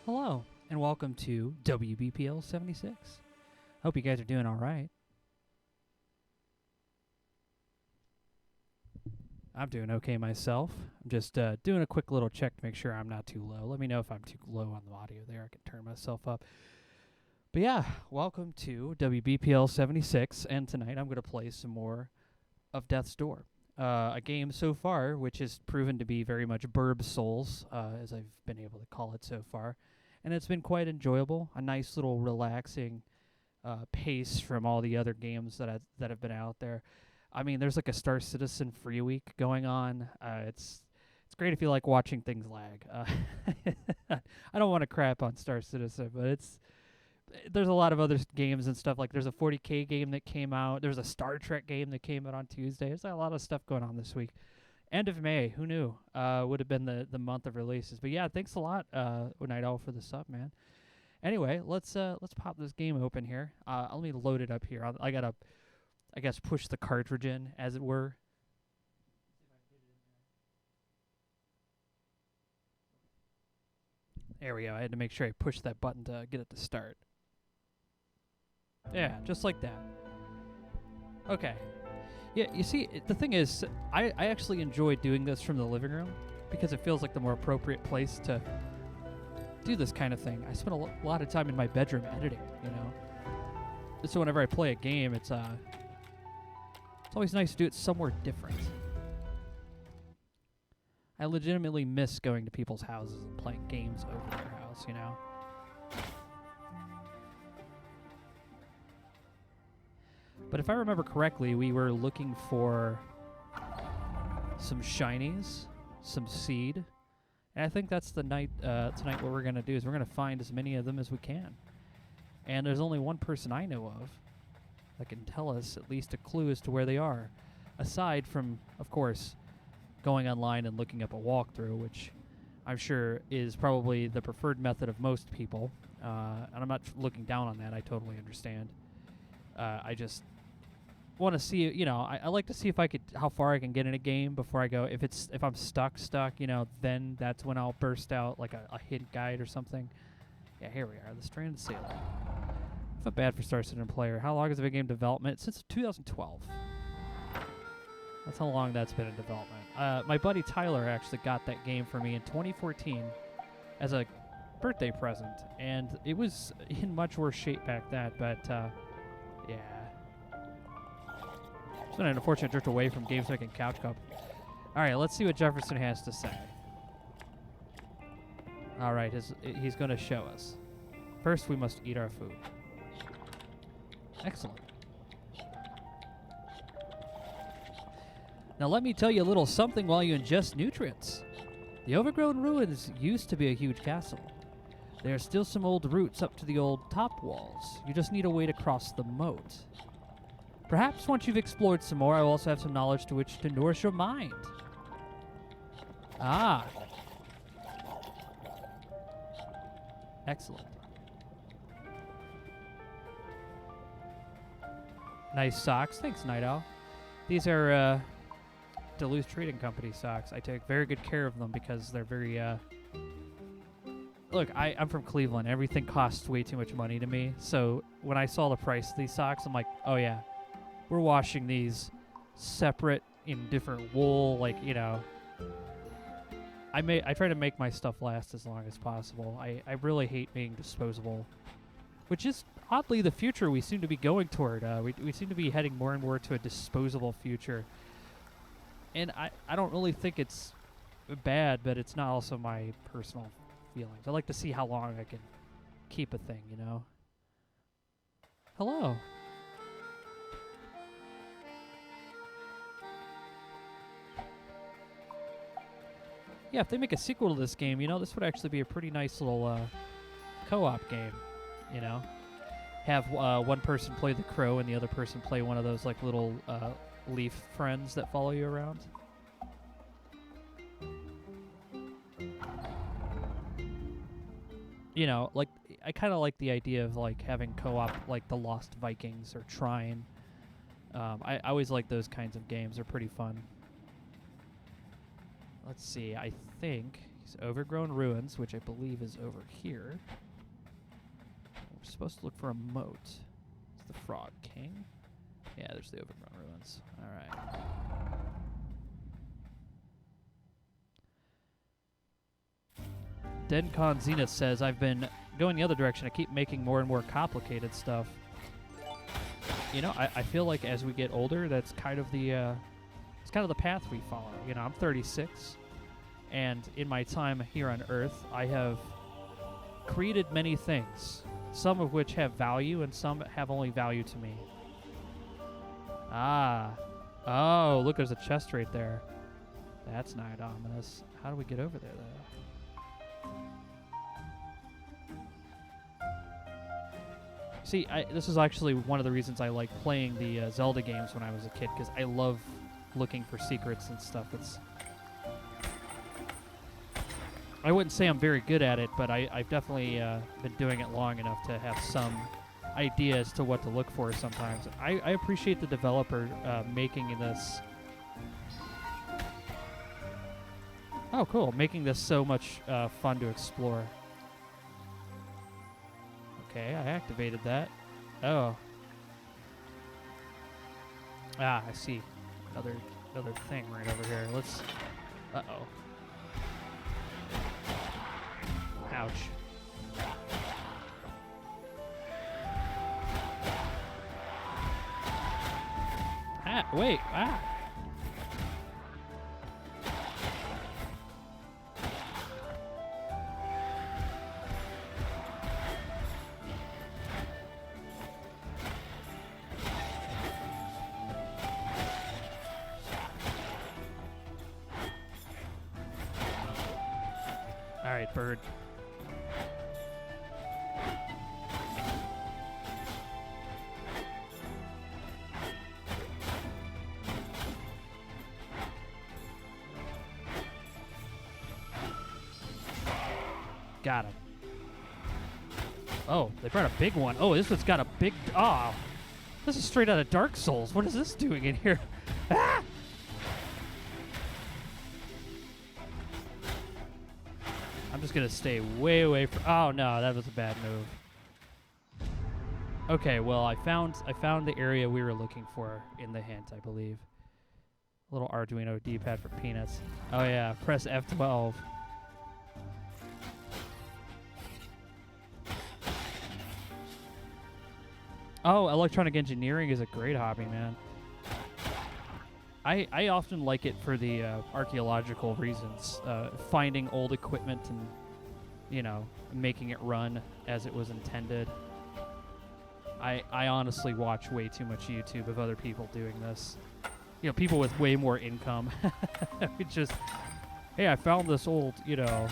Hello, and welcome to WBPL 76. Hope you guys are doing all right. I'm doing okay myself. I'm just doing a quick little check to make sure I'm not too low. Let me know if I'm too low on the audio there. I can turn myself up. But yeah, welcome to WBPL 76, and tonight I'm going to play some more of Death's Door. A game so far which has proven to be very much Burb Souls, as I've been able to call it so far. And it's been quite enjoyable. A nice little relaxing pace from all the other games that have been out there. I mean, there's like a Star Citizen free week going on. It's great if you like watching things lag. I don't want to crap on Star Citizen, but there's a lot of other games and stuff. Like there's a 40K game that came out. There's a Star Trek game that came out on Tuesday. There's a lot of stuff going on this week. End of May, who knew? Would have been the month of releases. But yeah, thanks a lot, Night Owl, for the sub, man. Anyway, let's pop this game open here. Let me load it up here. I gotta, I guess, push the cartridge in, as it were. There we go. I had to make sure I pushed that button to get it to start. Yeah, just like that. Okay. Yeah, you see, the thing is, I actually enjoy doing this from the living room because it feels like the more appropriate place to do this kind of thing. I spend a lot of time in my bedroom editing, you know. So whenever I play a game, it's always nice to do it somewhere different. I legitimately miss going to people's houses and playing games over their house, you know. But if I remember correctly, we were looking for some shinies, some seed, and I think that's the night tonight. What we're gonna do is we're gonna find as many of them as we can. And there's only one person I know of that can tell us at least a clue as to where they are, aside from, of course, going online and looking up a walkthrough, which I'm sure is probably the preferred method of most people. And I'm not looking down on that. I totally understand. I just want to see, you know, I like to see how far I can get in a game before I go. If I'm stuck, you know, then that's when I'll burst out like a hint guide or something. Yeah, here we are, the Stranded Sailor. I feel bad for Star Citizen player. How long has it been in game development? Since 2012. That's how long that's been in development. My buddy Tyler actually got that game for me in 2014 as a birthday present, and it was in much worse shape back then, but yeah. It's been an unfortunate drift away from Games Making Couch Cup. Alright, let's see what Jefferson has to say. Alright, he's going to show us. First, we must eat our food. Excellent. Now let me tell you a little something while you ingest nutrients. The overgrown ruins used to be a huge castle. There are still some old roots up to the old top walls. You just need a way to cross the moat. Perhaps once you've explored some more, I will also have some knowledge to which to nourish your mind. Ah. Excellent. Nice socks. Thanks, Night Owl. These are Duluth Trading Company socks. I take very good care of them because they're very... Look, I'm from Cleveland. Everything costs way too much money to me. So when I saw the price of these socks, I'm like, oh yeah, we're washing these separate in different wool. Like, you know, I try to make my stuff last as long as possible. I really hate being disposable, which is oddly the future we seem to be going toward. We seem to be heading more and more to a disposable future. And I don't really think it's bad, but it's not also my personal feelings. I like to see how long I can keep a thing, you know? Hello. Yeah, if they make a sequel to this game, you know, this would actually be a pretty nice little co-op game, you know? Have one person play the crow and the other person play one of those, like, little leaf friends that follow you around. You know, like, I kind of like the idea of, like, having co-op, like, the Lost Vikings or Trine. I always like those kinds of games. They're pretty fun. Let's see. I think he's There's Overgrown Ruins, which I believe is over here. We're supposed to look for a moat. It's the Frog King. Yeah, there's the Overgrown Ruins. All right. Dencon Zenith says, I've been going the other direction. I keep making more and more complicated stuff. You know, I feel like as we get older, that's kind of the it's kind of the path we follow. You know, I'm 36, and in my time here on Earth, I have created many things, some of which have value and some have only value to me. Ah. Oh, look, there's a chest right there. That's not ominous. How do we get over there, though? See, this is actually one of the reasons I like playing the Zelda games when I was a kid, because I love looking for secrets and stuff. I wouldn't say I'm very good at it, but I've definitely been doing it long enough to have some idea as to what to look for sometimes. I appreciate the developer making this. Oh, cool. Making this so much fun to explore. Okay, I activated that. Oh. Ah, I see. Another thing right over here. Let's... Uh-oh. Ouch. Ah, wait. Ah. All right, bird. Got him. Oh, they brought a big one. Oh, this one's got a big... Oh, this is straight out of Dark Souls. What is this doing in here? Ah! I'm just going to stay way away from... Oh, no, that was a bad move. Okay, well, I found the area we were looking for in the hint, I believe. A little Arduino D-pad for peanuts. Oh, yeah, press F12. Oh, electronic engineering is a great hobby, man. I often like it for the archaeological reasons, finding old equipment and, you know, making it run as it was intended. I honestly watch way too much YouTube of other people doing this. You know, people with way more income. It's just, hey, I found this old, you know,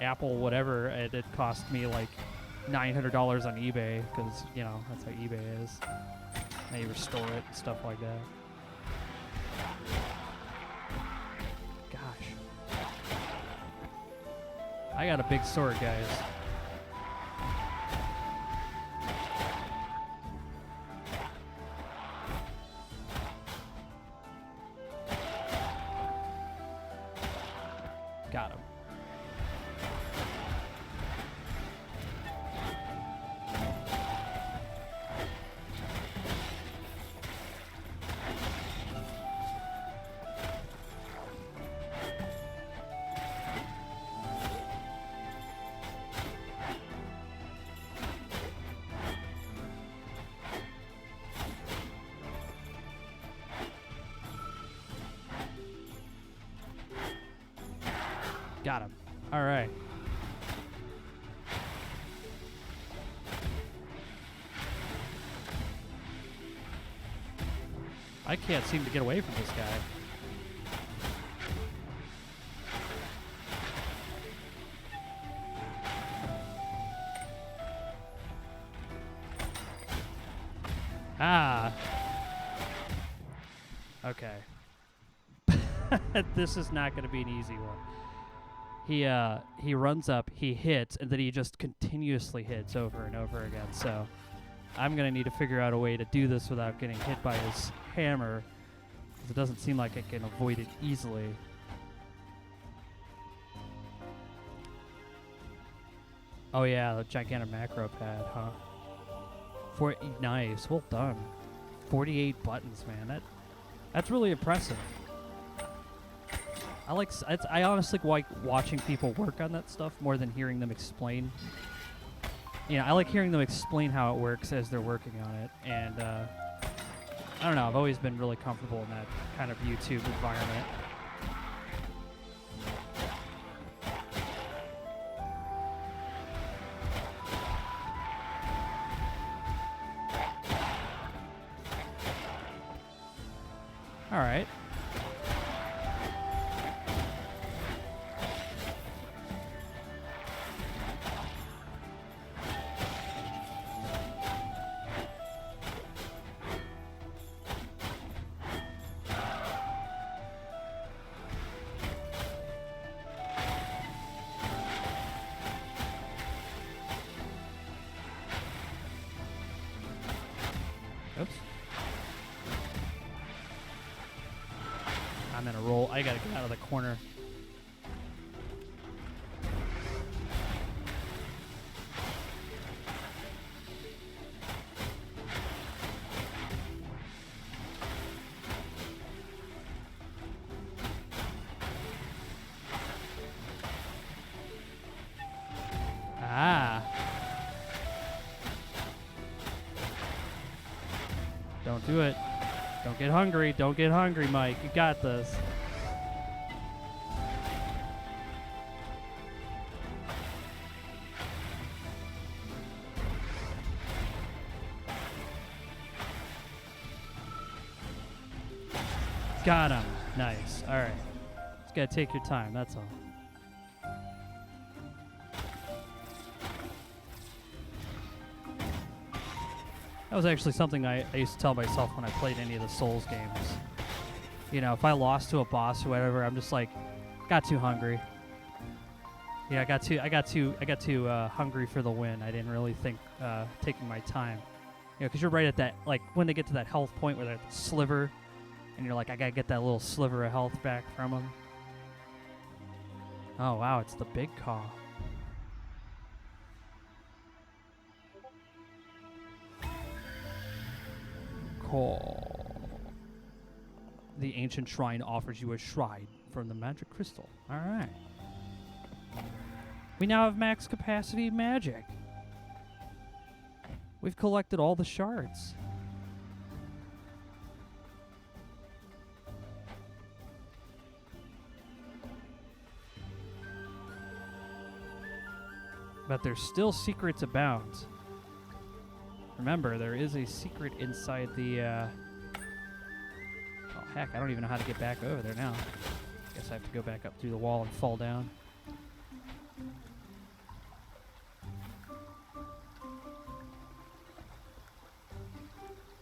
Apple whatever, and it cost me like $900 on eBay, because, you know, that's how eBay is. And you restore it and stuff like that. Gosh. I got a big sword, guys. Got him. Got him. All right. I can't seem to get away from this guy. Ah. Okay. This is not going to be an easy one. He runs up, he hits, and then he just continuously hits over and over again. So I'm going to need to figure out a way to do this without getting hit by his hammer, because it doesn't seem like I can avoid it easily. Oh yeah, the gigantic macro pad, huh? Nice, well done. 48 buttons, man. That's really impressive. I honestly like watching people work on that stuff more than hearing them explain. You know, I like hearing them explain how it works as they're working on it, and I don't know. I've always been really comfortable in that kind of YouTube environment. All right. Oops. I'm in a roll. I gotta get out of the corner. Ah. Don't do it. Don't get hungry. Don't get hungry, Mike. You got this. Got him. Nice. All right. Just gotta take your time. That's all. That was actually something I used to tell myself when I played any of the Souls games. You know, if I lost to a boss or whatever, I'm just like, got too hungry. Yeah, I got too hungry for the win. I didn't really think taking my time. You know, because you're right at that, like when they get to that health point where that sliver, and you're like, I gotta get that little sliver of health back from them. Oh wow, it's the big caw. The ancient shrine offers you a shrine from the magic crystal. All right. We now have max capacity magic. We've collected all the shards. But there's still secrets abound. Remember, there is a secret inside the, oh heck, I don't even know how to get back over there now. Guess I have to go back up through the wall and fall down.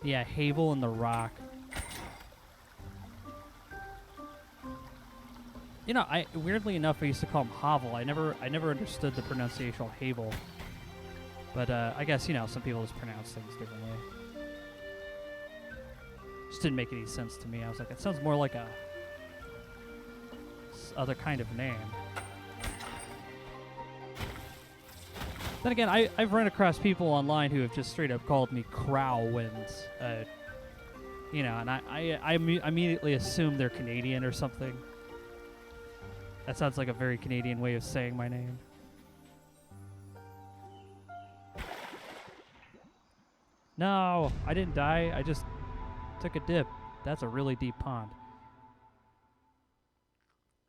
Yeah, Havel and the Rock. You know, weirdly enough, I used to call him Havel. I never understood the pronunciation of Havel. But I guess, you know, some people just pronounce things differently. Just didn't make any sense to me. I was like, it sounds more like a other kind of name. Then again, I've run across people online who have just straight up called me Crowwinds. You know, and I immediately assume they're Canadian or something. That sounds like a very Canadian way of saying my name. No, I didn't die. I just took a dip. That's a really deep pond.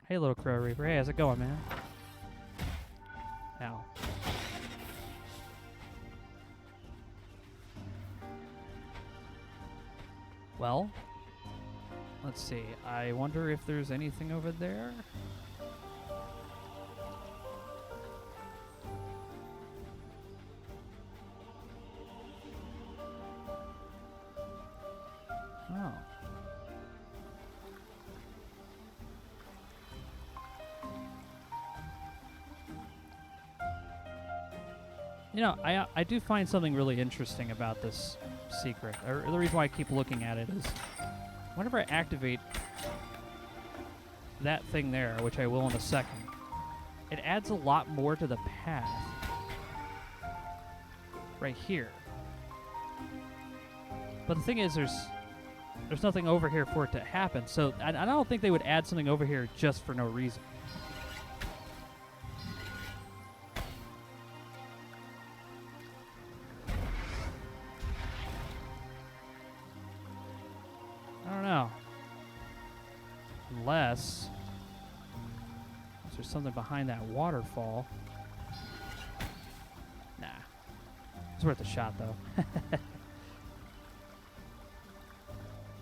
Hey, little Crow Reaper. Hey, how's it going, man? Ow. Well, let's see. I wonder if there's anything over there. Oh. You know, I do find something really interesting about this secret. Or the reason why I keep looking at it is whenever I activate that thing there, which I will in a second, it adds a lot more to the path. right here. But the thing is, there's nothing over here for it to happen. So I don't think they would add something over here just for no reason. I don't know. Unless there's something behind that waterfall. Nah. It's worth a shot, though.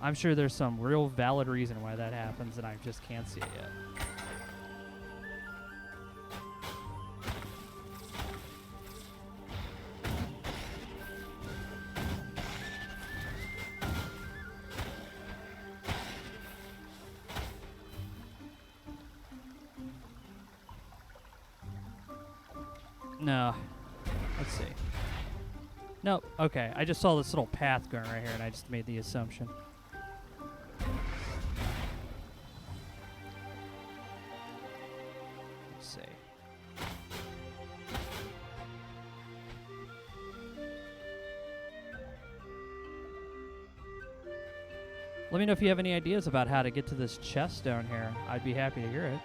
I'm sure there's some real valid reason why that happens, and I just can't see it yet. No. Let's see. Nope. Okay. I just saw this little path going right here, and I just made the assumption. Let's see. Let me know if you have any ideas about how to get to this chest down here. I'd be happy to hear it.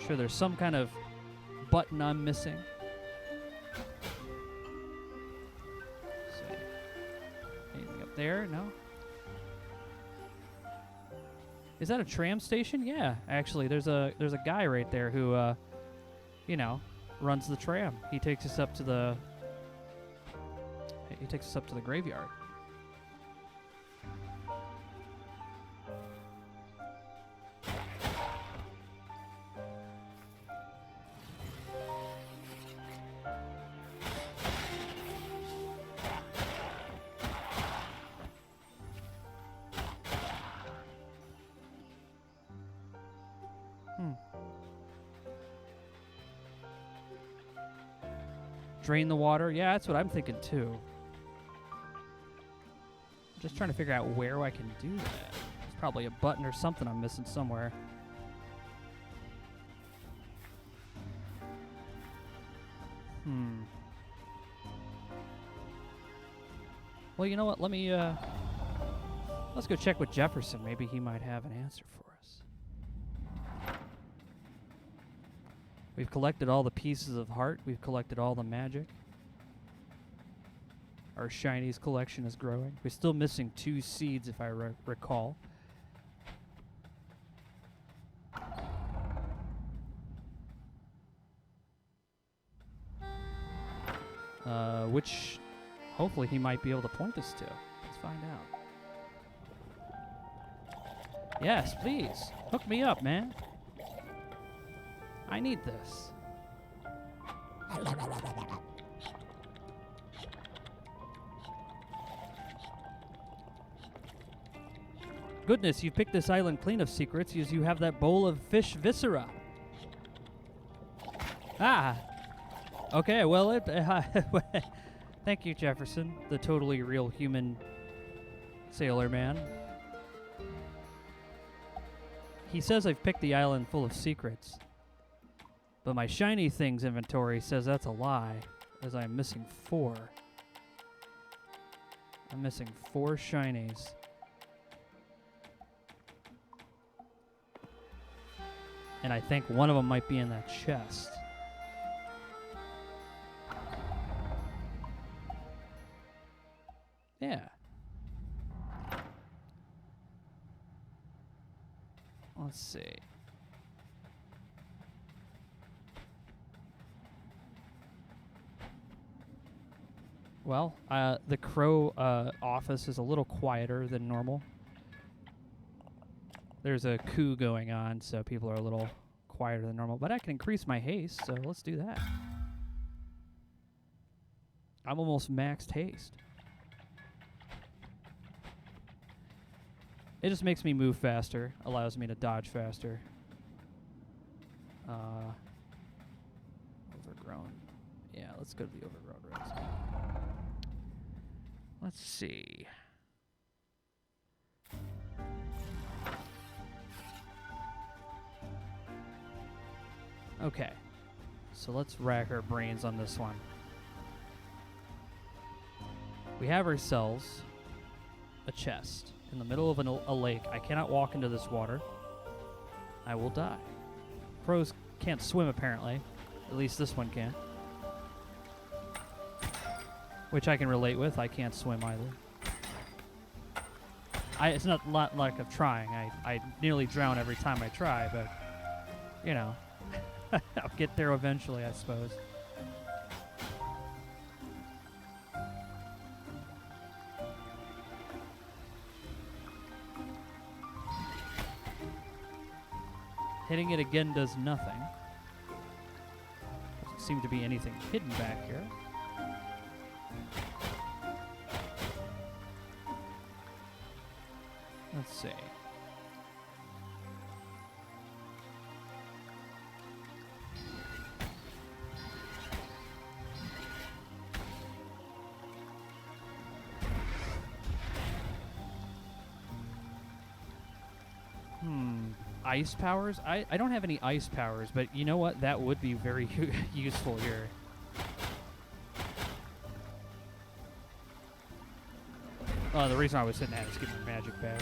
Sure, there's some kind of button I'm missing. Let's see. Anything up there? No. Is that a tram station? Yeah, actually, there's a guy right there who, you know, runs the tram. He takes us up to the graveyard. Drain the water. Yeah, that's what I'm thinking too. Just trying to figure out where I can do that. There's probably a button or something I'm missing somewhere. Well, you know what? Let's go check with Jefferson. Maybe he might have an answer for us. We've collected all the pieces of heart. We've collected all the magic. Our shinies collection is growing. We're still missing 2 seeds, if I recall. Which hopefully he might be able to point us to. Let's find out. Yes, please. Hook me up, man. I need this. Goodness, you picked this island clean of secrets as you have that bowl of fish viscera. Ah. Okay, well, thank you, Jefferson, the totally real human sailor man. He says I've picked the island full of secrets. But my shiny things inventory says that's a lie, as I'm missing 4. I'm missing 4 shinies. And I think one of them might be in that chest. Yeah. Let's see. Well, the crow office is a little quieter than normal. There's a coup going on, so people are a little quieter than normal. But I can increase my haste, so let's do that. I'm almost maxed haste. It just makes me move faster, allows me to dodge faster. Overgrown. Yeah, let's go to the overgrown roads. Let's see. Okay. So let's rack our brains on this one. We have ourselves a chest in the middle of a lake. I cannot walk into this water. I will die. Pros can't swim, apparently. At least this one can. Which I can relate with. I can't swim either. It's not lack of trying. I nearly drown every time I try, but, you know, I'll get there eventually, I suppose. Hitting it again does nothing. Doesn't seem to be anything hidden back here. Let's see. Ice powers? I don't have any ice powers, but you know what? That would be very useful here. The reason I was sitting at is getting my magic back.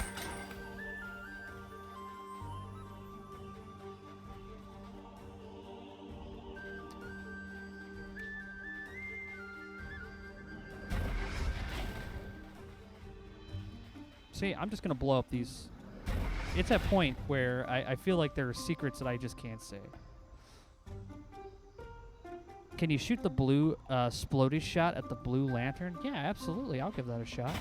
See, I'm just going to blow up these. It's that point where I feel like there are secrets that I just can't say. Can you shoot the blue splody shot at the blue lantern? Yeah, absolutely. I'll give that a shot.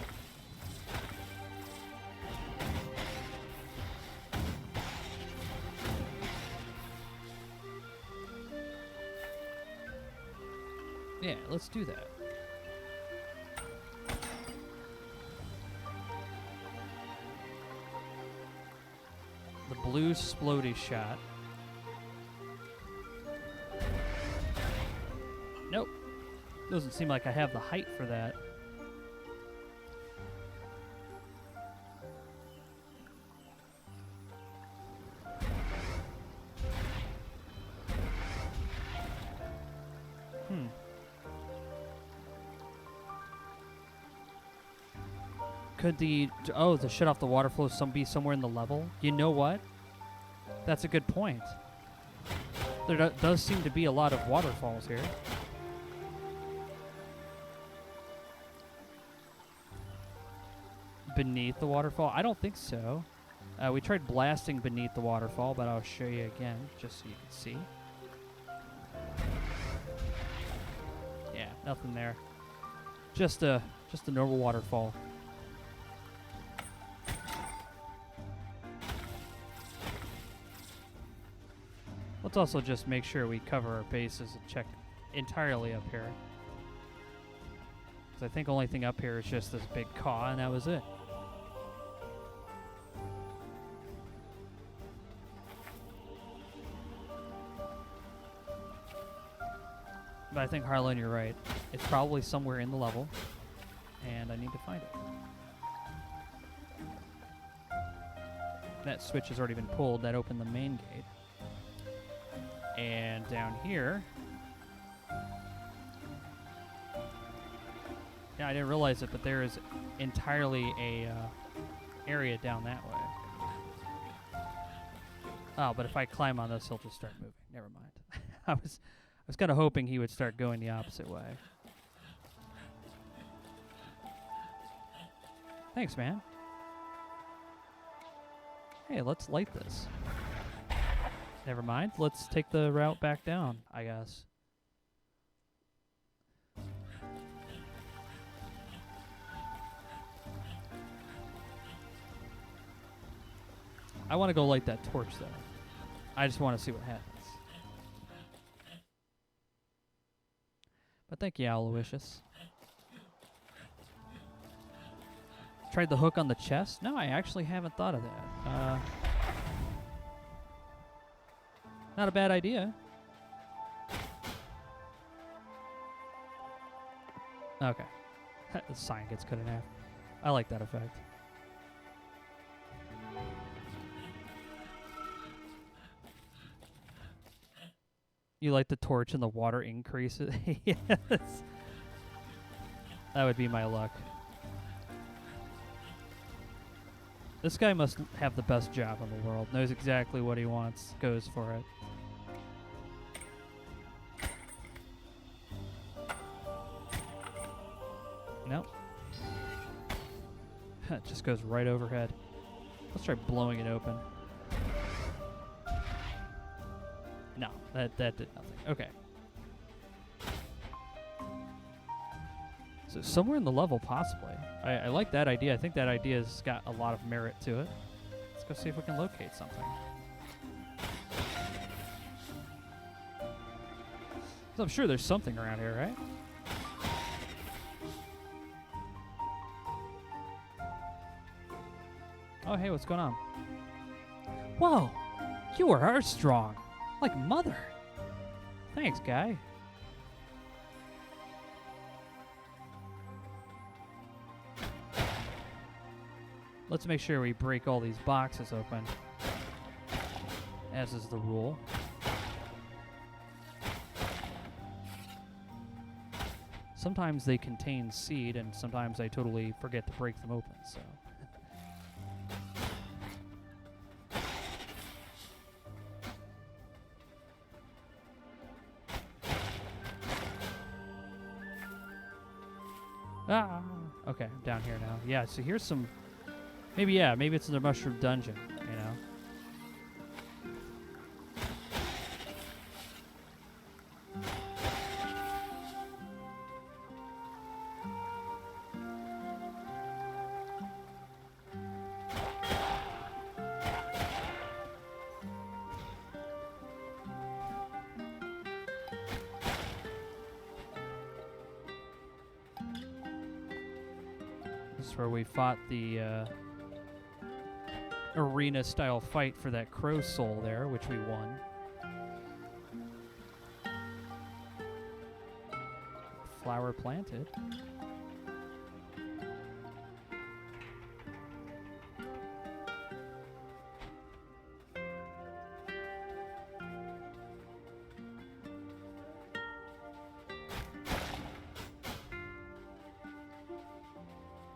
Yeah, let's do that. The blue splody shot. Nope. Doesn't seem like I have the height for that. Could the shut off the water flow be somewhere in the level? You know what? That's a good point. There does seem to be a lot of waterfalls here. Beneath the waterfall? I don't think so. We tried blasting beneath the waterfall, but I'll show you again just so you can see. Yeah, nothing there. Just a normal waterfall. Let's also just make sure we cover our bases and check entirely up here. Because I think the only thing up here is just this big caw, and that was it. But I think, Harlan, you're right. It's probably somewhere in the level, and I need to find it. That switch has already been pulled. That opened the main gate. And down here, yeah, I didn't realize it, but there is entirely a area down that way. Oh, but if I climb on this, he'll just start moving. Never mind. I was kind of hoping he would start going the opposite way. Thanks, man. Hey, let's light this. Never mind. Let's take the route back down, I guess. I want to go light that torch, though. I just want to see what happens. But thank you, Aloysius. Tried the hook on the chest? No, I actually haven't thought of that. Not a bad idea. Okay. The sign gets cut in half. I like that effect. You light the torch and the water increases. Yes. That would be my luck. This guy must have the best job in the world. Knows exactly what he wants. Goes for it. Nope. It just goes right overhead. Let's try blowing it open. No, that did nothing. Okay. So somewhere in the level, possibly. I like that idea. I think that idea's got a lot of merit to it. Let's go see if we can locate something. So I'm sure there's something around here, right? Oh, hey, what's going on? Whoa! You are strong. Like mother. Thanks, guy. Let's make sure we break all these boxes open, as is the rule. Sometimes they contain seed, and sometimes I totally forget to break them open, so... Ah! Okay, I'm down here now. Yeah, so here's some... Maybe it's in the mushroom dungeon, you know? This is where we fought the arena-style fight for that crow soul there, which we won. Flower planted.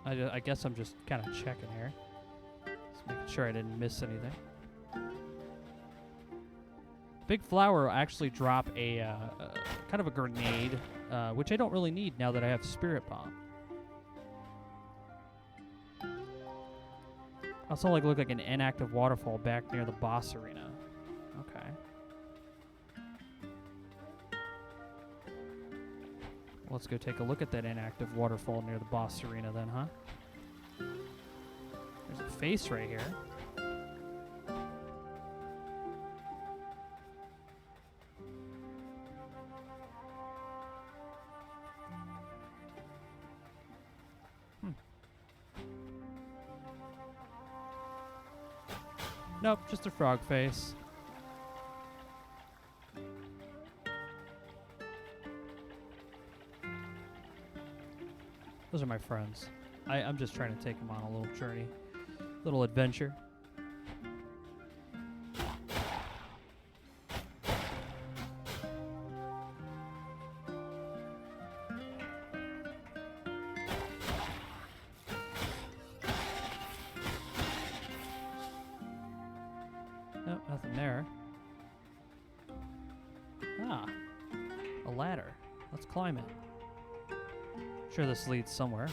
I guess I'm just kind of checking here. Just making sure I didn't miss anything. Big Flower will actually drop a kind of a grenade, which I don't really need now that I have Spirit Bomb. Also, look like an inactive waterfall back near the boss arena. Okay. Let's go take a look at that inactive waterfall near the boss arena then, huh? There's a face right here. Nope, just a frog face. Those are my friends. I'm just trying to take them on a little journey, little adventure. Nope, nothing there. Ah, a ladder. Let's climb it. Sure, this leads somewhere.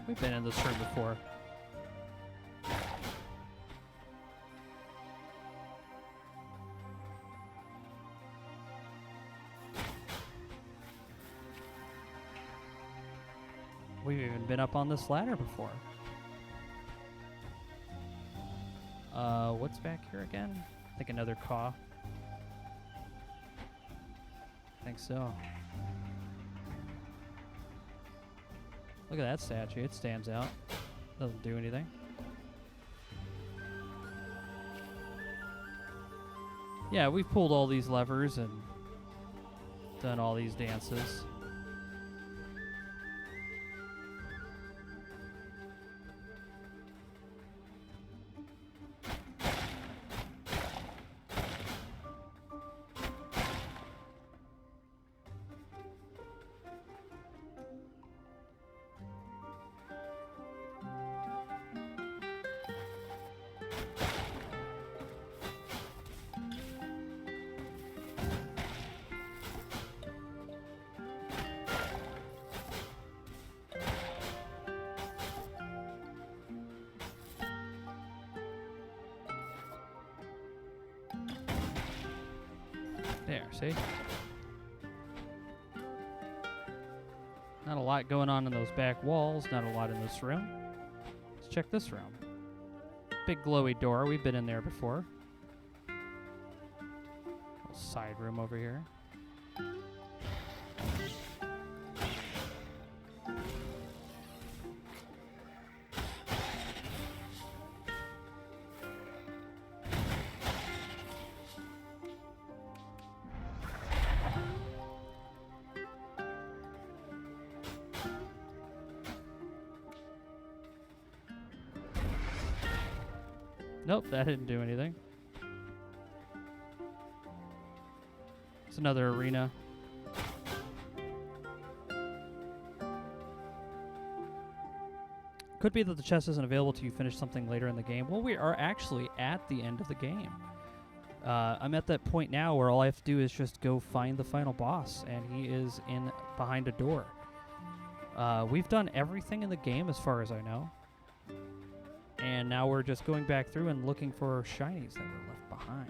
We've been in this room before. We've even been up on this ladder before. What's back here again? I think another caw. I think so. Look at that statue. It stands out. Doesn't do anything. Yeah, we've pulled all these levers and done all these dances. There, see? Not a lot going on in those back walls, not a lot in this room. Let's check this room. Big glowy door, we've been in there before. Little side room over here. Nope, that didn't do anything. It's another arena. Could be that the chest isn't available till you finish something later in the game. Well, we are actually at the end of the game. I'm at that point now where all I have to do is just go find the final boss, and he is in behind a door. We've done everything in the game as far as I know. And now we're just going back through and looking for shinies that were left behind.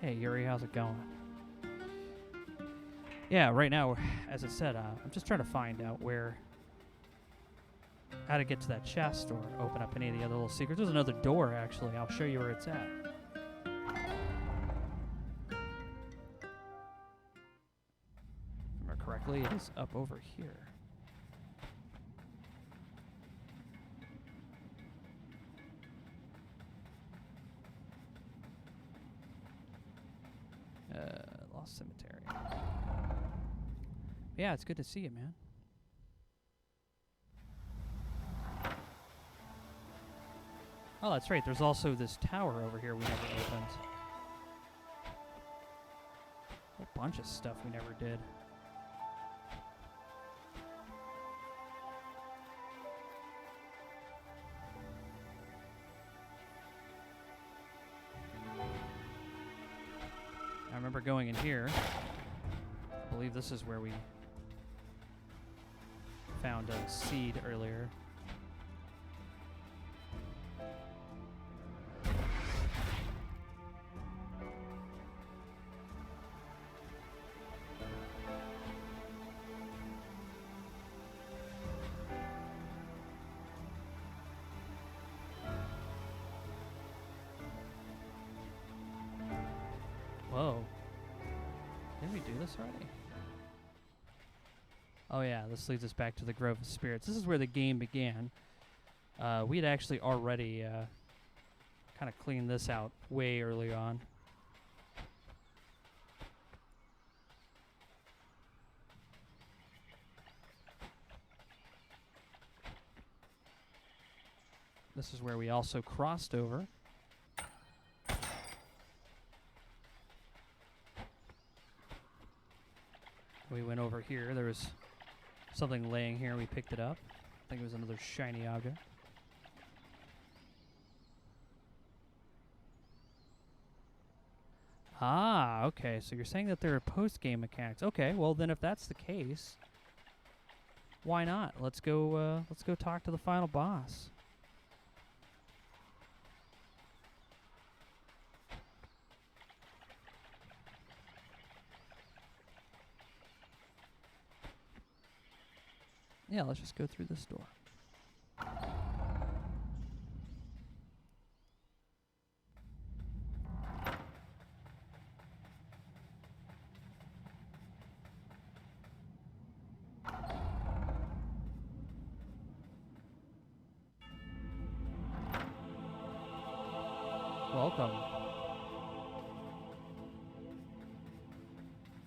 Hey, Yuri, how's it going? Yeah, right now, as I said, I'm just trying to find out how to get to that chest or open up any of the other little secrets. There's another door, actually. I'll show you where it's at. If I remember correctly, it is up over here. Lost Cemetery. Yeah, it's good to see you, man. Oh, that's right. There's also this tower over here we never opened. A whole bunch of stuff we never did. I remember going in here. I believe this is where we found a seed earlier. Whoa. Didn't we do this already? Oh yeah, this leads us back to the Grove of Spirits. This is where the game began. We had actually already kind of cleaned this out way early on. This is where we also crossed over. We went over here. There was something laying here. We picked it up. I think it was another shiny object. Ah, okay. So you're saying that there are post-game mechanics. Okay, well then if that's the case, why not? Let's go talk to the final boss. Yeah, let's just go through this door. Welcome.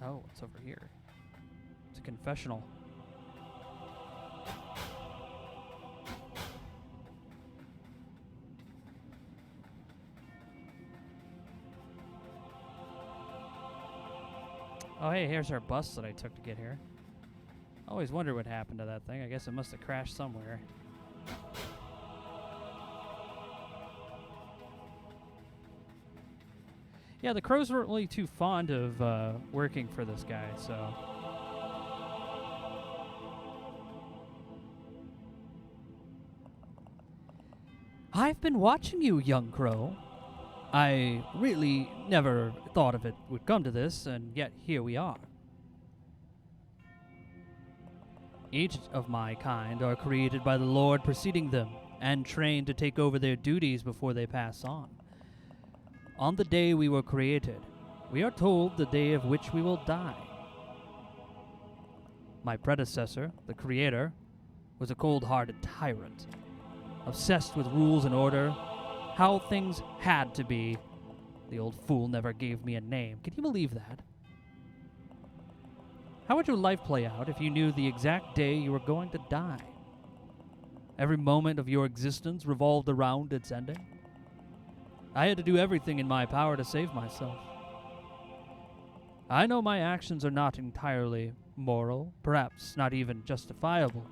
Oh, what's over here? It's a confessional. Oh, hey, here's our bus that I took to get here. I always wonder what happened to that thing. I guess it must have crashed somewhere. Yeah, the crows weren't really too fond of working for this guy, so... I've been watching you, young crow. I really never thought of it would come to this, and yet here we are. Each of my kind are created by the Lord preceding them, and trained to take over their duties before they pass on. On the day we were created, we are told the day of which we will die. My predecessor, the Creator, was a cold-hearted tyrant, obsessed with rules and order, how things had to be. The old fool never gave me a name. Can you believe that? How would your life play out if you knew the exact day you were going to die? Every moment of your existence revolved around its ending. I had to do everything in my power to save myself. I know my actions are not entirely moral, perhaps not even justifiable,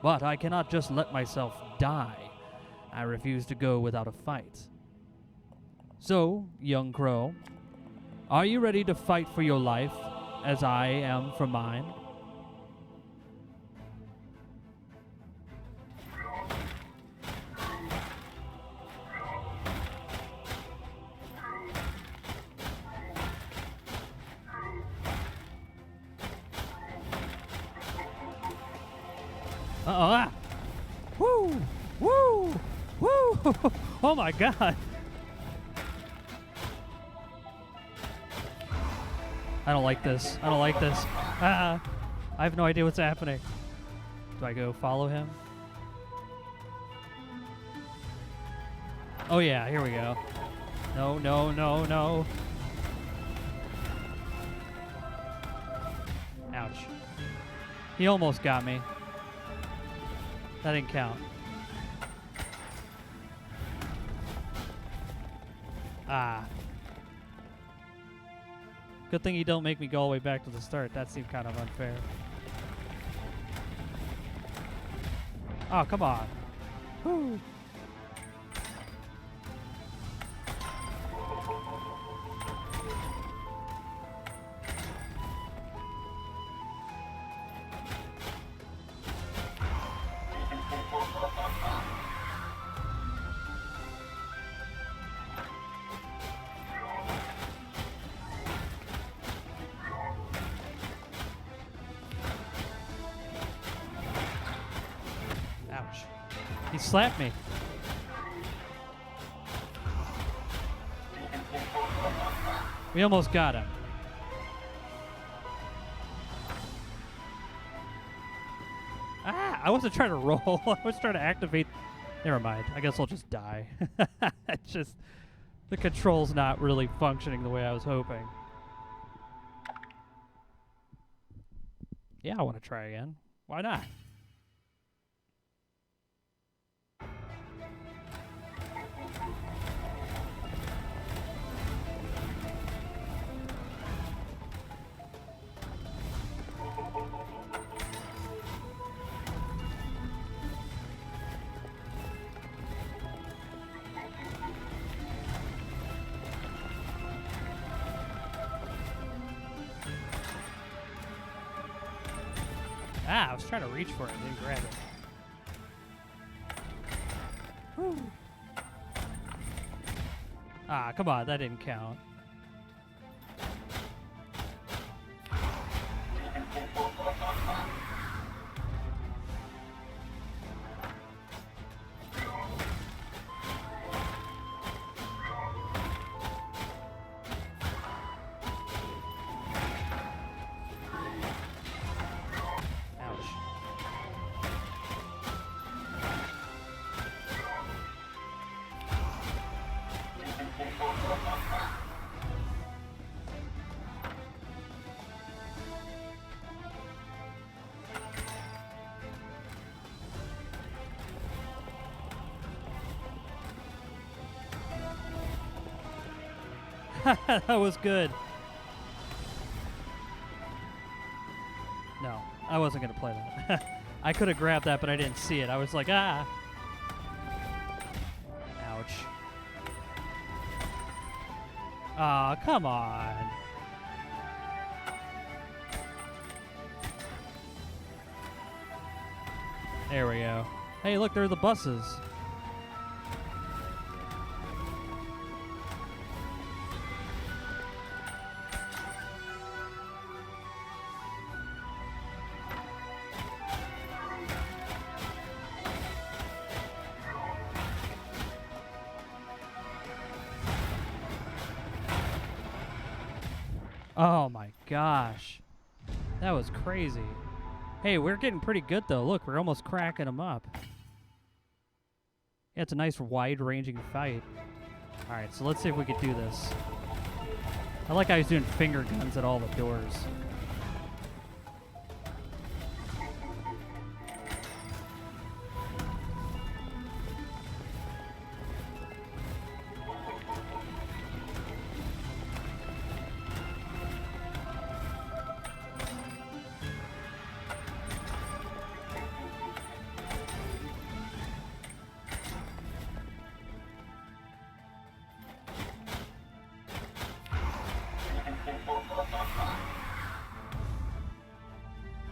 but I cannot just let myself die. I refuse to go without a fight. So, young crow, are you ready to fight for your life as I am for mine? Uh-oh, ah! Woo! Woo! Woo! Oh my god! I don't like this. I don't like this. Ah! I have no idea what's happening. Do I go follow him? Oh yeah, here we go. No, no, no, no. Ouch. He almost got me. That didn't count. Ah. Good thing you don't make me go all the way back to the start. That seemed kind of unfair. Oh, come on. Whew. He slapped me. We almost got him. Ah, I wasn't trying to roll. I was trying to activate. Never mind. I guess I'll just die. It's just the control's not really functioning the way I was hoping. Yeah, I want to try again. Why not? Ah, I was trying to reach for it and didn't grab it. Whew. Ah, come on, that didn't count. That was good. No, I wasn't going to play that. I could have grabbed that, but I didn't see it. I was like, ah. Ouch. Aw, come on. There we go. Hey, look, there are the buses. Oh my gosh. That was crazy. Hey, we're getting pretty good though. Look, we're almost cracking them up. Yeah, it's a nice wide-ranging fight. Alright, so let's see if we could do this. I like how he's doing finger guns at all the doors.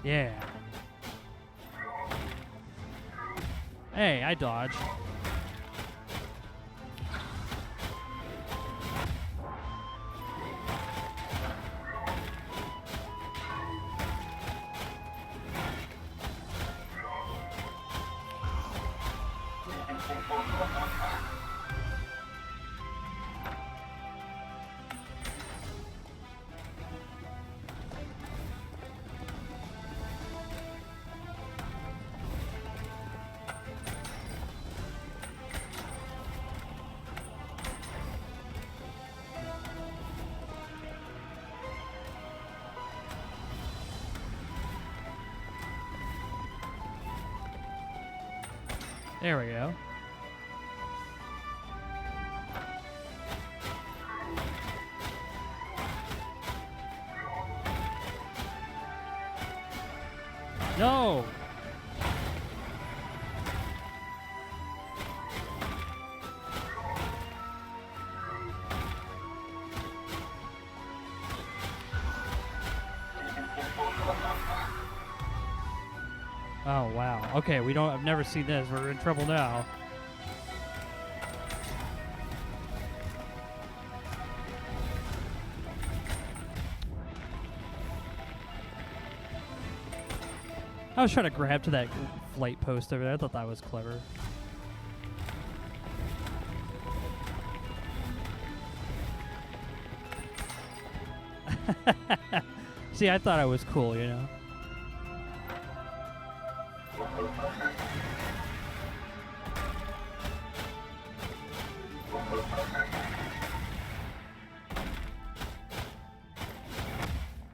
Yeah. Hey, I dodged. There we go. No! Oh, wow. Okay, I've never seen this. We're in trouble now. I was trying to grab to that flight post over there. I thought that was clever. See, I thought I was cool, you know?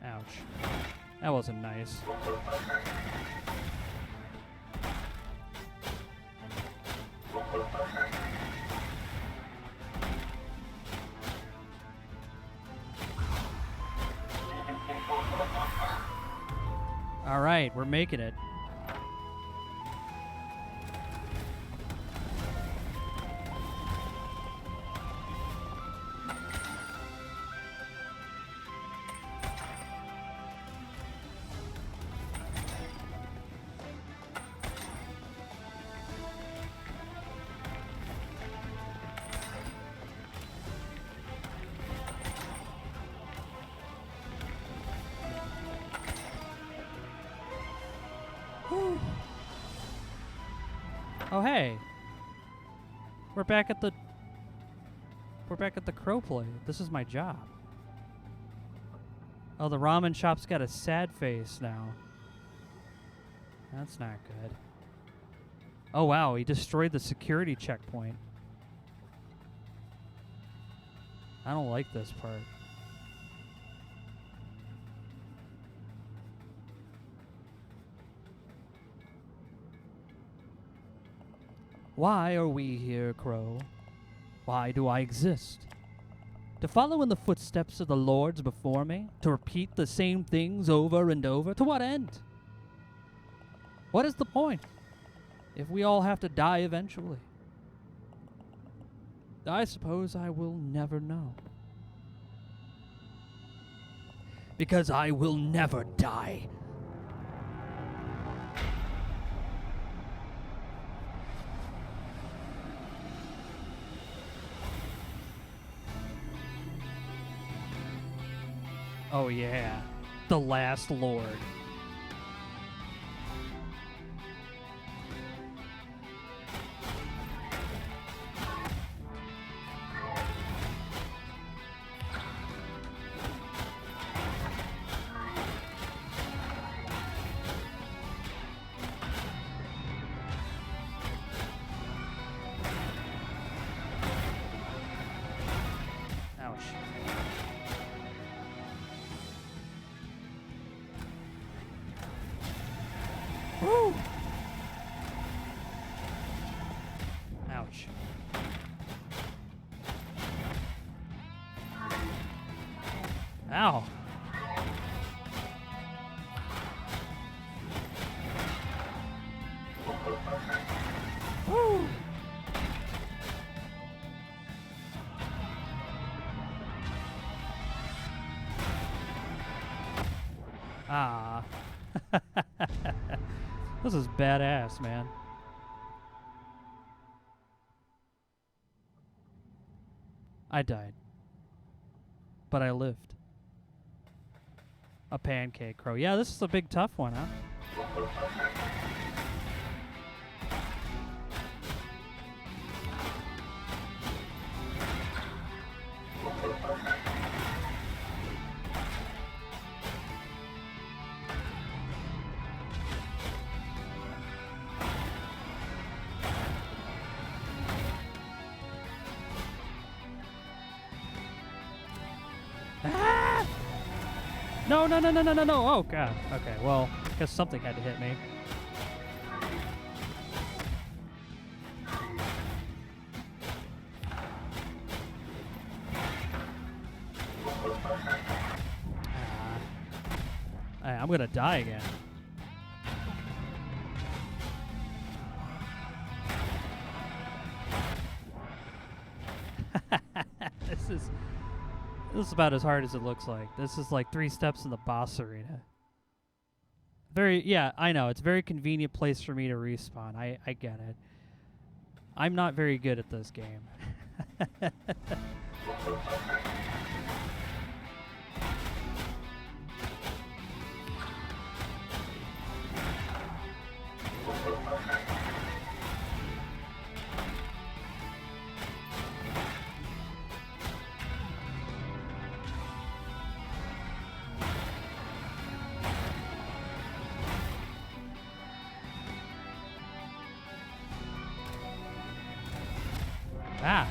Ouch. That wasn't nice. All right, we're making it. Oh hey, we're back at the crow plate. This is my job. Oh, the ramen shop's got a sad face now. That's not good. Oh wow, he destroyed the security checkpoint. I don't like this part. Why are we here, Crow? Why do I exist? To follow in the footsteps of the lords before me? To repeat the same things over and over? To what end? What is the point? If we all have to die eventually? I suppose I will never know. Because I will never die. Oh yeah, the last lord. Ow. Woo. Ah. This is badass, man. I died. But I lived. A pancake crow. Yeah, this is a big tough one, huh? Ah! No, no, no, no, no, no, no. Oh, God. Okay, well, I guess something had to hit me. I'm going to die again. This is about as hard as it looks like. This is like 3 steps in the boss arena. Yeah, I know. It's a very convenient place for me to respawn. I get it. I'm not very good at this game. Ah.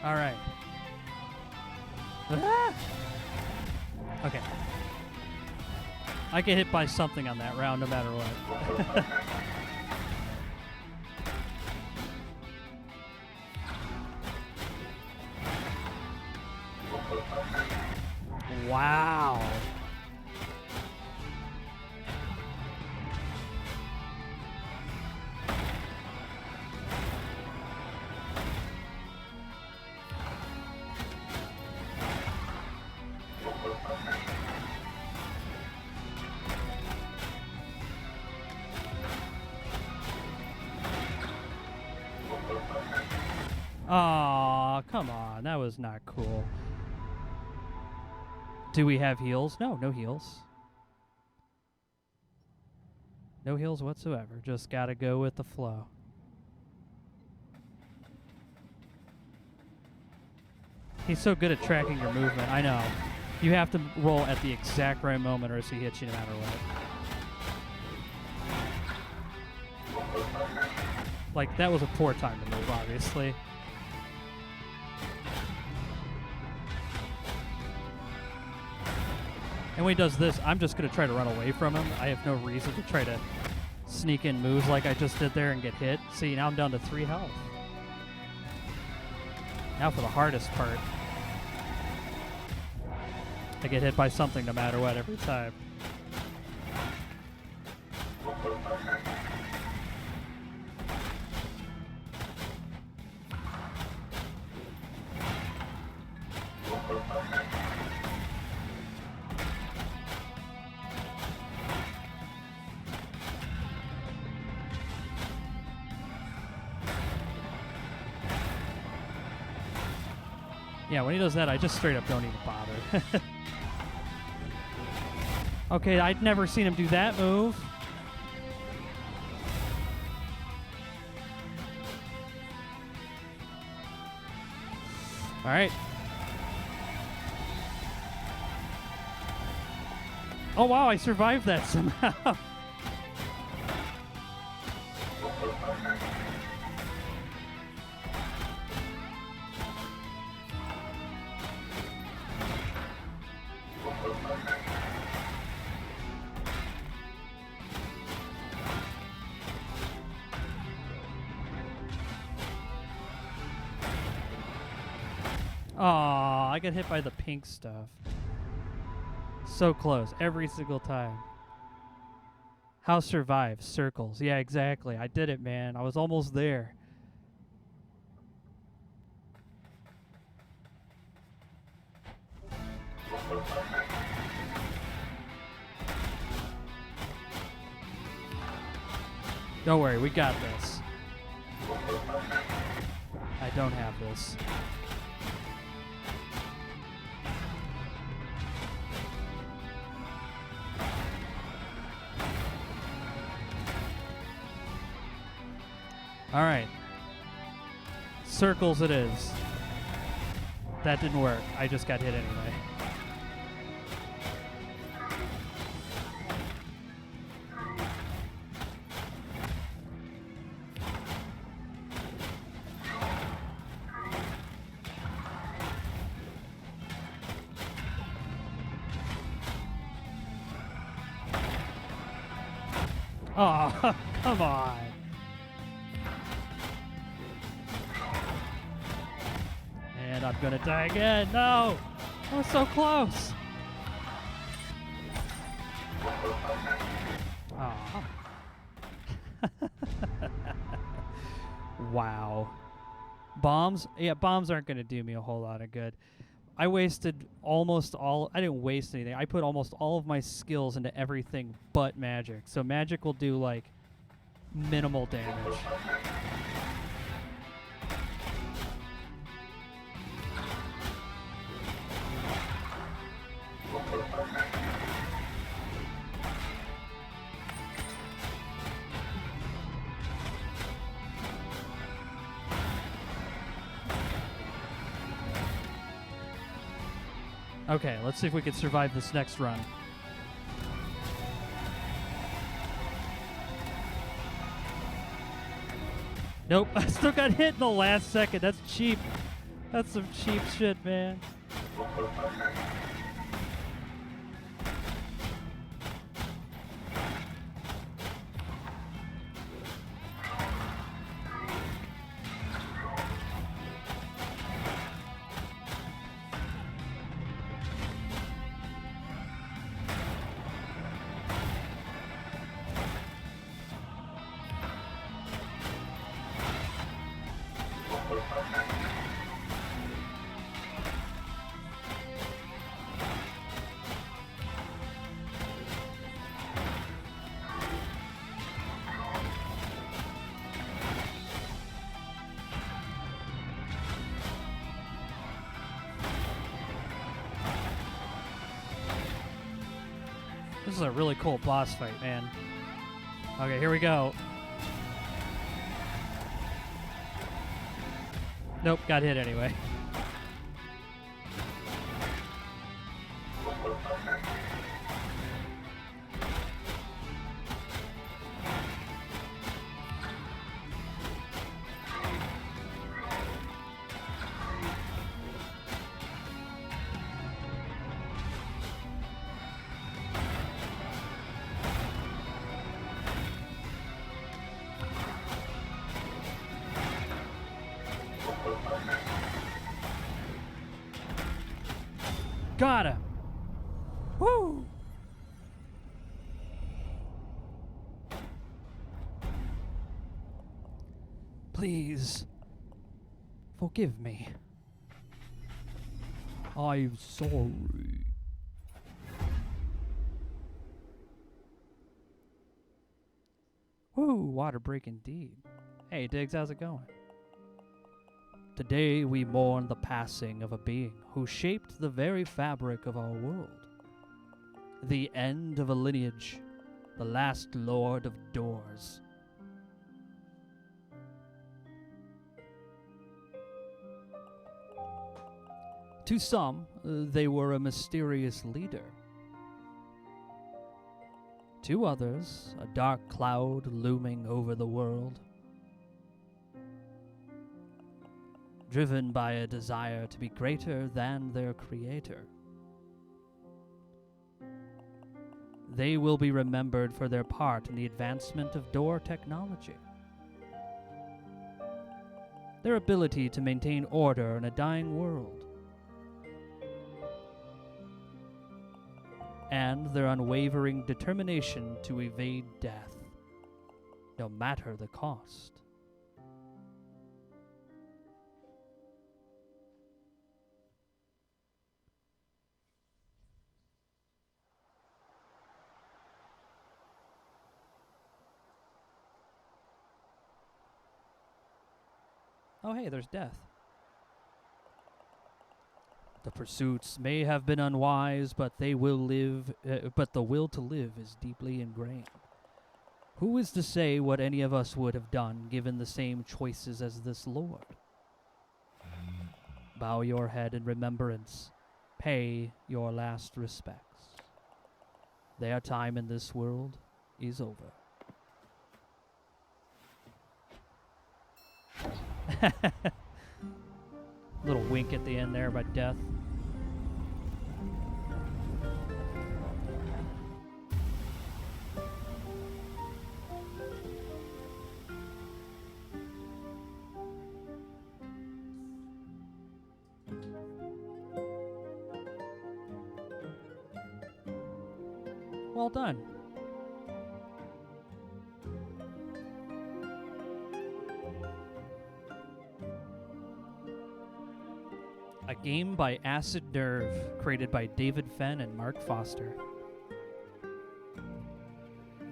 All right. Ah! Okay. I get hit by something on that round no matter what. Wow. Aw, come on. That was not cool. Do we have heals? No, no heals. No heals whatsoever. Just gotta go with the flow. He's so good at tracking your movement. I know. You have to roll at the exact right moment or else he hits you no matter what. Like, that was a poor time to move, obviously. And when he does this, I'm just going to try to run away from him. I have no reason to try to sneak in moves like I just did there and get hit. See, now I'm down to 3 health. Now for the hardest part. I get hit by something no matter what every time. Yeah, when he does that, I just straight up don't even bother. Okay, I'd never seen him do that move. All right. Oh, wow, I survived that somehow. Aw, I got hit by the pink stuff. So close, every single time. How survive? Circles. Yeah, exactly. I did it, man. I was almost there. Don't worry, we got this. I don't have this. All right. Circles it is. That didn't work. I just got hit anyway. Oh, come on. And I'm gonna die again. No! I was so close. Aw. Wow. Bombs? Yeah, bombs aren't gonna do me a whole lot of good. I wasted almost all. I didn't waste anything. I put almost all of my skills into everything but magic. So magic will do like minimal damage. Okay, let's see if we can survive this next run. Nope, I still got hit in the last second. That's cheap. That's some cheap shit, man. This is a really cool boss fight, man. Okay, here we go. Nope, got hit anyway. Got him. Woo! Please, forgive me. I'm sorry. Woo, water break indeed. Hey, Diggs, how's it going? Today we mourn the passing of a being who shaped the very fabric of our world. The end of a lineage, the last Lord of Doors. To some, they were a mysterious leader. To others, a dark cloud looming over the world. Driven by a desire to be greater than their creator. They will be remembered for their part in the advancement of door technology. Their ability to maintain order in a dying world. And their unwavering determination to evade death, no matter the cost. Oh hey, there's death. The pursuits may have been unwise, but they will live. But the will to live is deeply ingrained. Who is to say what any of us would have done given the same choices as this Lord? Bow your head in remembrance. Pay your last respects. Their time in this world is over. Little wink at the end there by death. Well done. A game by Acid Nerve, created by David Fenn and Mark Foster.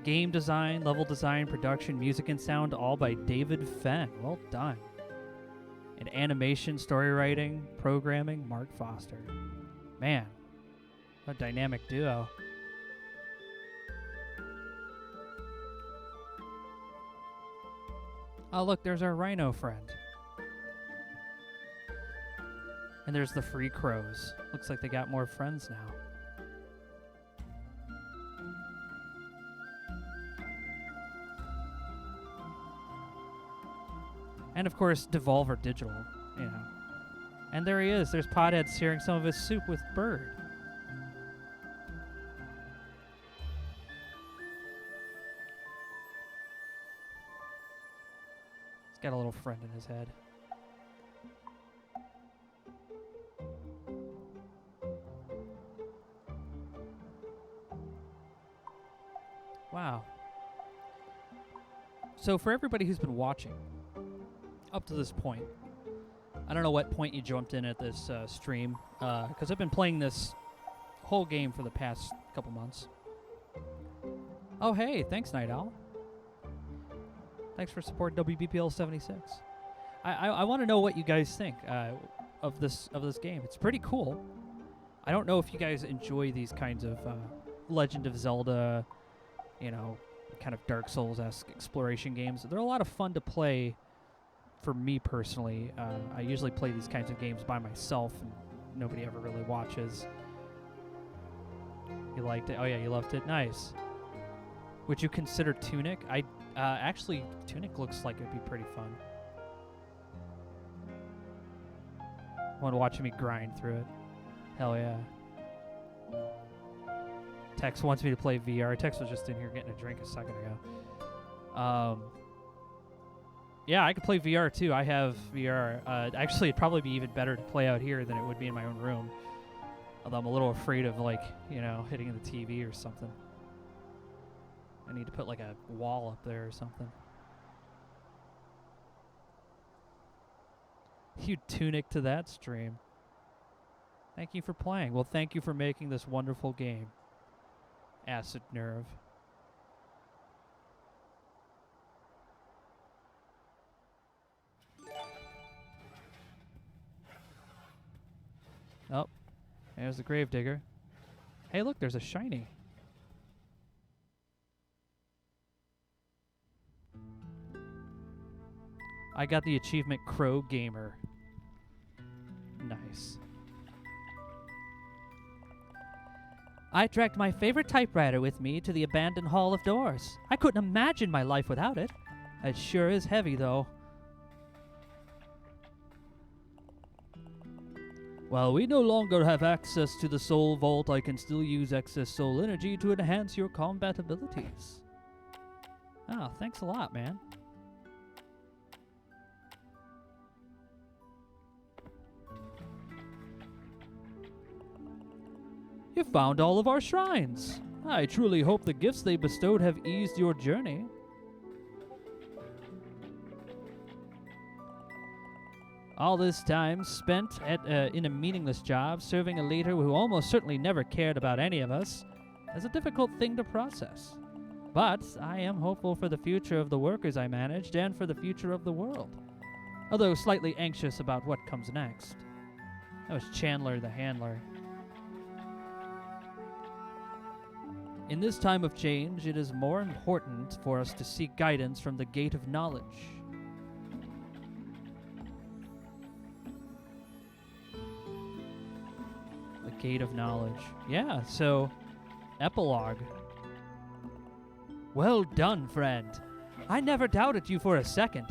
Game design, level design, production, music, and sound, all by David Fenn. Well done. And animation, story writing, programming, Mark Foster. Man, what a dynamic duo. Oh, look, there's our rhino friend. And there's the free crows. Looks like they got more friends now. And of course, Devolver Digital, you know. And there he is. There's Pothead sharing some of his soup with Bird. He's got a little friend in his head. Wow. So for everybody who's been watching up to this point, I don't know what point you jumped in at this stream, because I've been playing this whole game for the past couple months. Oh, hey, thanks, Night Owl. Thanks for supporting WBPL 76. I want to know what you guys think of this game. It's pretty cool. I don't know if you guys enjoy these kinds of Legend of Zelda, you know, kind of Dark Souls-esque exploration games. They're a lot of fun to play for me personally. I usually play these kinds of games by myself, and nobody ever really watches. You liked it? Oh yeah, you loved it? Nice. Would you consider Tunic? Actually, Tunic looks like it'd be pretty fun. Want to watch me grind through it? Hell yeah. Tex wants me to play VR. Tex was just in here getting a drink a second ago. Yeah, I could play VR too. I have VR. Actually, it'd probably be even better to play out here than it would be in my own room. Although I'm a little afraid of, like, you know, hitting the TV or something. I need to put like a wall up there or something. You Tunic to that stream. Thank you for playing. Well, thank you for making this wonderful game. Acid Nerve. Oh, there's the gravedigger. Hey, look, there's a shiny. I got the achievement Crow Gamer. Nice. I dragged my favorite typewriter with me to the abandoned Hall of Doors. I couldn't imagine my life without it. It sure is heavy, though. While we no longer have access to the Soul Vault, I can still use excess soul energy to enhance your combat abilities. Oh, thanks a lot, man. You found all of our shrines. I truly hope the gifts they bestowed have eased your journey. All this time spent in a meaningless job, serving a leader who almost certainly never cared about any of us, is a difficult thing to process. But I am hopeful for the future of the workers I managed and for the future of the world, although slightly anxious about what comes next. That was Chandler the Handler. In this time of change, it is more important for us to seek guidance from the Gate of Knowledge. The Gate of Knowledge. Yeah, so, epilogue. Well done, friend. I never doubted you for a second.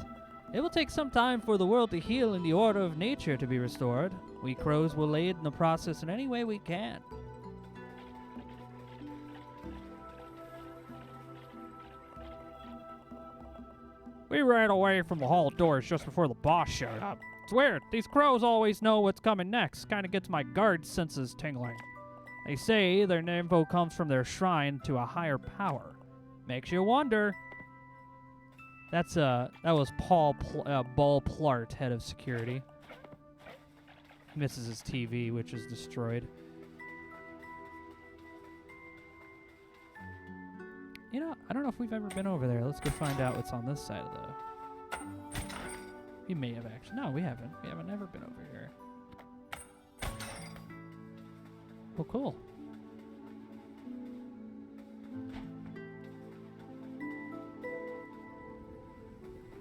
It will take some time for the world to heal and the order of nature to be restored. We crows will aid in the process in any way we can. We ran away from the hall doors just before the boss showed up. It's weird. These crows always know what's coming next. Kind of gets my guard senses tingling. They say their info comes from their shrine to a higher power. Makes you wonder. That was Ball Plart, head of security. He misses his TV, which is destroyed. You know, I don't know if we've ever been over there. Let's go find out what's on this side of the... We may have actually... No, we haven't. We haven't ever been over here. Well, cool.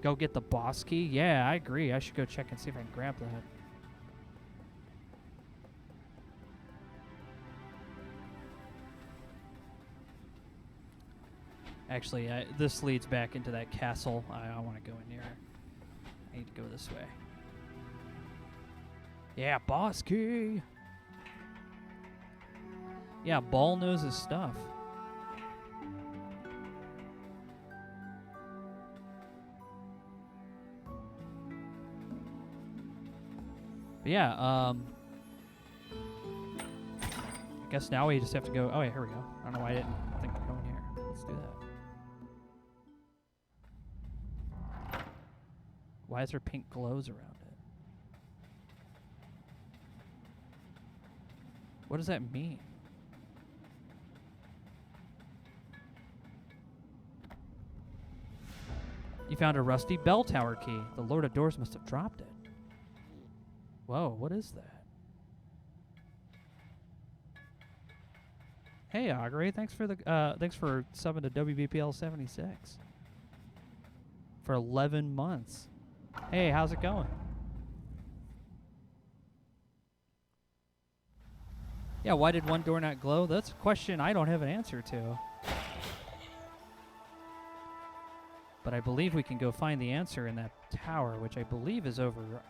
Go get the boss key? Yeah, I agree. I should go check and see if I can grab that. Actually, this leads back into that castle. I want to go in here. I need to go this way. Yeah, boss key. Yeah, Ball knows his stuff. But yeah, I guess now we just have to go. Oh, yeah, here we go. I don't know why I didn't think to go in here. Let's do that. Why is there pink glows around it? What does that mean? You found a rusty bell tower key. The Lord of Doors must have dropped it. Whoa, what is that? Hey, Augury, thanks for subbing to WBPL 76 for 11 months. Hey, how's it going? Yeah, why did one door not glow? That's a question I don't have an answer to. But I believe we can go find the answer in that tower, which I believe is over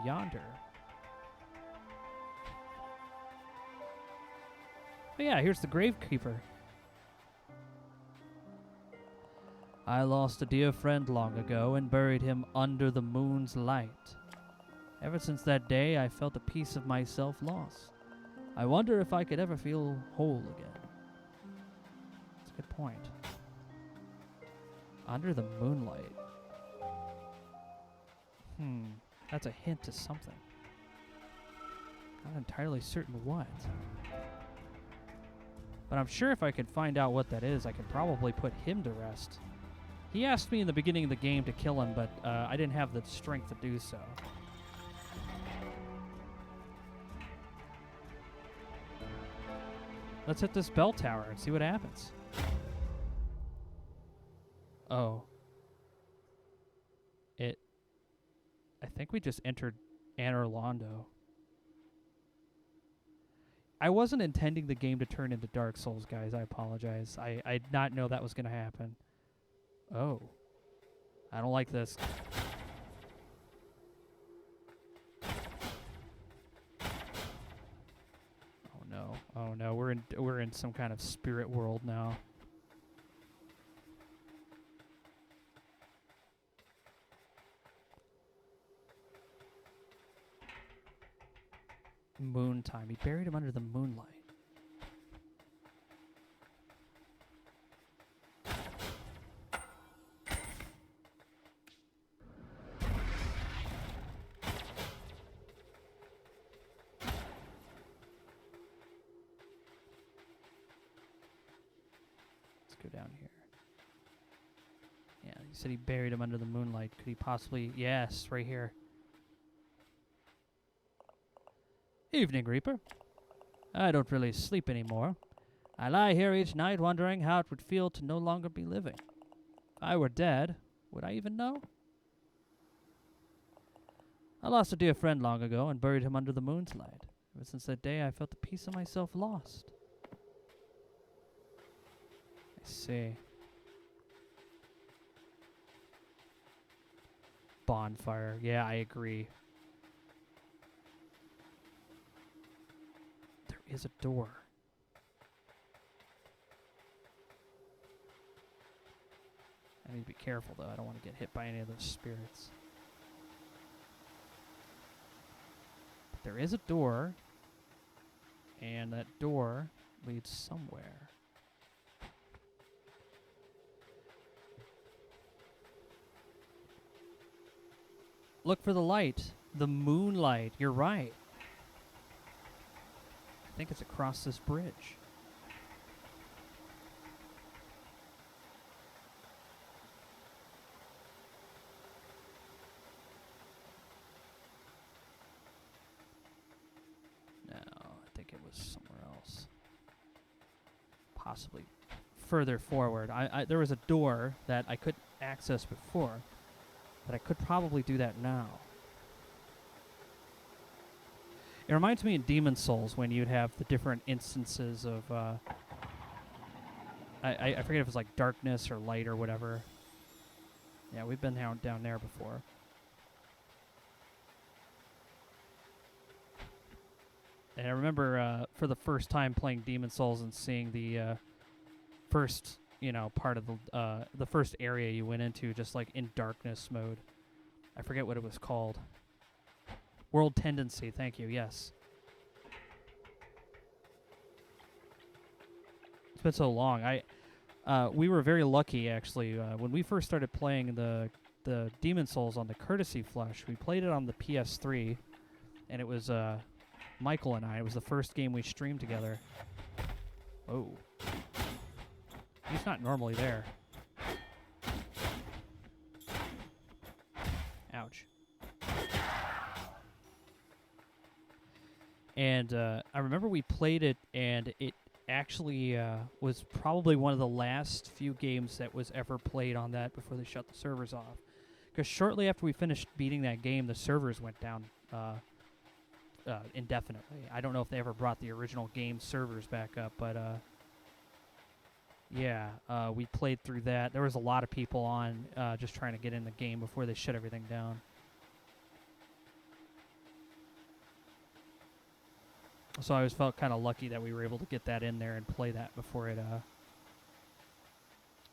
yonder. But yeah, here's the Gravekeeper. I lost a dear friend long ago and buried him under the moon's light. Ever since that day, I felt a piece of myself lost. I wonder if I could ever feel whole again. That's a good point. Under the moonlight. That's a hint to something. Not entirely certain what. But I'm sure if I could find out what that is, I could probably put him to rest. He asked me in the beginning of the game to kill him, but I didn't have the strength to do so. Let's hit this bell tower and see what happens. Oh. I think we just entered Anor Londo. I wasn't intending the game to turn into Dark Souls, guys. I apologize. I did not know that was going to happen. Oh. I don't like this. Oh no. Oh no. We're in some kind of spirit world now. Moon time. He buried him under the moonlight. Let's go down here. Yeah, he said he buried him under the moonlight. Could he possibly... Yes, right here. Evening, Reaper. I don't really sleep anymore. I lie here each night wondering how it would feel to no longer be living. If I were dead, would I even know? I lost a dear friend long ago and buried him under the moon's light. Ever since that day, I felt the piece of myself lost. I see. Bonfire. Yeah, I agree. Is a door. I need to be careful though. I don't want to get hit by any of those spirits. But there is a door, and that door leads somewhere. Look for the light. The moonlight. You're right. I think it's across this bridge. No, I think it was somewhere else. Possibly further forward. There was a door that I couldn't access before, but I could probably do that now. It reminds me in Demon Souls when you'd have the different instances of, I forget if it was like darkness or light or whatever. Yeah, we've been down there before. And I remember for the first time playing Demon Souls and seeing the first, part of the first area you went into, just like in darkness mode. I forget what it was called. World Tendency, thank you, yes. It's been so long. We were very lucky, actually. When we first started playing the Demon Souls on the Courtesy Flush, we played it on the PS3, and it was Michael and I. It was the first game we streamed together. Oh. He's not normally there. Ouch. And I remember we played it, and it actually was probably one of the last few games that was ever played on that before they shut the servers off. Because shortly after we finished beating that game, the servers went down indefinitely. I don't know if they ever brought the original game servers back up, but yeah, we played through that. There was a lot of people on just trying to get in the game before they shut everything down. So I always felt kind of lucky that we were able to get that in there and play that before it,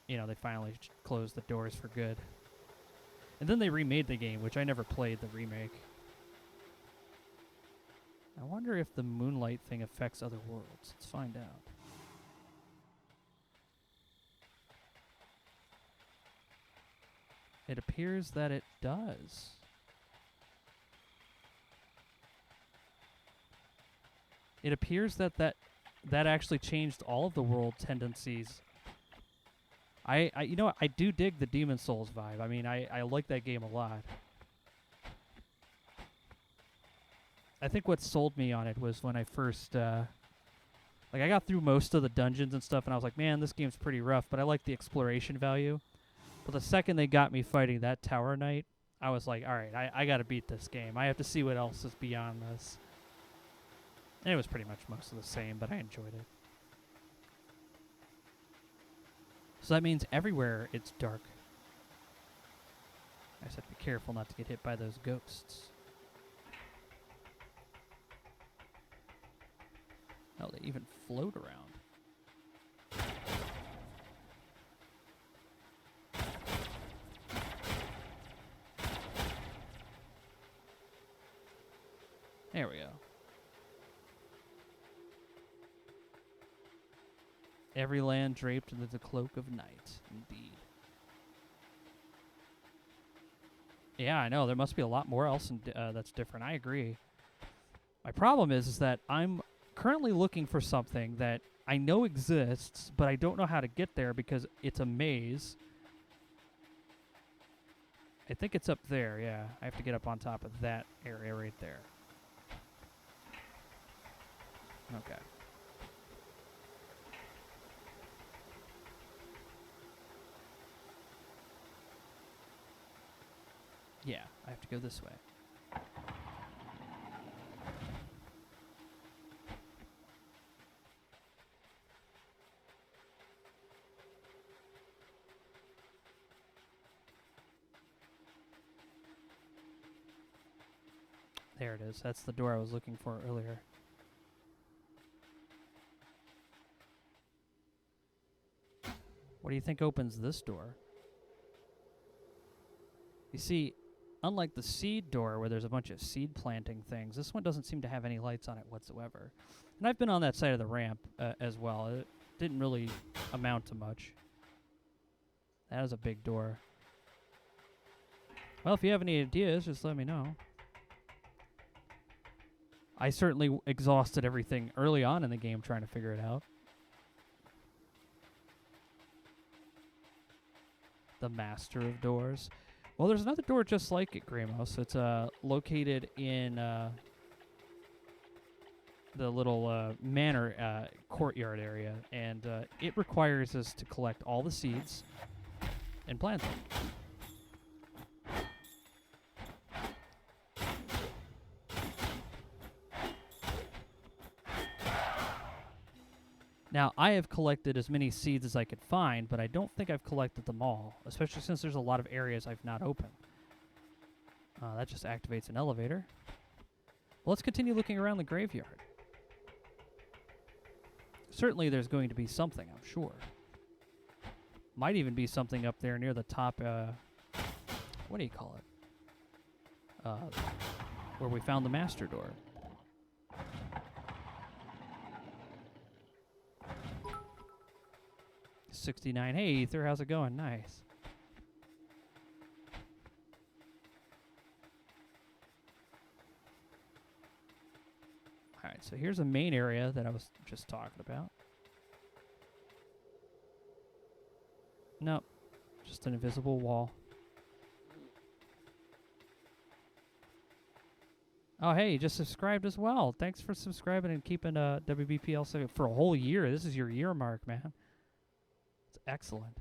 they finally closed the doors for good. And then they remade the game, which I never played the remake. I wonder if the moonlight thing affects other worlds. Let's find out. It appears that it does. It appears that actually changed all of the world tendencies. I do dig the Demon Souls vibe. I mean, I like that game a lot. I think what sold me on it was when I first Like, I got through most of the dungeons and stuff, and I was like, man, this game's pretty rough, but I like the exploration value. But the second they got me fighting that Tower Knight, I was like, all right, I got to beat this game. I have to see what else is beyond this. And it was pretty much most of the same, but I enjoyed it. So that means everywhere it's dark. I just have to be careful not to get hit by those ghosts. Oh, they even float around. There we go. Every land draped under the cloak of night, indeed. Yeah, I know. There must be a lot more else that's different. I agree. My problem is that I'm currently looking for something that I know exists, but I don't know how to get there because it's a maze. I think it's up there, yeah. I have to get up on top of that area right there. Okay. Yeah, I have to go this way. There it is. That's the door I was looking for earlier. What do you think opens this door? You see, unlike the seed door where there's a bunch of seed planting things, this one doesn't seem to have any lights on it whatsoever. And I've been on that side of the ramp as well. It didn't really amount to much. That is a big door. Well, if you have any ideas, just let me know. I certainly exhausted everything early on in the game trying to figure it out. The Master of Doors. Well, there's another door just like it, Gramos. It's located in the little manor courtyard area, and it requires us to collect all the seeds and plant them. Now, I have collected as many seeds as I could find, but I don't think I've collected them all, especially since there's a lot of areas I've not opened. That just activates an elevator. Well, let's continue looking around the graveyard. Certainly there's going to be something, I'm sure. Might even be something up there near the top, what do you call it? Where we found the master door. $69. Hey, Ether, how's it going? Nice. All right, so here's a main area that I was just talking about. Nope, just an invisible wall. Oh, hey, you just subscribed as well. Thanks for subscribing and keeping WBPL for a whole year. This is your year mark, man. It's excellent.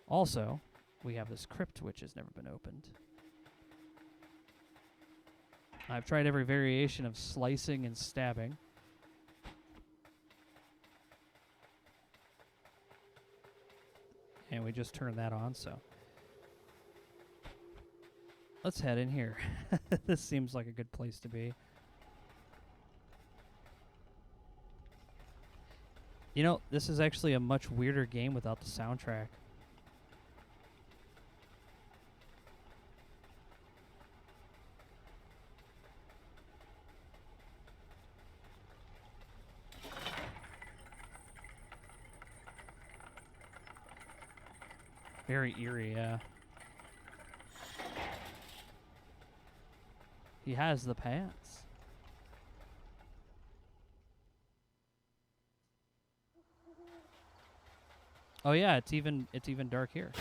Also, we have this crypt which has never been opened. I've tried every variation of slicing and stabbing. And we just turned that on, so. Let's head in here. This seems like a good place to be. You know, this is actually a much weirder game without the soundtrack. Very eerie, yeah. He has the pants. Oh yeah, it's even dark here.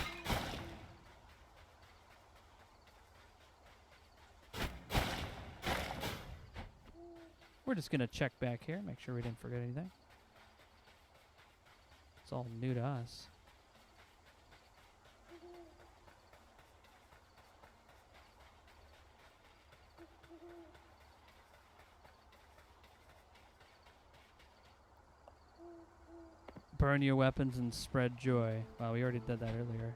We're just going to check back here, make sure we didn't forget anything. It's all new to us. Burn your weapons and spread joy. Wow, we already did that earlier.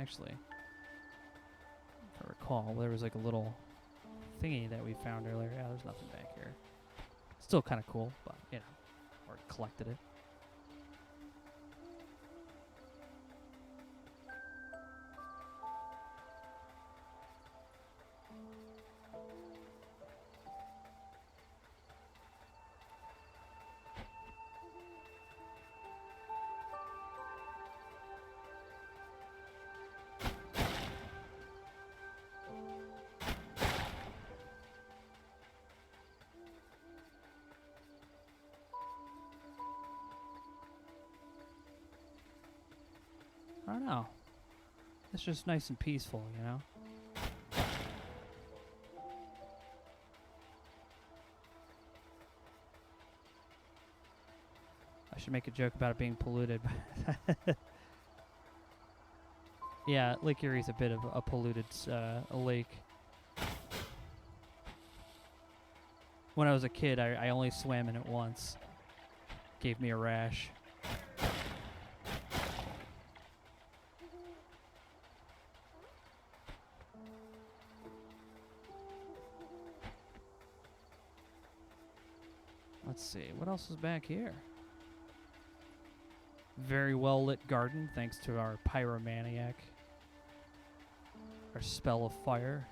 Actually, if I recall, there was like a little thingy that we found earlier. Yeah, there's nothing back here. Still kind of cool, but, you know, already collected it. I don't know. It's just nice and peaceful, you know? I should make a joke about it being polluted. Yeah, Lake Erie's a bit of a polluted a lake. When I was a kid, I only swam in it once. Gave me a rash. Let's see, what else is back here? Very well lit garden, thanks to our pyromaniac. Our spell of fire.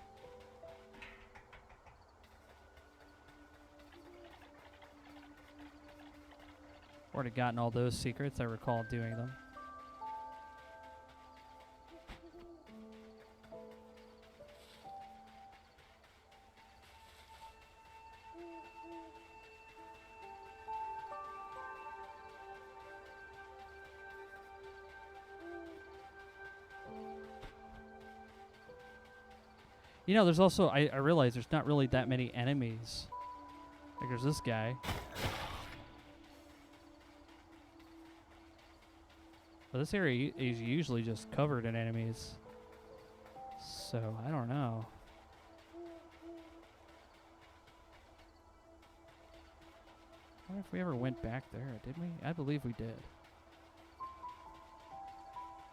Already gotten all those secrets, I recall doing them. You know, there's also, I realize there's not really that many enemies. Like, there's this guy. But this area is usually just covered in enemies. So, I don't know. I wonder if we ever went back there, did we? I believe we did.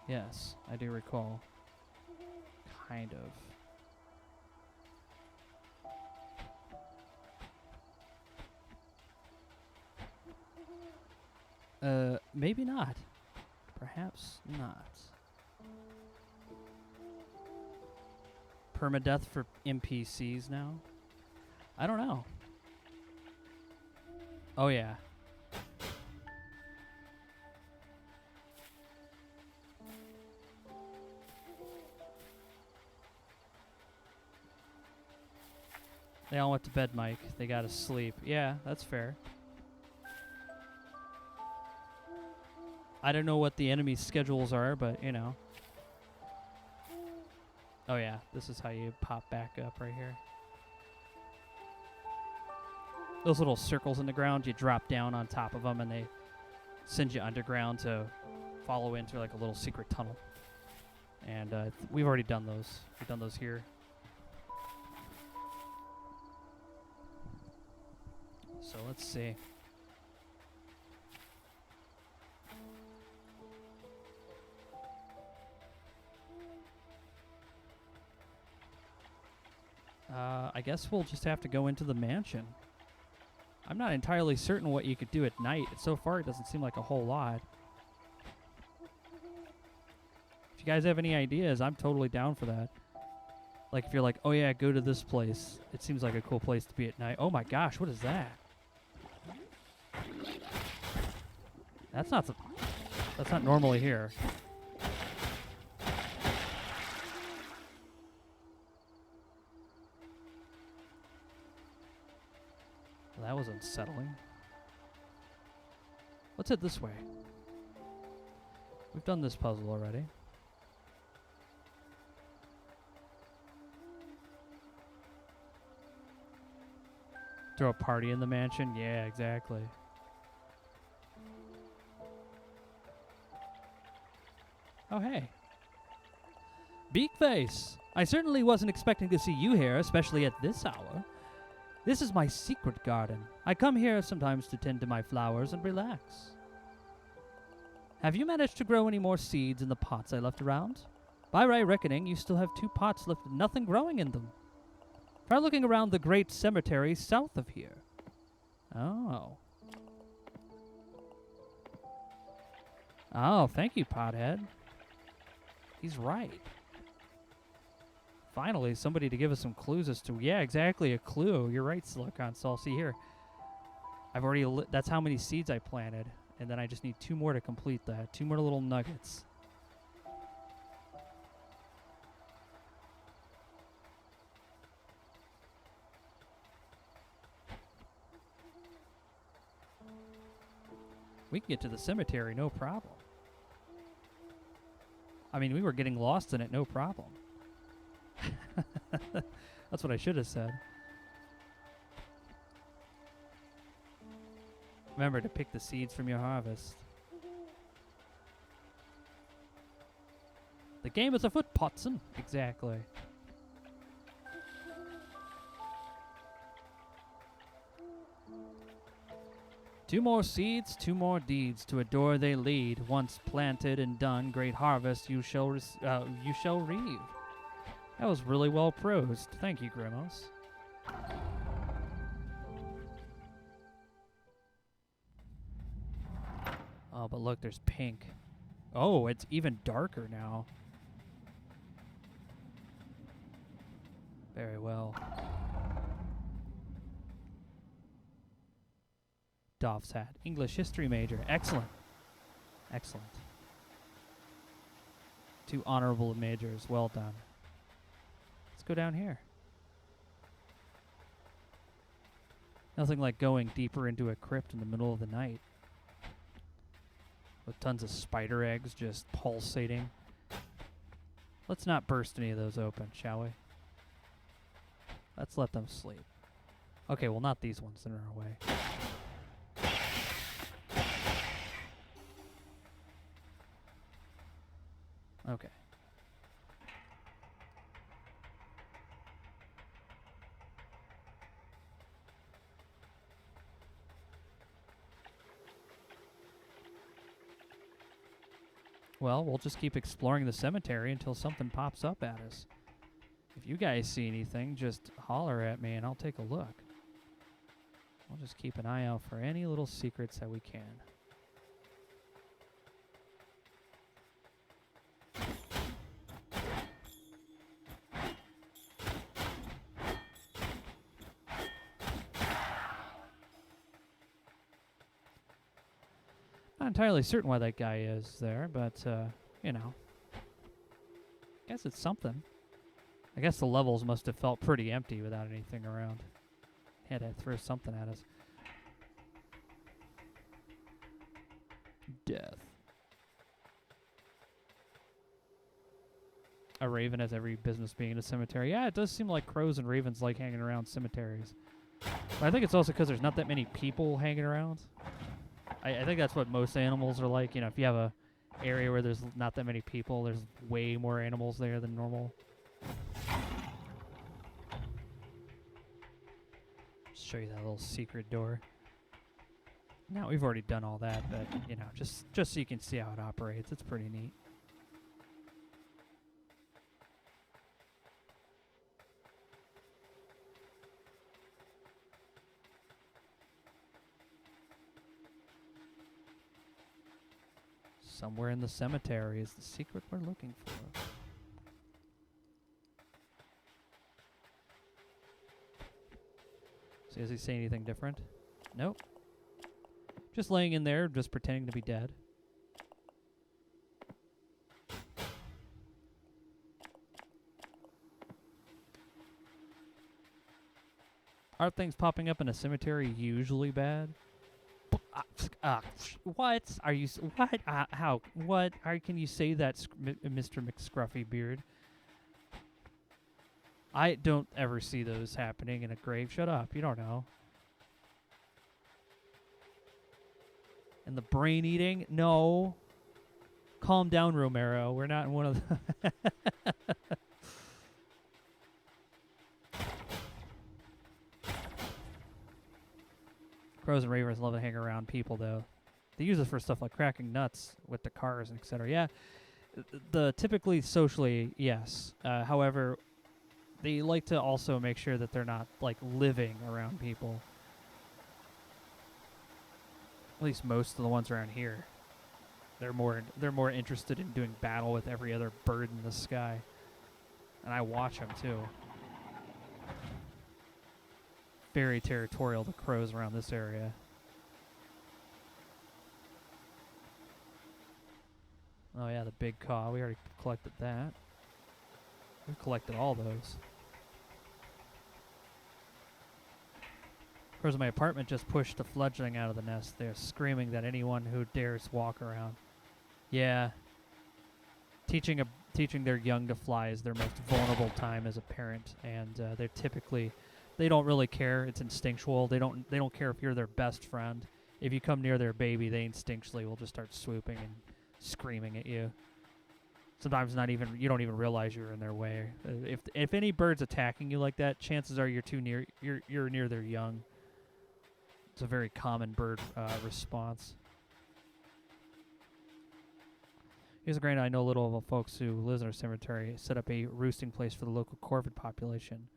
Yes, I do recall. Kind of. Maybe not. Perhaps not. Permadeath for NPCs now? I don't know. Oh, yeah. They all went to bed, Mike. They gotta sleep. Yeah, that's fair. I don't know what the enemy schedules are, but, you know. Oh, yeah. This is how you pop back up right here. Those little circles in the ground, you drop down on top of them, and they send you underground to follow into, like, a little secret tunnel. And we've already done those. We've done those here. So let's see. I guess we'll just have to go into the mansion. I'm not entirely certain what you could do at night. So far, it doesn't seem like a whole lot. If you guys have any ideas, I'm totally down for that. Like, if you're like, oh yeah, go to this place. It seems like a cool place to be at night. Oh my gosh, what is that? That's not normally here. Well, that was unsettling. Let's head this way. We've done this puzzle already. Throw a party in the mansion? Yeah, exactly. Oh, hey. Beakface! I certainly wasn't expecting to see you here, especially at this hour. This is my secret garden. I come here sometimes to tend to my flowers and relax. Have you managed to grow any more seeds in the pots I left around? By my reckoning, you still have 2 pots left with nothing growing in them. Try looking around the great cemetery south of here. Oh. Oh, thank you, Pothead. He's right. Finally, somebody to give us some clues as to... Yeah, exactly, a clue. You're right, Silicon Sol. See here. I've already... That's how many seeds I planted. And then I just need 2 more to complete that. 2 more little nuggets. We can get to the cemetery, no problem. I mean, we were getting lost in it, no problem. That's what I should have said. Remember to pick the seeds from your harvest. The game is afoot, Potson. Exactly. Two more seeds, 2 more deeds. To adore they lead. Once planted and done, great harvest you shall reap. That was really well prosed. Thank you, Grimos. Oh, but look, there's pink. Oh, it's even darker now. Very well. Doff's hat. English history major. Excellent. Excellent. 2 honorable majors. Well done. Let's go down here. Nothing like going deeper into a crypt in the middle of the night. With tons of spider eggs just pulsating. Let's not burst any of those open, shall we? Let's let them sleep. Okay, well, not these ones that are in our way. Okay. Well, we'll just keep exploring the cemetery until something pops up at us. If you guys see anything, just holler at me and I'll take a look. We'll just keep an eye out for any little secrets that we can. Not entirely certain why that guy is there, but, you know. Guess it's something. I guess the levels must have felt pretty empty without anything around. Had to throw something at us. Death. A raven has every business being in a cemetery. Yeah, it does seem like crows and ravens like hanging around cemeteries. But I think it's also because there's not that many people hanging around. I think that's what most animals are like. You know, if you have a area where there's not that many people, there's way more animals there than normal. Just show you that little secret door. Now, we've already done all that, but, you know, just so you can see how it operates. It's pretty neat. Somewhere in the cemetery is the secret we're looking for. So does he say anything different? Nope. Just laying in there, just pretending to be dead. Are things popping up in a cemetery usually bad? What are you? What? How? What? How can you say that, Mr. McScruffy Beard? I don't ever see those happening in a grave. Shut up. You don't know. And the brain eating? No. Calm down, Romero. We're not in one of the... Crows and ravens love to hang around people, though. They use it for stuff like cracking nuts with the cars and etc. Yeah, typically socially, yes. However, they like to also make sure that they're not like living around people. At least most of the ones around here. They're more interested in doing battle with every other bird in the sky. And I watch them too. Very territorial, the crows around this area. Oh yeah, the big caw. We already collected that. We've collected all those. Crows in my apartment just pushed a fledgling out of the nest. They're screaming that anyone who dares walk around. Yeah. Teaching their young to fly is their most vulnerable time as a parent, and they're typically, they don't really care. It's instinctual. They don't care if you're their best friend. If you come near their baby, they instinctually will just start swooping and screaming at you. Sometimes you don't even realize you're in their way. If any bird's attacking you like that, chances are you're near their young. It's a very common bird response. Here's a granted, I know little of folks who lives in our cemetery set up a roosting place for the local corvid population.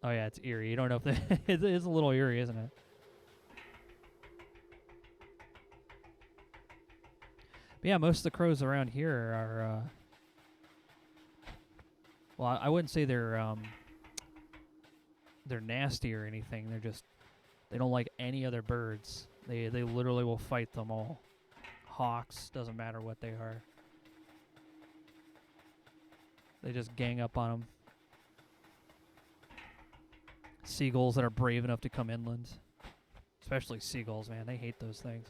Oh yeah, it's eerie. You don't know if it is a little eerie, isn't it? But yeah, most of the crows around here are. Well, I wouldn't say they're nasty or anything. They don't like any other birds. They literally will fight them all. Hawks, doesn't matter what they are. They just gang up on them. Seagulls that are brave enough to come inland. Especially seagulls, man. They hate those things.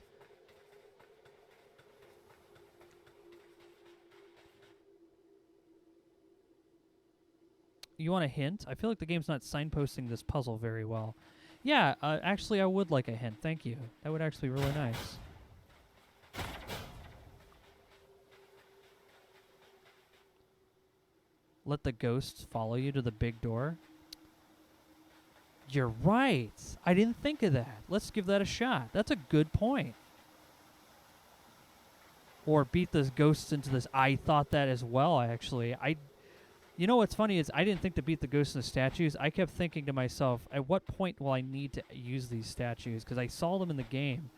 You want a hint? I feel like the game's not signposting this puzzle very well. Yeah, actually I would like a hint. Thank you. That would actually be really nice. Let the ghosts follow you to the big door. You're right. I didn't think of that. Let's give that a shot. That's a good point. Or beat the ghosts into this. I thought that as well, actually. You know what's funny is I didn't think to beat the ghosts in the statues. I kept thinking to myself, at what point will I need to use these statues? Because I saw them in the game,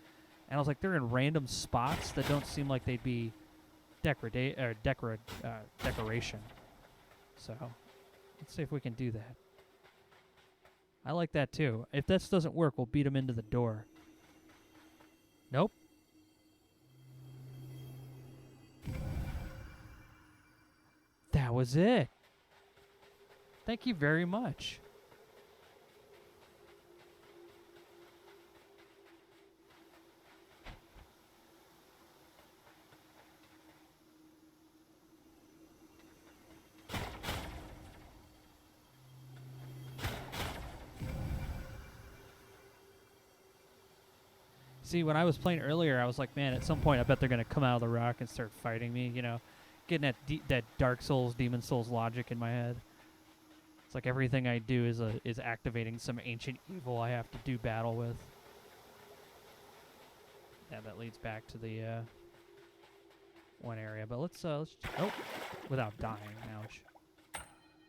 and I was like, they're in random spots that don't seem like they'd be decoration. So, let's see if we can do that. I like that too. If this doesn't work, we'll beat them into the door. Nope. That was it. Thank you very much. See, when I was playing earlier, I was like, man, at some point I bet they're going to come out of the rock and start fighting me, you know, getting that Dark Souls, Demon Souls logic in my head. It's like everything I do is activating some ancient evil I have to do battle with. Yeah, that leads back to the one area, but let's oh, without dying, ouch.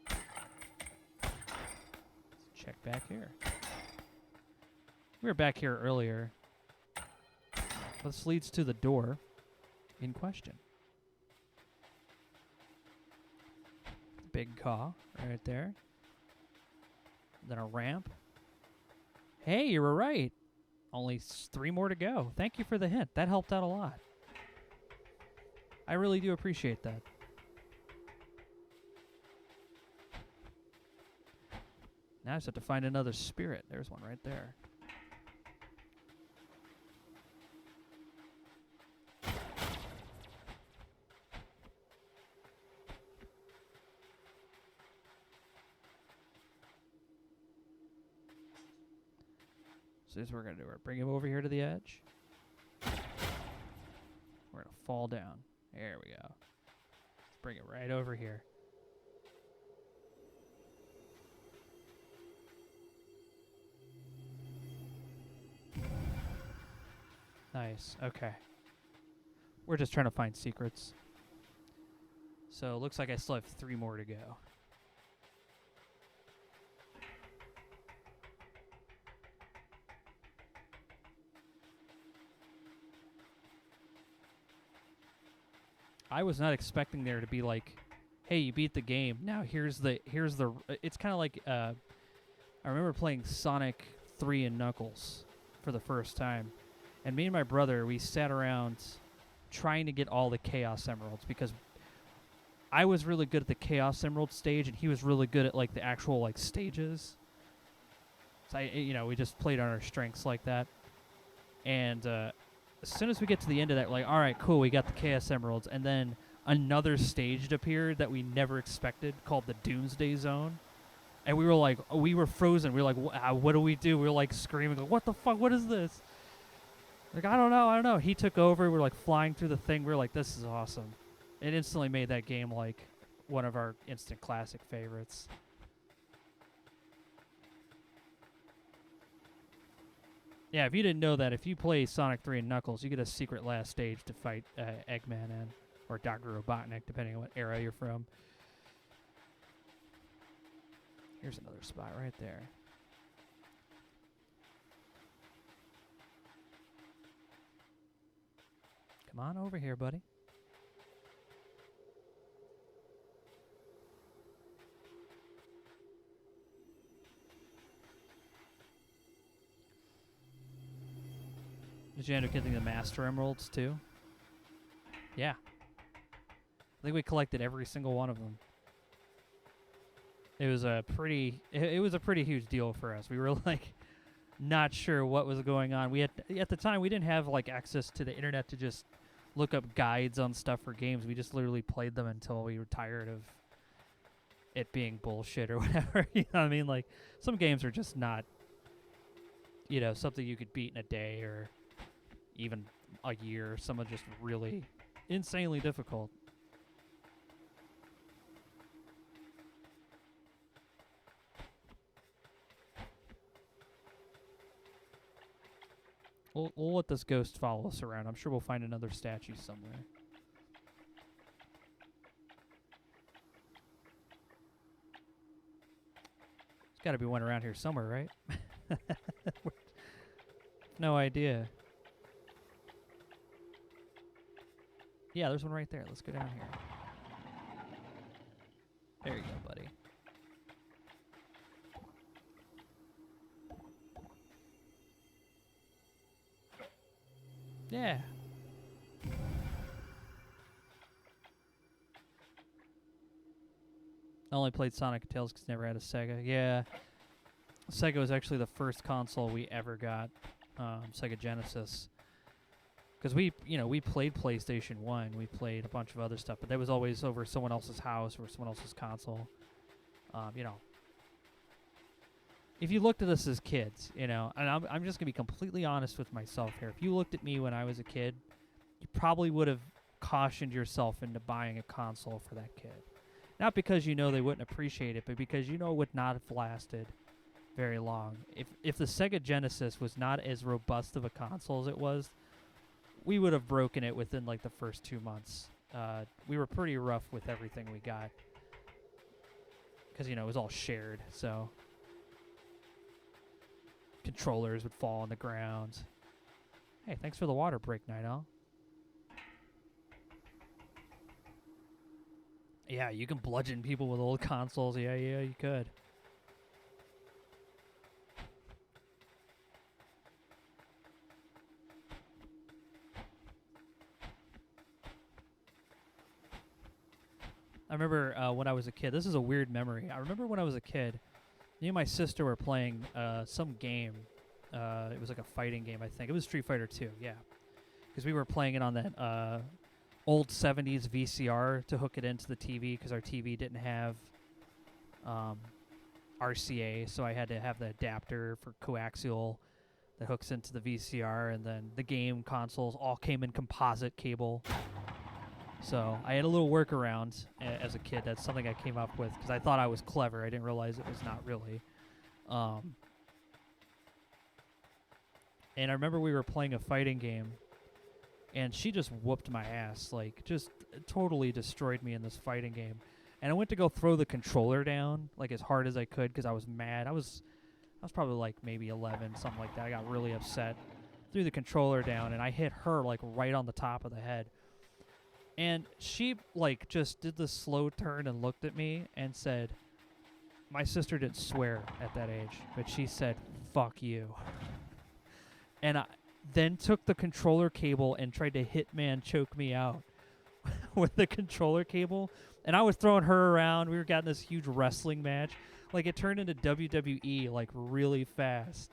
Let's check back here. We were back here earlier. This leads to the door in question. Big caw right there. Then a ramp. Hey, you were right. Only 3 more to go. Thank you for the hint. That helped out a lot. I really do appreciate that. Now I just have to find another spirit. There's one right there. So this is what we're going to do. We're bring him over here to the edge. We're going to fall down. There we go. Let's bring it right over here. Nice. Okay. We're just trying to find secrets. So it looks like I still have 3 more to go. I was not expecting there to be like, hey, you beat the game. Now here's the it's kind of like I remember playing Sonic 3 and Knuckles for the first time. And me and my brother, we sat around trying to get all the Chaos Emeralds because I was really good at the Chaos Emerald stage and he was really good at like the actual like stages. So we just played on our strengths like that. And as soon as we get to the end of that, we're like, all right, cool, we got the Chaos Emeralds. And then another stage appeared that we never expected called the Doomsday Zone. And we were like, we were frozen. We were like, what do we do? We were like screaming, like, what the fuck? What is this? Like, I don't know. He took over. We were like flying through the thing. We were like, this is awesome. It instantly made that game like one of our instant classic favorites. Yeah, if you didn't know that, if you play Sonic 3 and Knuckles, you get a secret last stage to fight Eggman in, or Dr. Robotnik, depending on what era you're from. Here's another spot right there. Come on over here, buddy. Did you end up getting the Master Emeralds too? Yeah. I think we collected every single one of them. It was a pretty huge deal for us. We were like not sure what was going on. We had at the time we didn't have like access to the internet to just look up guides on stuff for games. We just literally played them until we were tired of it being bullshit or whatever. You know what I mean? Like some games are just not, something you could beat in a day or even a year. Some are just really insanely difficult. We'll let this ghost follow us around. I'm sure we'll find another statue somewhere. There's got to be one around here somewhere, right? No idea. Yeah, there's one right there. Let's go down here. There you go, buddy. Yeah. I only played Sonic and Tails because never had a Sega. Yeah. Sega was actually the first console we ever got. Sega Genesis. Because we played PlayStation 1. We played a bunch of other stuff. But that was always over someone else's house or someone else's console. If you looked at us as kids, and I'm just going to be completely honest with myself here. If you looked at me when I was a kid, you probably would have cautioned yourself into buying a console for that kid. Not because they wouldn't appreciate it, but because it would not have lasted very long. If the Sega Genesis was not as robust of a console as it was, we would have broken it within like the first 2 months. We were pretty rough with everything we got. Because, it was all shared, so... Controllers would fall on the ground. Hey, thanks for the water break, Night Owl. Yeah, you can bludgeon people with old consoles. Yeah, you could. I remember when I was a kid. This is a weird memory. I remember when I was a kid, me and my sister were playing some game. It was like a fighting game, I think. It was Street Fighter 2, yeah. Because we were playing it on that old 70s VCR to hook it into the TV because our TV didn't have RCA, so I had to have the adapter for coaxial that hooks into the VCR, and then the game consoles all came in composite cable. So I had a little workaround as a kid. That's something I came up with because I thought I was clever. I didn't realize it was not really. And I remember we were playing a fighting game, and she just whooped my ass, like just totally destroyed me in this fighting game. And I went to go throw the controller down like as hard as I could because I was mad. I was probably like maybe 11, something like that. I got really upset. Threw the controller down, and I hit her like right on the top of the head. And she like just did the slow turn and looked at me and said, my sister didn't swear at that age, but she said, "Fuck you." And I then took the controller cable and tried to Hitman choke me out with the controller cable. And I was throwing her around. We were getting this huge wrestling match. Like, it turned into WWE, like, really fast.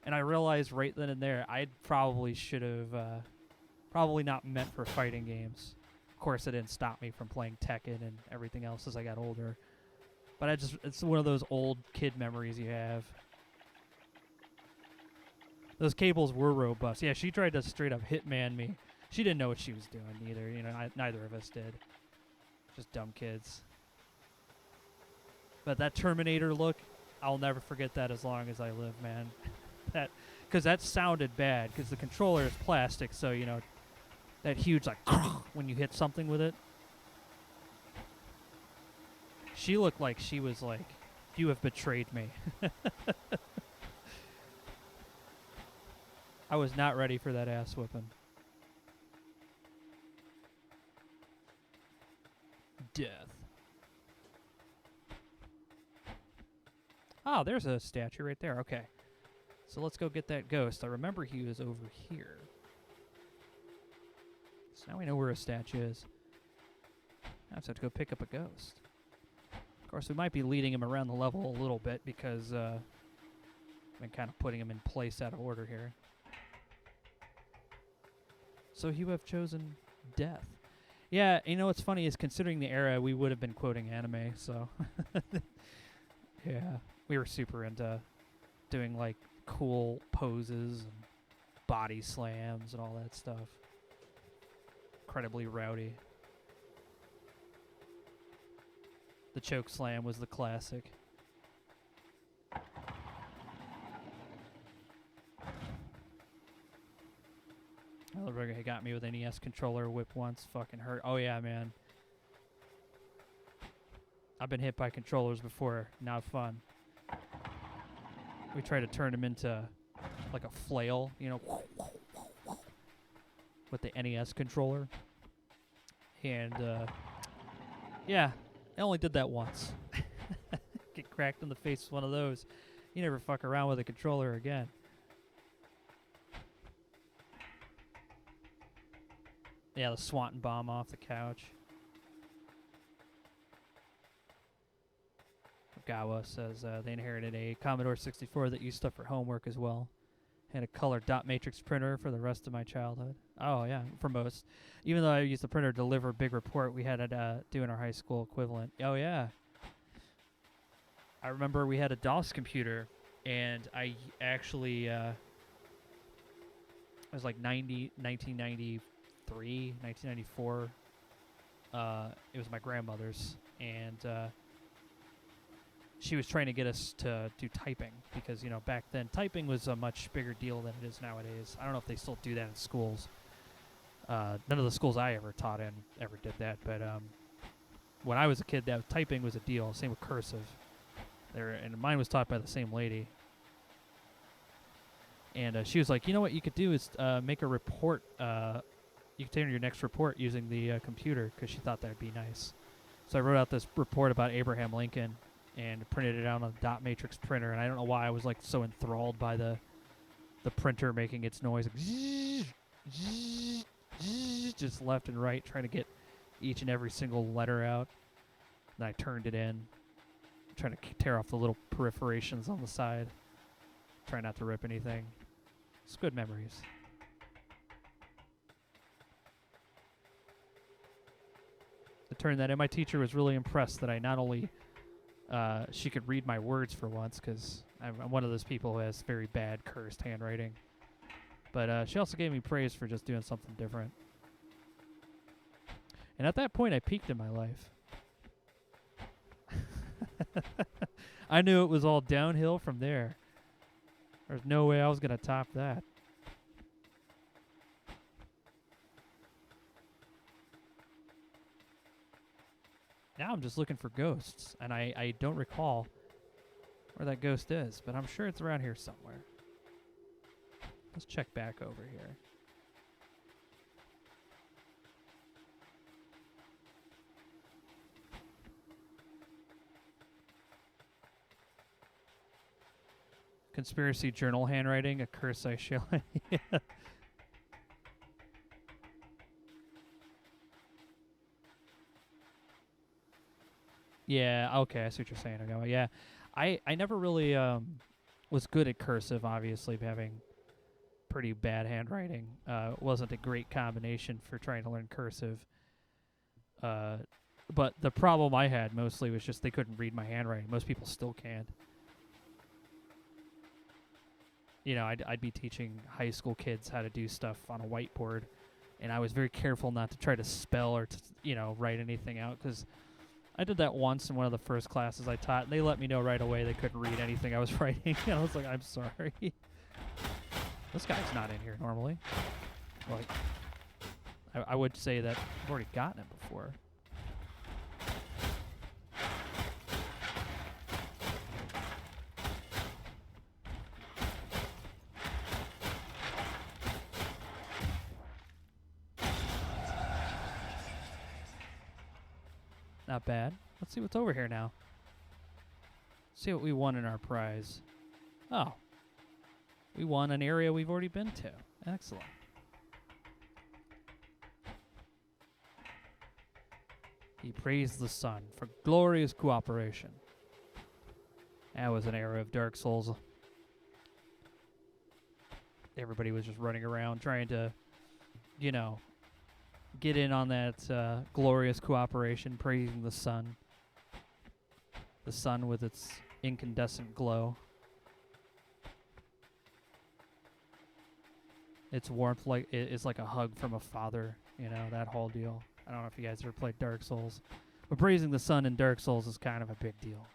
And I realized right then and there, I probably should have, probably not meant for fighting games. Of course, it didn't stop me from playing Tekken and everything else as I got older. But it's one of those old kid memories you have. Those cables were robust. Yeah, she tried to straight up Hitman me. She didn't know what she was doing either. You know, neither of us did. Just dumb kids. But that Terminator look, I'll never forget that as long as I live, man. Because that sounded bad. Because the controller is plastic, so you know that huge like when you hit something with it. She looked like she was like, "You have betrayed me." I was not ready for that ass whipping. Death. Oh, there's a statue right there. Okay. So let's go get that ghost. I remember he was over here. So now we know where a statue is. Now I just have to go pick up a ghost. Of course, we might be leading him around the level a little bit because I've been kind of putting him in place out of order here. So you have chosen death. Yeah, you know what's funny is considering the era, we would have been quoting anime, so... Yeah, we were super into doing, like, cool poses and body slams and all that stuff. Incredibly rowdy. The choke slam was the classic. He got me with an NES controller whip once. Fucking hurt. Oh, yeah, man. I've been hit by controllers before. Not fun. We tried to turn him into like a flail, you know, with the NES controller. And, yeah, I only did that once. Get cracked in the face with one of those. You never fuck around with a controller again. Yeah, the Swanton bomb off the couch. Gawa says they inherited a Commodore 64 that used stuff for homework as well. Had a color dot matrix printer for the rest of my childhood. Oh, yeah, for most. Even though I used the printer to deliver a big report, we had it doing our high school equivalent. Oh, yeah. I remember we had a DOS computer, and I actually, it was like 1993, 1994. It was my grandmother's, and she was trying to get us to do typing because, you know, back then typing was a much bigger deal than it is nowadays. I don't know if they still do that in schools. None of the schools I ever taught in ever did that, but when I was a kid, that typing was a deal. Same with cursive. And mine was taught by the same lady. And she was like, you know what you could do is make a report. You could turn your next report using the computer because she thought that would be nice. So I wrote out this report about Abraham Lincoln and printed it out on a dot matrix printer. And I don't know why I was like so enthralled by the printer making its noise, like, just left and right, trying to get each and every single letter out. And I turned it in, trying to tear off the little perforations on the side. Try not to rip anything. It's good memories. I turned that in. My teacher was really impressed that I not only she could read my words for once, because I'm one of those people who has very bad cursed handwriting. But she also gave me praise for just doing something different. And at that point, I peaked in my life. I knew it was all downhill from there. There's no way I was going to top that. Now I'm just looking for ghosts, and I don't recall where that ghost is, but I'm sure it's around here somewhere. Let's check back over here. Conspiracy journal handwriting, a curse I shall. Yeah. Yeah, okay, I see what you're saying. Okay, yeah. I never really was good at cursive, obviously, having pretty bad handwriting. Wasn't a great combination for trying to learn cursive. But the problem I had mostly was just they couldn't read my handwriting. Most people still can't. You know, I'd be teaching high school kids how to do stuff on a whiteboard, and I was very careful not to try to spell or to, you know, write anything out, because I did that once in one of the first classes I taught, and they let me know right away they couldn't read anything I was writing. And I was like, I'm sorry. This guy's not in here normally. Like, I would say that I've already gotten it before. Not bad. Let's see what's over here now. See what we won in our prize. Oh. We won an area we've already been to. Excellent. He praised the sun for glorious cooperation. That was an area of Dark Souls. Everybody was just running around trying to, you know, get in on that glorious cooperation, praising the sun. The sun with its incandescent glow. Its warmth is like a hug from a father, you know, that whole deal. I don't know if you guys ever played Dark Souls, but praising the sun in Dark Souls is kind of a big deal.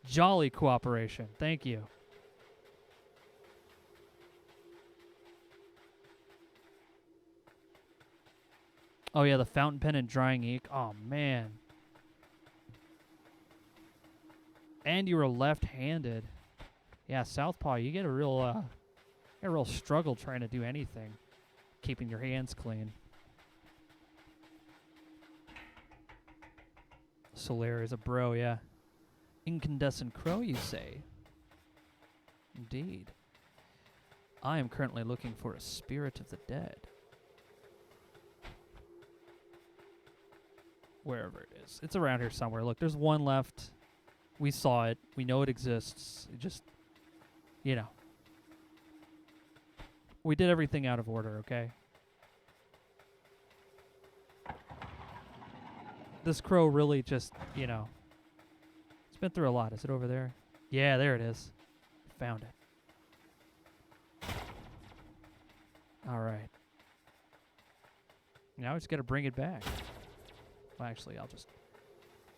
Jolly cooperation. Thank you. Oh yeah, the fountain pen and drying ink. Oh man. And you were left-handed. Yeah, Southpaw, you get a real struggle trying to do anything, keeping your hands clean. Solaire is a bro, yeah. Incandescent crow, you say? Indeed. I am currently looking for a spirit of the dead. Wherever it is. It's around here somewhere. Look, there's one left. We saw it. We know it exists. It just, you know. We did everything out of order, okay? This crow really just, you know, it's been through a lot. Is it over there? Yeah, there it is. Found it. All right. Now we just got to bring it back. Well, actually, I'll just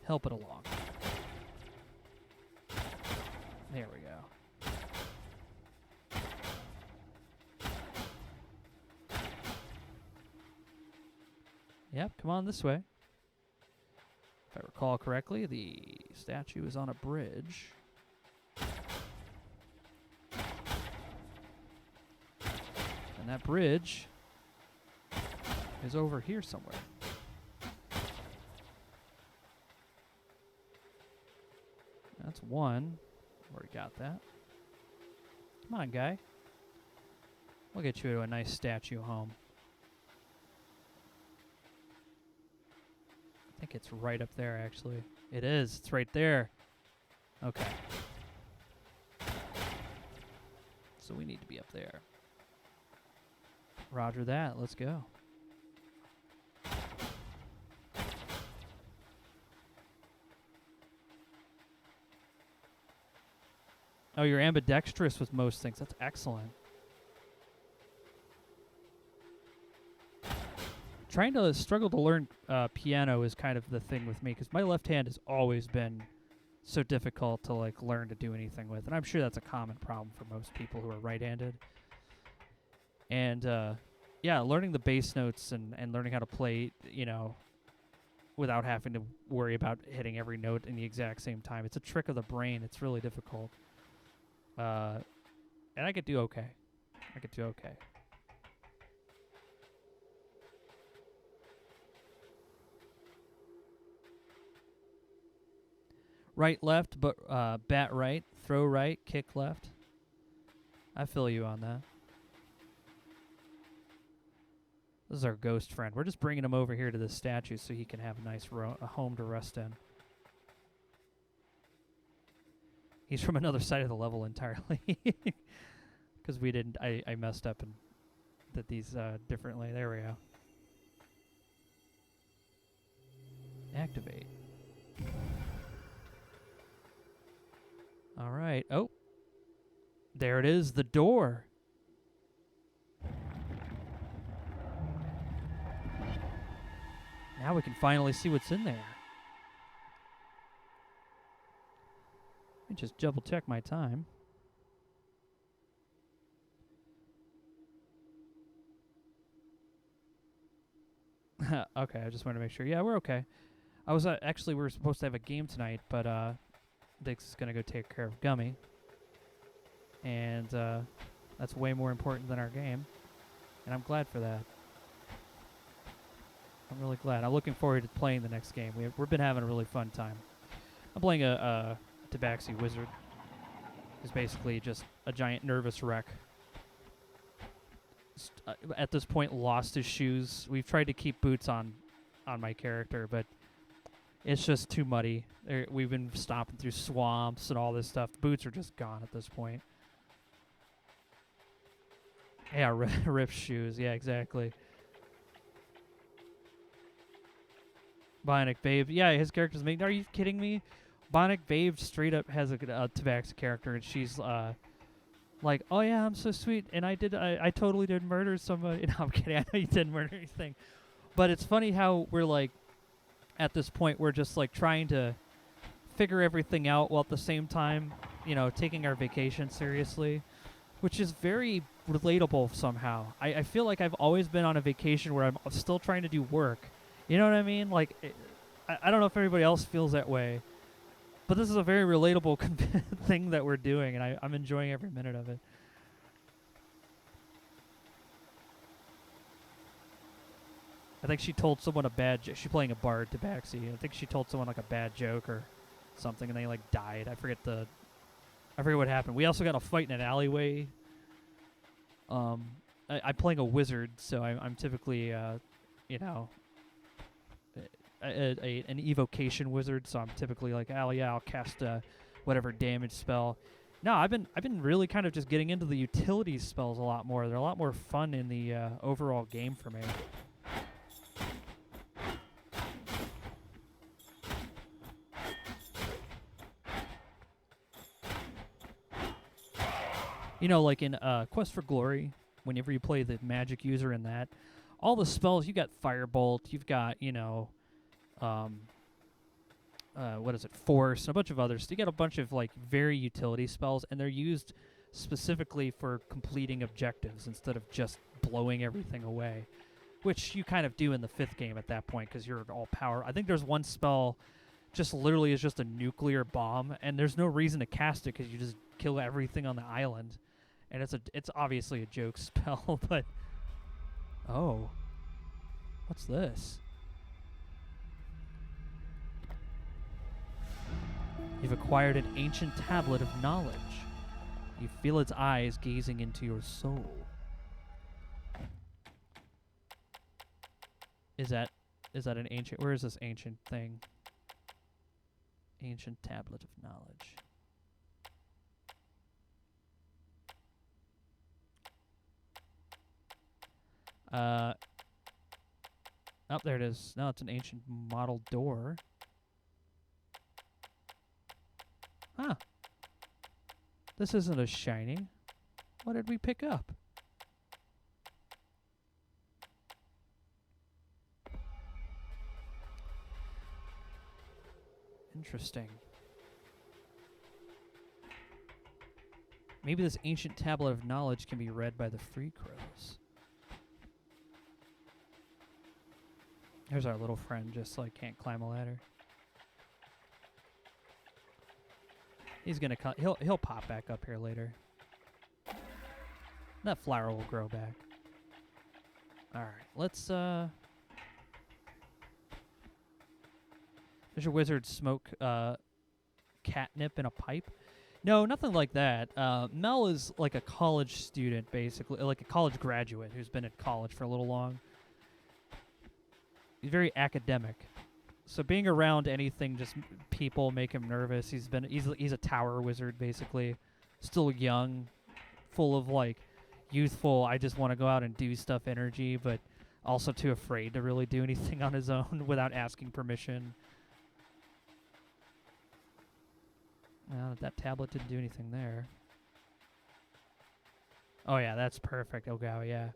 help it along. There we go. Yep, come on this way. If I recall correctly, the statue is on a bridge. And that bridge is over here somewhere. That's one. Already got that. Come on, guy. We'll get you to a nice statue home. I think it's right up there, actually. It is. It's right there. Okay. So we need to be up there. Roger that. Let's go. Oh, you're ambidextrous with most things. That's excellent. Trying to struggle to learn piano is kind of the thing with me, because my left hand has always been so difficult to like learn to do anything with, and I'm sure that's a common problem for most people who are right-handed. And yeah, learning the bass notes and learning how to play, you know, without having to worry about hitting every note in the exact same time. It's a trick of the brain. It's really difficult. And I could do okay. I could do okay. Right, left, but bat right, throw right, kick left. I feel you on that. This is our ghost friend. We're just bringing him over here to this statue so he can have a nice a home to rest in. He's from another side of the level entirely. Because we didn't, I messed up and did these differently. There we go. Activate. All right. Oh. There it is, the door. Now we can finally see what's in there. Let me just double check my time. Okay, I just wanted to make sure. Yeah, we're okay. I was actually, we were supposed to have a game tonight, but Dix is gonna go take care of Gummy, and that's way more important than our game, and I'm glad for that. I'm really glad. I'm looking forward to playing the next game. We've been having a really fun time. I'm playing a Tabaxi Wizard. He's basically just a giant nervous wreck. At this point, lost his shoes. We've tried to keep boots on my character, but it's just too muddy. We've been stomping through swamps and all this stuff. The boots are just gone at this point. Yeah, ripped shoes. Yeah, exactly. Bionic Babe. Yeah, his character's amazing. Are you kidding me? Bionic Babe straight up has a Tabaxi character, and she's like, oh yeah, I'm so sweet, and I totally did murder somebody. No, I'm kidding. I know you didn't murder anything. But it's funny how we're like, at this point, we're just like trying to figure everything out while at the same time, you know, taking our vacation seriously, which is very relatable somehow. I feel like I've always been on a vacation where I'm still trying to do work. You know what I mean? Like, I don't know if everybody else feels that way, but this is a very relatable thing that we're doing, and I'm enjoying every minute of it. I think she told someone a bad joke. She's playing a bard, Tabaxi. I think she told someone like a bad joke or something, and they like died. I forget what happened. We also got a fight in an alleyway. I'm playing a wizard, so I'm typically, you know, an evocation wizard. So I'm typically like, oh yeah, I'll cast whatever damage spell. No, I've been really kind of just getting into the utility spells a lot more. They're a lot more fun in the overall game for me. You know, like in Quest for Glory, whenever you play the magic user in that, all the spells, you got Firebolt, you've got, you know, what is it, Force, and a bunch of others. You get a bunch of, like, very utility spells, and they're used specifically for completing objectives instead of just blowing everything away, which you kind of do in the 5th game at that point because you're all power. I think there's one spell just literally is just a nuclear bomb, and there's no reason to cast it because you just kill everything on the island. And it's obviously a joke spell, but oh, what's this? You've acquired an ancient tablet of knowledge. You feel its eyes gazing into your soul. Is that an ancient? Where is this ancient thing? Ancient tablet of knowledge. Oh, there it is. No, it's an ancient model door. Huh. This isn't a shiny. What did we pick up? Interesting. Maybe this ancient tablet of knowledge can be read by the free crows. There's our little friend, just like can't climb a ladder. He's gonna he'll pop back up here later. That flower will grow back. All right, let's Does your wizard smoke catnip in a pipe? No, nothing like that. Mel is like a college student, basically, like a college graduate who's been at college for a little long. He's very academic, so being around anything, just people, make him nervous. He's a tower wizard, basically, still young, full of like youthful, I just want to go out and do stuff energy, but also too afraid to really do anything on his own without asking permission. That tablet didn't do anything there. Oh yeah, that's perfect. Oh wow, yeah.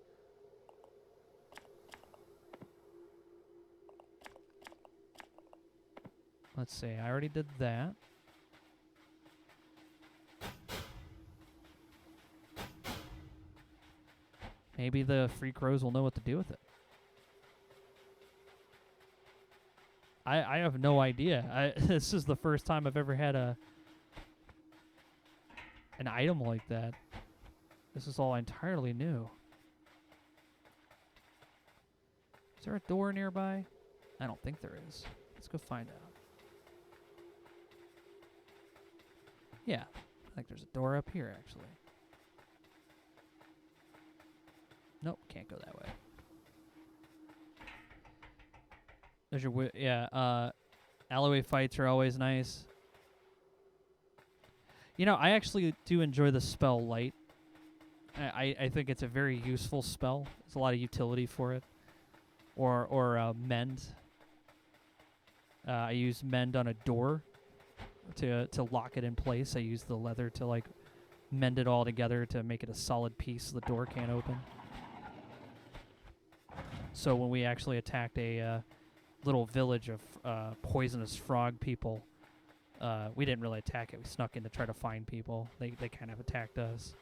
Let's see, I already did that. Maybe the free crows will know what to do with it. I have no idea. This is the first time I've ever had an item like that. This is all entirely new. Is there a door nearby? I don't think there is. Let's go find out. Yeah, I think there's a door up here, actually. Nope, can't go that way. There's your alleyway fights are always nice. You know, I actually do enjoy the spell Light. I think it's a very useful spell. There's a lot of utility for it. Or Mend. I use Mend on a door to lock it in place. I use the leather to like mend it all together to make it a solid piece so the door can't open. So when we actually attacked a little village of poisonous frog people, we didn't really attack it. We snuck in to try to find people. They kind of attacked us.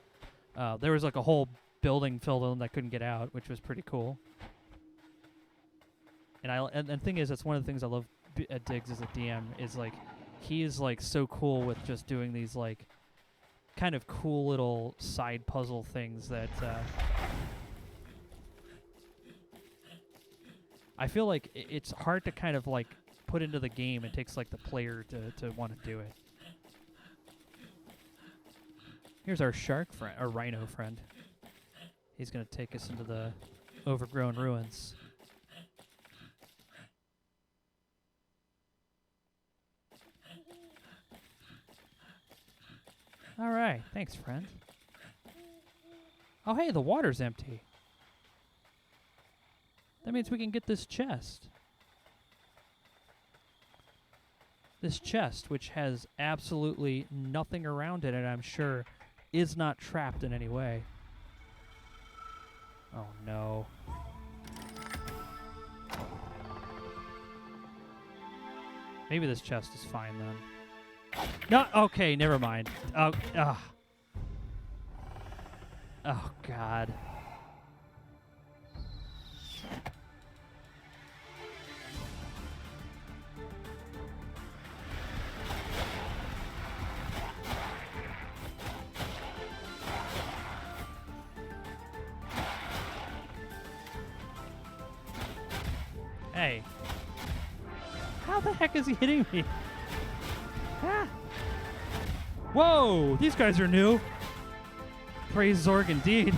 There was like a whole building filled in that couldn't get out, which was pretty cool. And the thing is, that's one of the things I love at Diggs as a DM is like he is like so cool with just doing these like kind of cool little side puzzle things that I feel like it's hard to kind of like put into the game. It takes like the player to want to do it. Here's our shark friend, our rhino friend. He's gonna take us into the overgrown ruins. All right, thanks, friend. Oh, hey, the water's empty. That means we can get this chest. This chest, which has absolutely nothing around it, and I'm sure is not trapped in any way. Oh, no. Maybe this chest is fine, then. No, okay, never mind. Oh, oh, God. Hey. How the heck is he hitting me? Ah. Whoa, these guys are new. Praise Zorg indeed.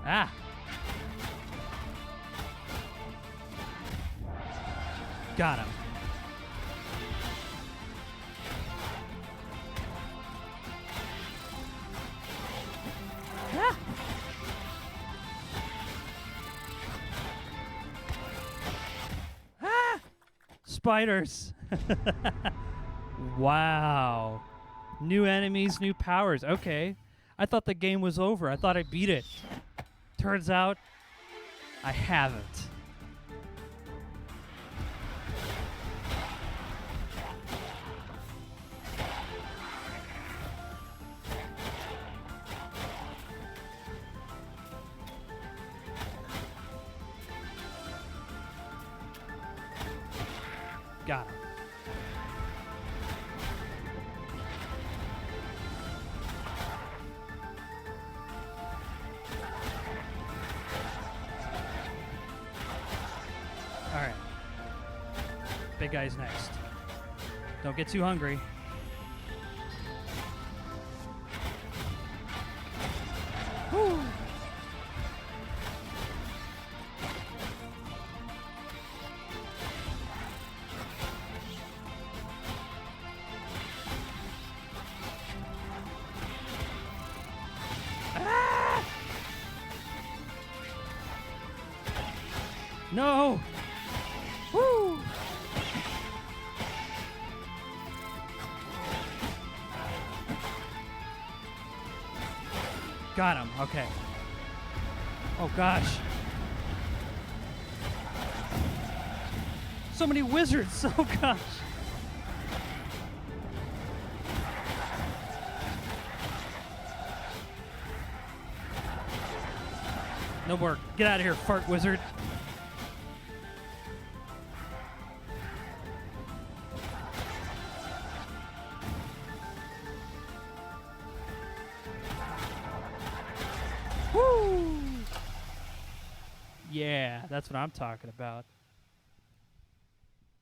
Ah. Got him. spiders. Wow. New enemies, new powers. Okay. I thought the game was over. I thought I beat it. Turns out, I haven't. Got him. All right. Big guy's next. Don't get too hungry. Woo! Ah! No! Woo! Got him. Okay. Oh gosh. So many wizards. Oh gosh. No more. Get out of here, fart wizard. Woo! Yeah, that's what I'm talking about.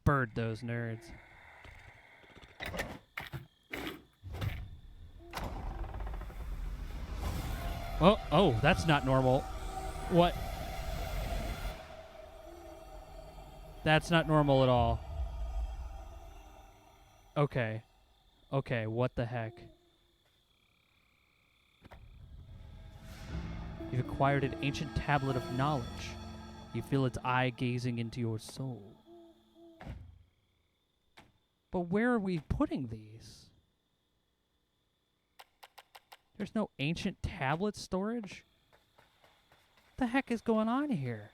Bird those nerds. Oh, that's not normal. What? That's not normal at all. Okay. Okay, what the heck? You've acquired an ancient tablet of knowledge. You feel its eye gazing into your soul. But where are we putting these? There's no ancient tablet storage? What the heck is going on here?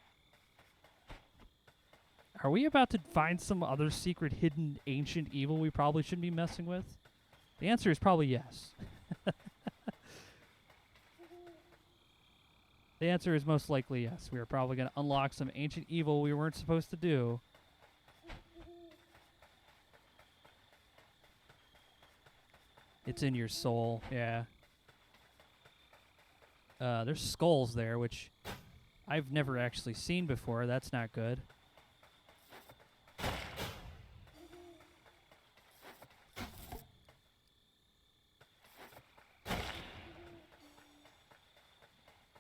Are we about to find some other secret hidden ancient evil we probably shouldn't be messing with? The answer is probably yes. The answer is most likely yes. We are probably going to unlock some ancient evil we weren't supposed to do. It's in your soul, yeah. There's skulls there, which I've never actually seen before. That's not good.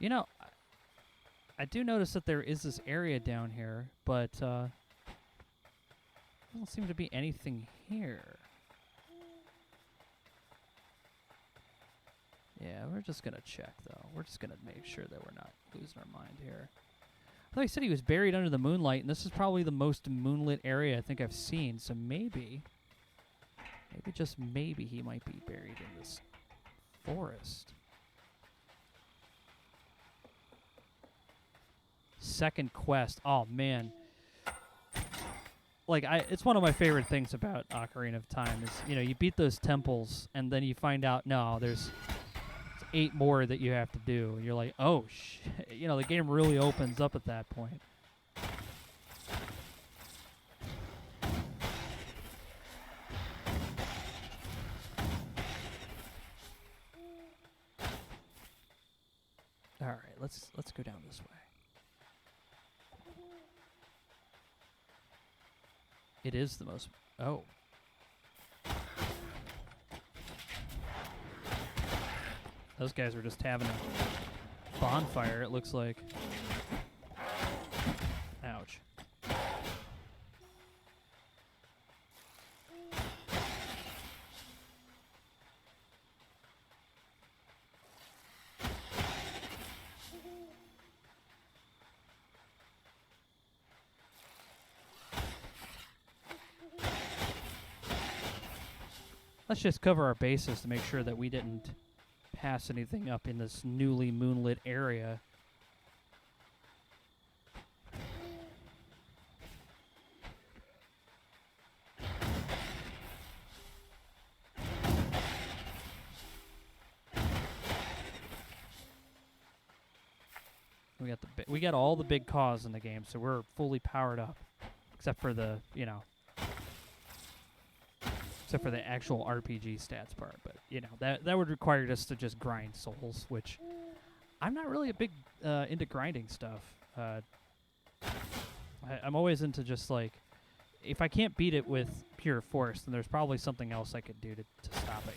You know, I do notice that there is this area down here, but doesn't seem to be anything here. Yeah, we're just going to check, though. We're just going to make sure that we're not losing our mind here. I thought he said he was buried under the moonlight, and this is probably the most moonlit area I think I've seen, so maybe, just maybe he might be buried in this forest. Second quest. Oh, man. Like, it's one of my favorite things about Ocarina of Time is, you know, you beat those temples, and then you find out, no, there's 8 more that you have to do. And you're like, oh, shit. You know, the game really opens up at that point. All right, let's go down this way. It is the most... Oh. Those guys were just having a bonfire, it looks like. Ouch. let's just cover our bases to make sure that we didn't pass anything up in this newly moonlit area. We got all the big cause in the game, so we're fully powered up, except for the except for the actual RPG stats part. But that would require us to just grind souls, which I'm not really a big into grinding stuff. I'm always into just like, if I can't beat it with pure force, then there's probably something else I could do to stop it.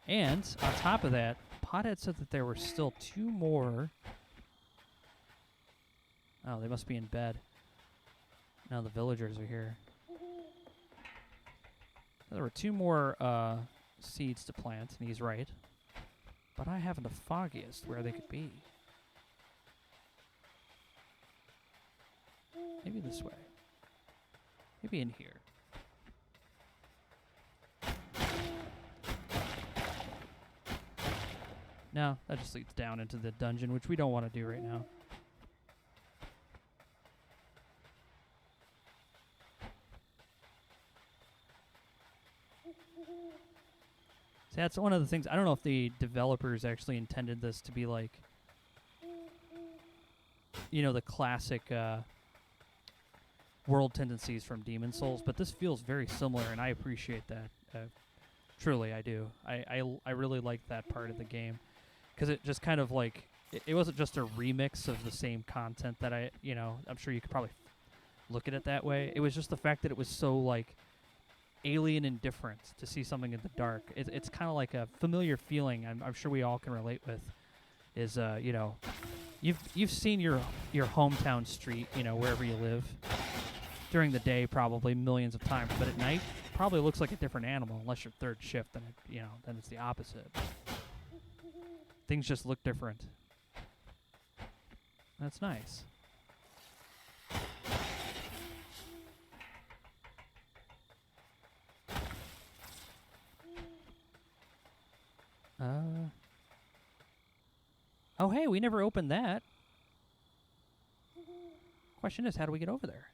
And on top of that, Pothead said that there were still 2 more. Oh, they must be in bed. Now the villagers are here. There were 2 more seeds to plant, and he's right. But I haven't the foggiest where they could be. Maybe this way. Maybe in here. No, that just leads down into the dungeon, which we don't want to do right now. See, that's one of the things. I don't know if the developers actually intended this to be like, the classic world tendencies from Demon Souls, but this feels very similar, and I appreciate that. Truly, I do. I really like that part of the game. Because it just kind of like, it wasn't just a remix of the same content that I'm sure you could probably look at it that way. It was just the fact that it was so like alien and different to see something in the dark. It's kind of like a familiar feeling I'm sure we all can relate with. Is you've seen your hometown street, wherever you live. During the day, probably millions of times, but at night, probably looks like a different animal unless you're third shift. Then then it's the opposite. Things just look different. That's nice. Oh, hey, we never opened that. Question is, how do we get over there?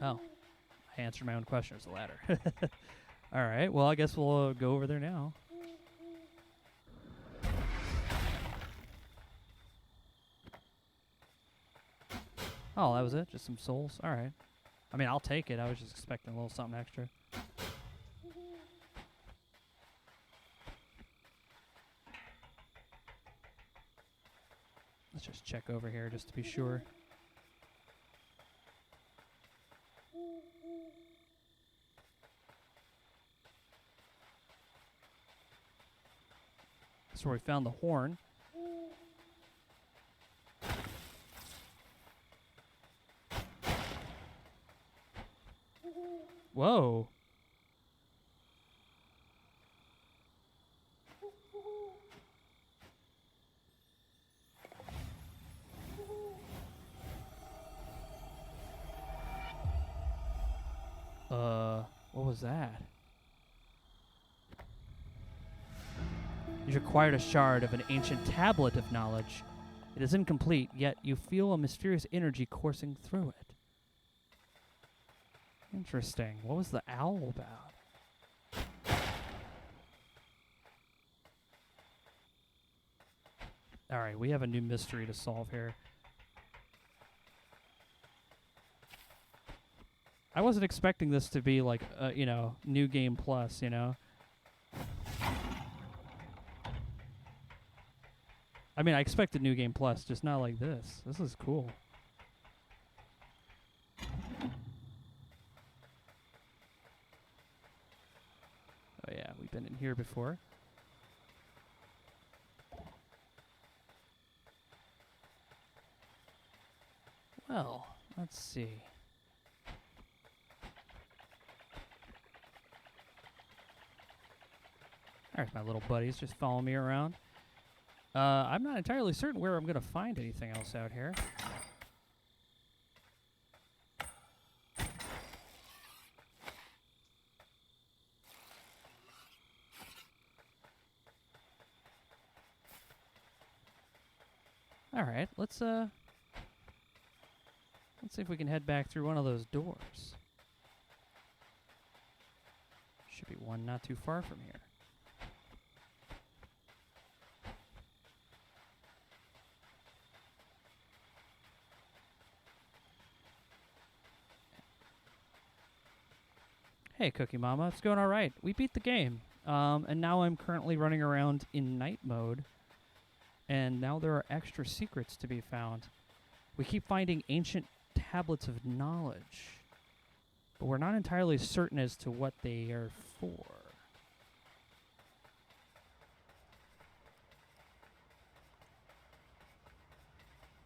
Oh. I answered my own question. It's the ladder. All right. Well, I guess we'll go over there now. Oh, that was it? Just some souls? All right. I mean, I'll take it. I was just expecting a little something extra. Let's just check over here just to be sure. That's where we found the horn. Whoa. What was that? You've acquired a shard of an ancient tablet of knowledge. It is incomplete, yet you feel a mysterious energy coursing through it. Interesting. What was the owl about? Alright, we have a new mystery to solve here. I wasn't expecting this to be like, New Game Plus, I mean, I expected New Game Plus, just not like this. This is cool. Oh yeah, we've been in here before. Well, let's see. There's my little buddies just following me around. I'm not entirely certain where I'm going to find anything else out here. All right, let's see if we can head back through one of those doors. Should be one not too far from here. Hey, Cookie Mama, it's going all right. We beat the game, and now I'm currently running around in night mode. And now there are extra secrets to be found. We keep finding ancient tablets of knowledge, but we're not entirely certain as to what they are for.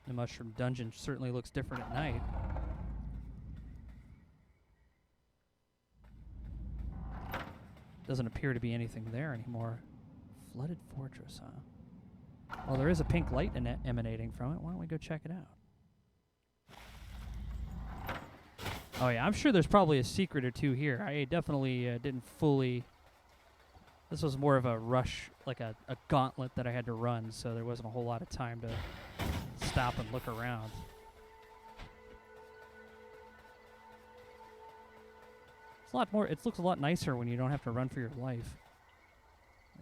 The Mushroom Dungeon certainly looks different at night. Doesn't appear to be anything there anymore. Flooded fortress, huh? Well, there is a pink light emanating from it. Why don't we go check it out? Oh, yeah, I'm sure there's probably a secret or two here. I definitely didn't fully... This was more of a rush, like a gauntlet that I had to run, so there wasn't a whole lot of time to stop and look around. It's a lot more... It looks a lot nicer when you don't have to run for your life.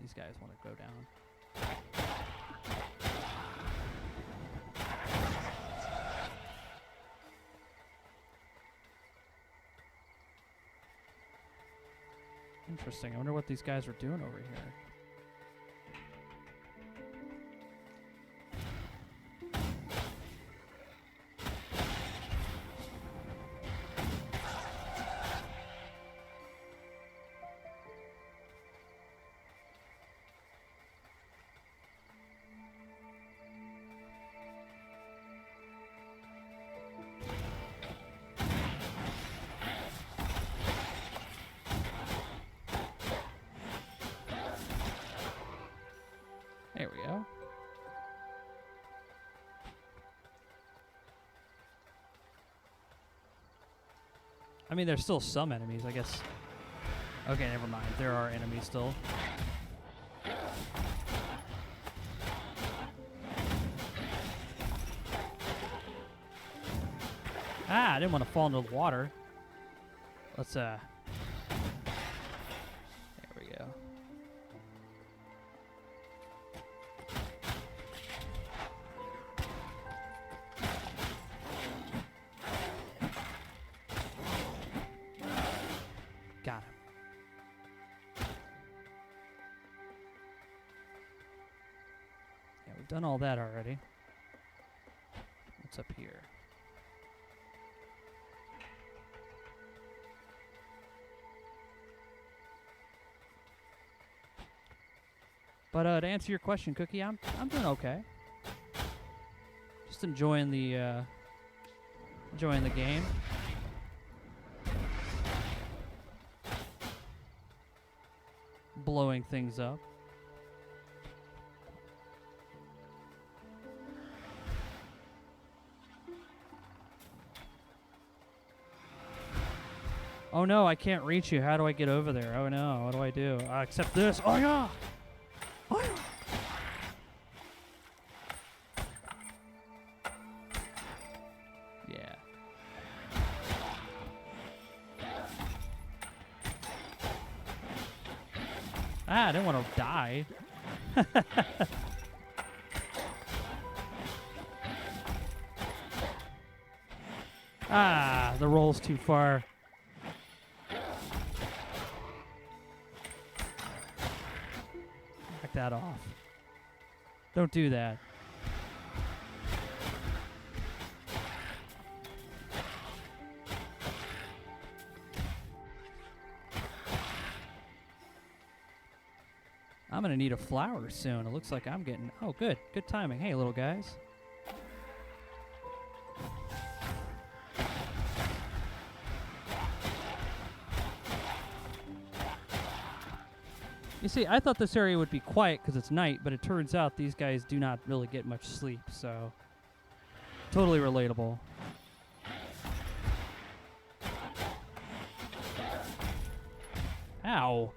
These guys want to go down. Interesting. I wonder what these guys are doing over here. There we go. I mean, there's still some enemies, I guess. Okay, never mind. There are enemies still. Ah, I didn't want to fall into the water. Let's, there we go. Got him. Yeah, we've done all that already. What's up here? But to answer your question, Cookie, I'm doing okay. Just enjoying the game. Blowing things up. Oh no, I can't reach you. How do I get over there? Oh no, what do I do? Except this. Oh yeah! Oh yeah! Yeah. Ah, I didn't want to die. Ah, the roll's too far. Back that off. Don't do that. I'm gonna need a flower soon. It looks like I'm getting... Oh, good. Good timing. Hey, little guys. You see, I thought this area would be quiet because it's night, but it turns out these guys do not really get much sleep, so totally relatable. Ow.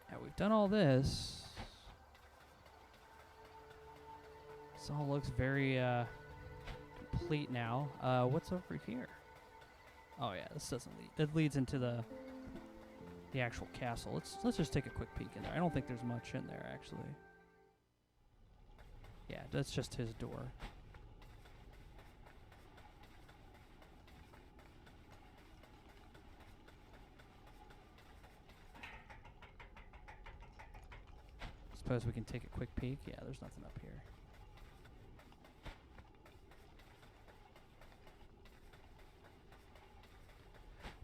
Now we've done all this. This all looks very complete now. What's over here? Oh yeah, this doesn't lead. It leads into the actual castle. Let's just take a quick peek in there. I don't think there's much in there actually. Yeah, that's just his door. Suppose we can take a quick peek. Yeah, there's nothing up here.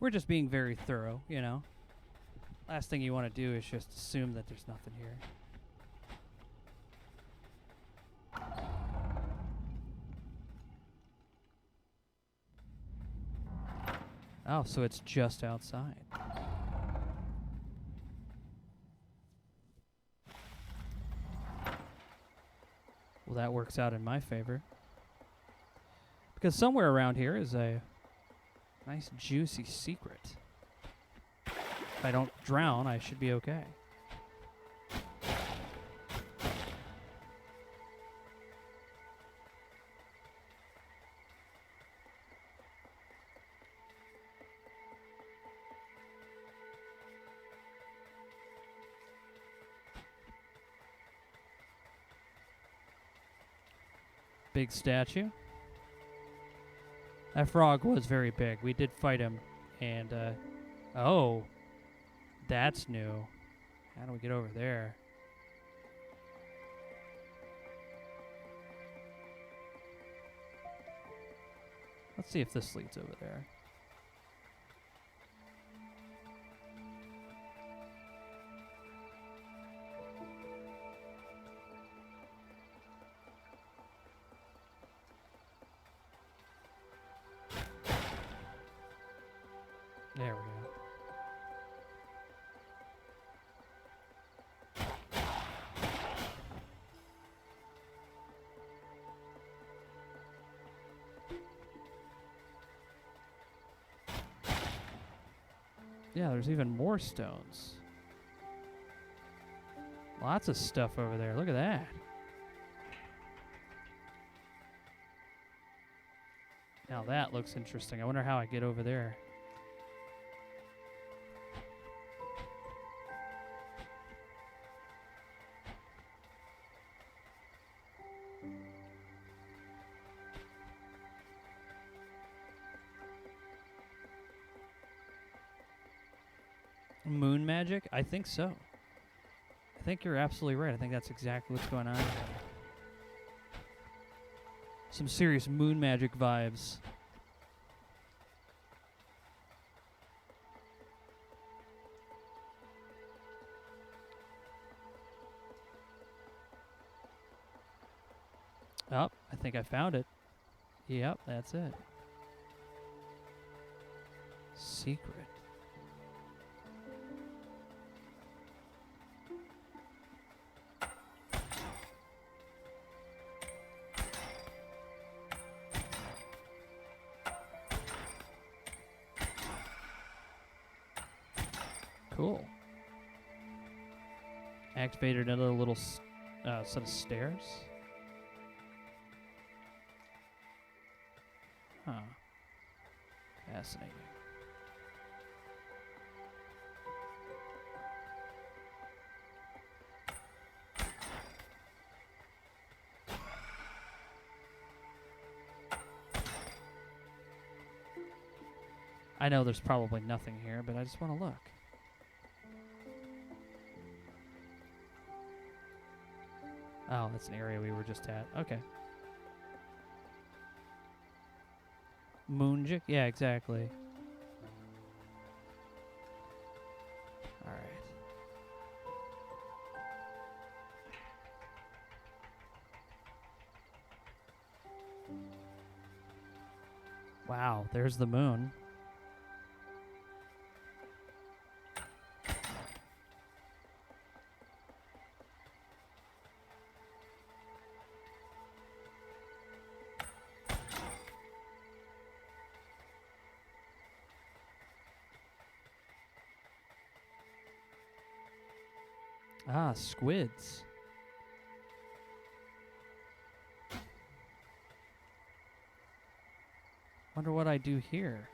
We're just being very thorough, you know. Last thing you want to do is just assume that there's nothing here. Oh, so it's just outside. Well, that works out in my favor. Because somewhere around here is a nice juicy secret. If I don't drown, I should be okay. Big statue. That frog was very big. We did fight him, and oh, that's new. How do we get over there? Let's see if this leads over there. There we go. Yeah, there's even more stones. Lots of stuff over there. Look at that. Now that looks interesting. I wonder how I get over there. Moon magic? I think so. I think you're absolutely right. I think that's exactly what's going on here. Some serious moon magic vibes. Oh, I think I found it. Yep, that's it. Secret. Cool. Activated another little set of stairs. Huh. Fascinating. I know there's probably nothing here, but I just want to look. Oh, that's an area we were just at. Okay. Moonjik? Yeah, exactly. Alright. Wow, there's the moon. Ah, squids. Wonder what I do here.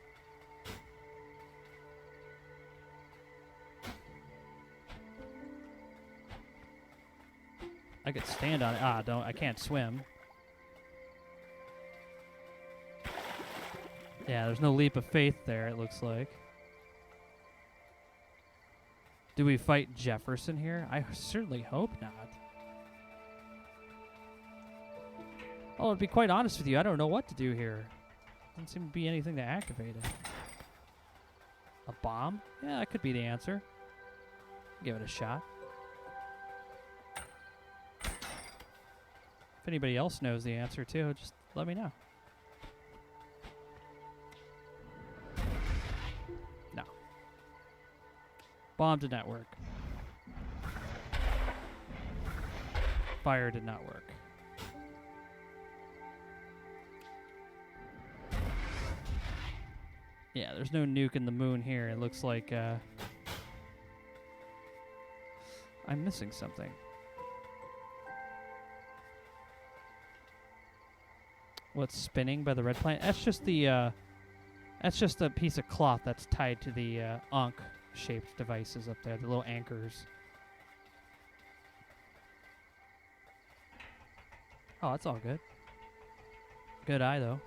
I could stand on it. Ah, I can't swim. Yeah, there's no leap of faith there, it looks like. Do we fight Jefferson here? I certainly hope not. Oh, to be quite honest with you, I don't know what to do here. Doesn't seem to be anything to activate it. A bomb? Yeah, that could be the answer. Give it a shot. If anybody else knows the answer too, just let me know. No. Bomb did not work. Fire did not work. Yeah, there's no nuke in the moon here. It looks like I'm missing something. What's spinning by the red planet? That's just the that's just a piece of cloth that's tied to the Ankh-shaped devices up there, the little anchors. Oh, that's all good. Good eye, though.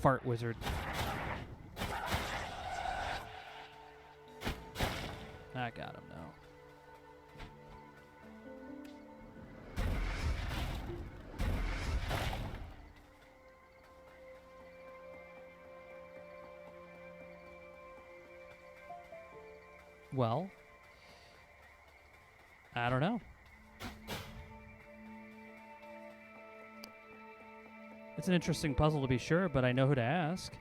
Fart wizard. I got him now. Well, I don't know. It's an interesting puzzle to be sure, but I know who to ask.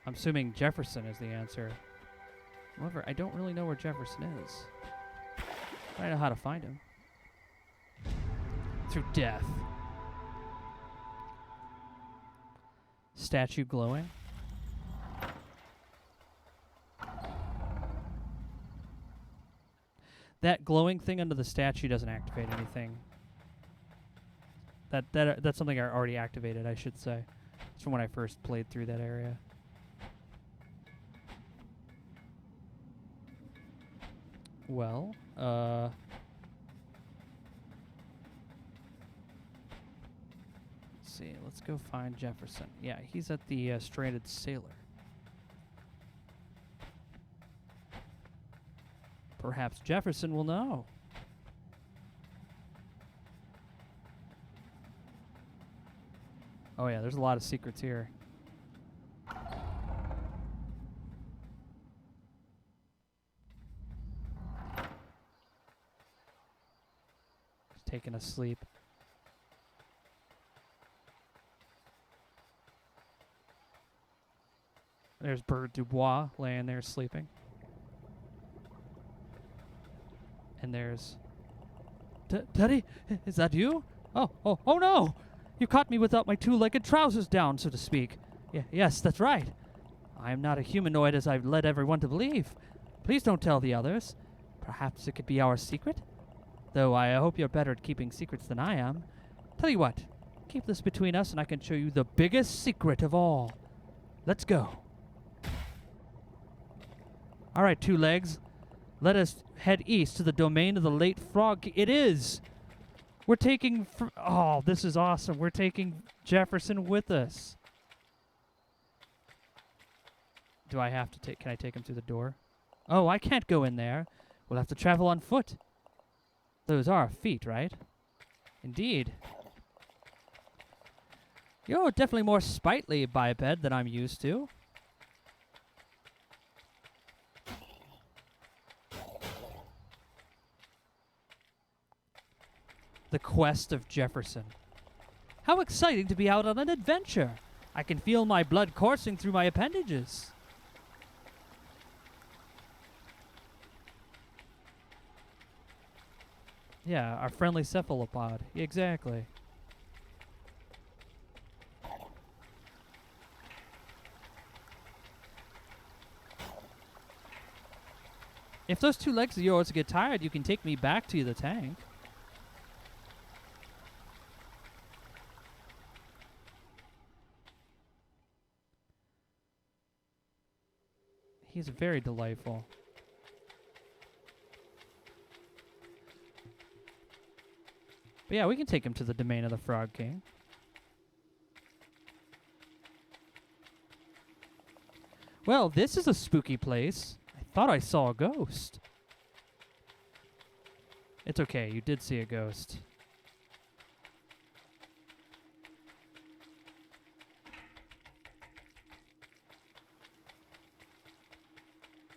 I'm assuming Jefferson is the answer. However, I don't really know where Jefferson is. I know how to find him. Through death. Statue glowing. That glowing thing under the statue doesn't activate anything. That's something I already activated, I should say. It's from when I first played through that area. Well, let's see. Let's go find Jefferson. Yeah, he's at the Stranded Sailor. Perhaps Jefferson will know. Oh yeah, there's a lot of secrets here. He's taking a sleep. There's Bird Dubois laying there sleeping. And there's... Teddy? Is that you? Oh no! You caught me without my two-legged trousers down, so to speak. Yes, that's right. I am not a humanoid as I've led everyone to believe. Please don't tell the others. Perhaps it could be our secret? Though I hope you're better at keeping secrets than I am. Tell you what, keep this between us and I can show you the biggest secret of all. Let's go. All right, two legs. Let us head east to the domain of the late frog. It is. We're taking... oh, this is awesome. We're taking Jefferson with us. Do I have to take... can I take him through the door? Oh, I can't go in there. We'll have to travel on foot. Those are feet, right? Indeed. You're definitely more sprightly biped than I'm used to. The quest of Jefferson. How exciting to be out on an adventure! I can feel my blood coursing through my appendages. Yeah, our friendly cephalopod. Exactly. If those two legs of yours get tired, you can take me back to the tank. He's very delightful. But yeah, we can take him to the domain of the Frog King. Well, this is a spooky place. I thought I saw a ghost. It's okay, you did see a ghost.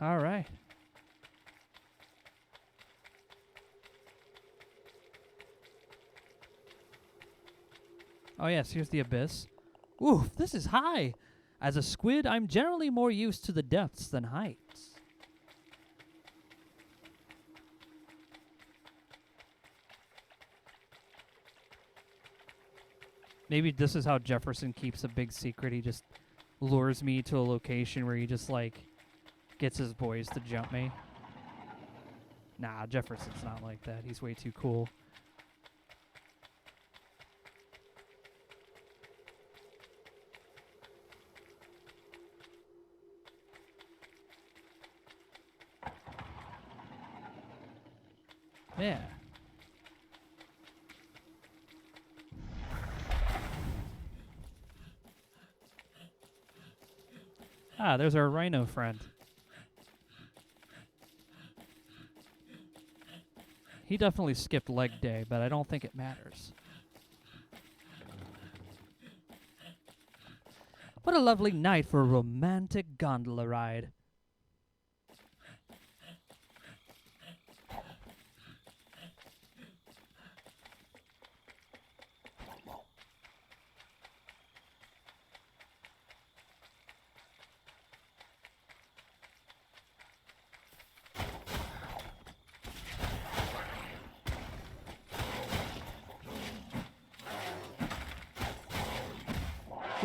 All right. Oh yes, here's the abyss. Oof, this is high. As a squid, I'm generally more used to the depths than heights. Maybe this is how Jefferson keeps a big secret. He just lures me to a location where he just, like, gets his boys to jump me. Nah, Jefferson's not like that. He's way too cool. Yeah. Ah, there's our rhino friend. He definitely skipped leg day, but I don't think it matters. What a lovely night for a romantic gondola ride.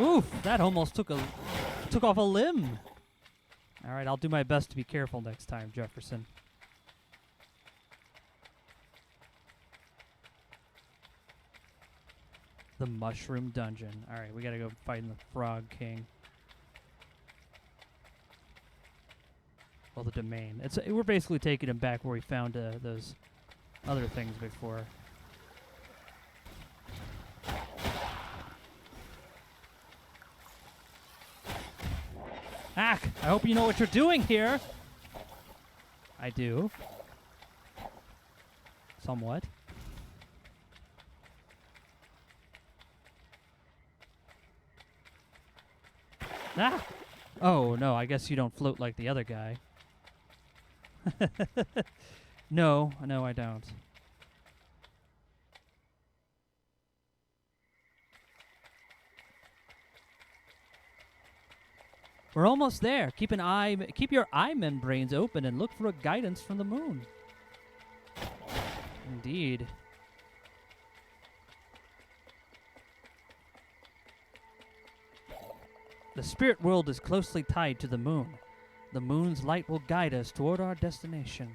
Oof, that almost took off a limb. All right, I'll do my best to be careful next time, Jefferson. The Mushroom Dungeon. All right, we gotta go fight the Frog King. Well, the domain. We're basically taking him back where we found those other things before. Ack, I hope you know what you're doing here. I do. Somewhat. Ah! Oh, no, I guess you don't float like the other guy. No, I don't. We're almost there. Keep your eye membranes open and look for a guidance from the moon. Indeed. The spirit world is closely tied to the moon. The moon's light will guide us toward our destination.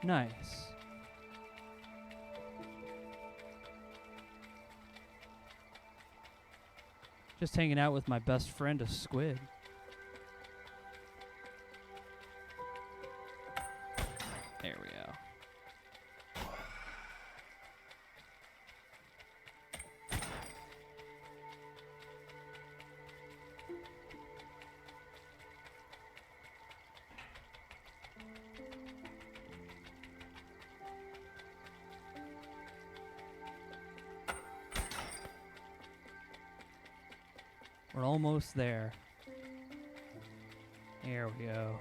Nice. Just hanging out with my best friend, a squid. There we go. We're almost there. There we go.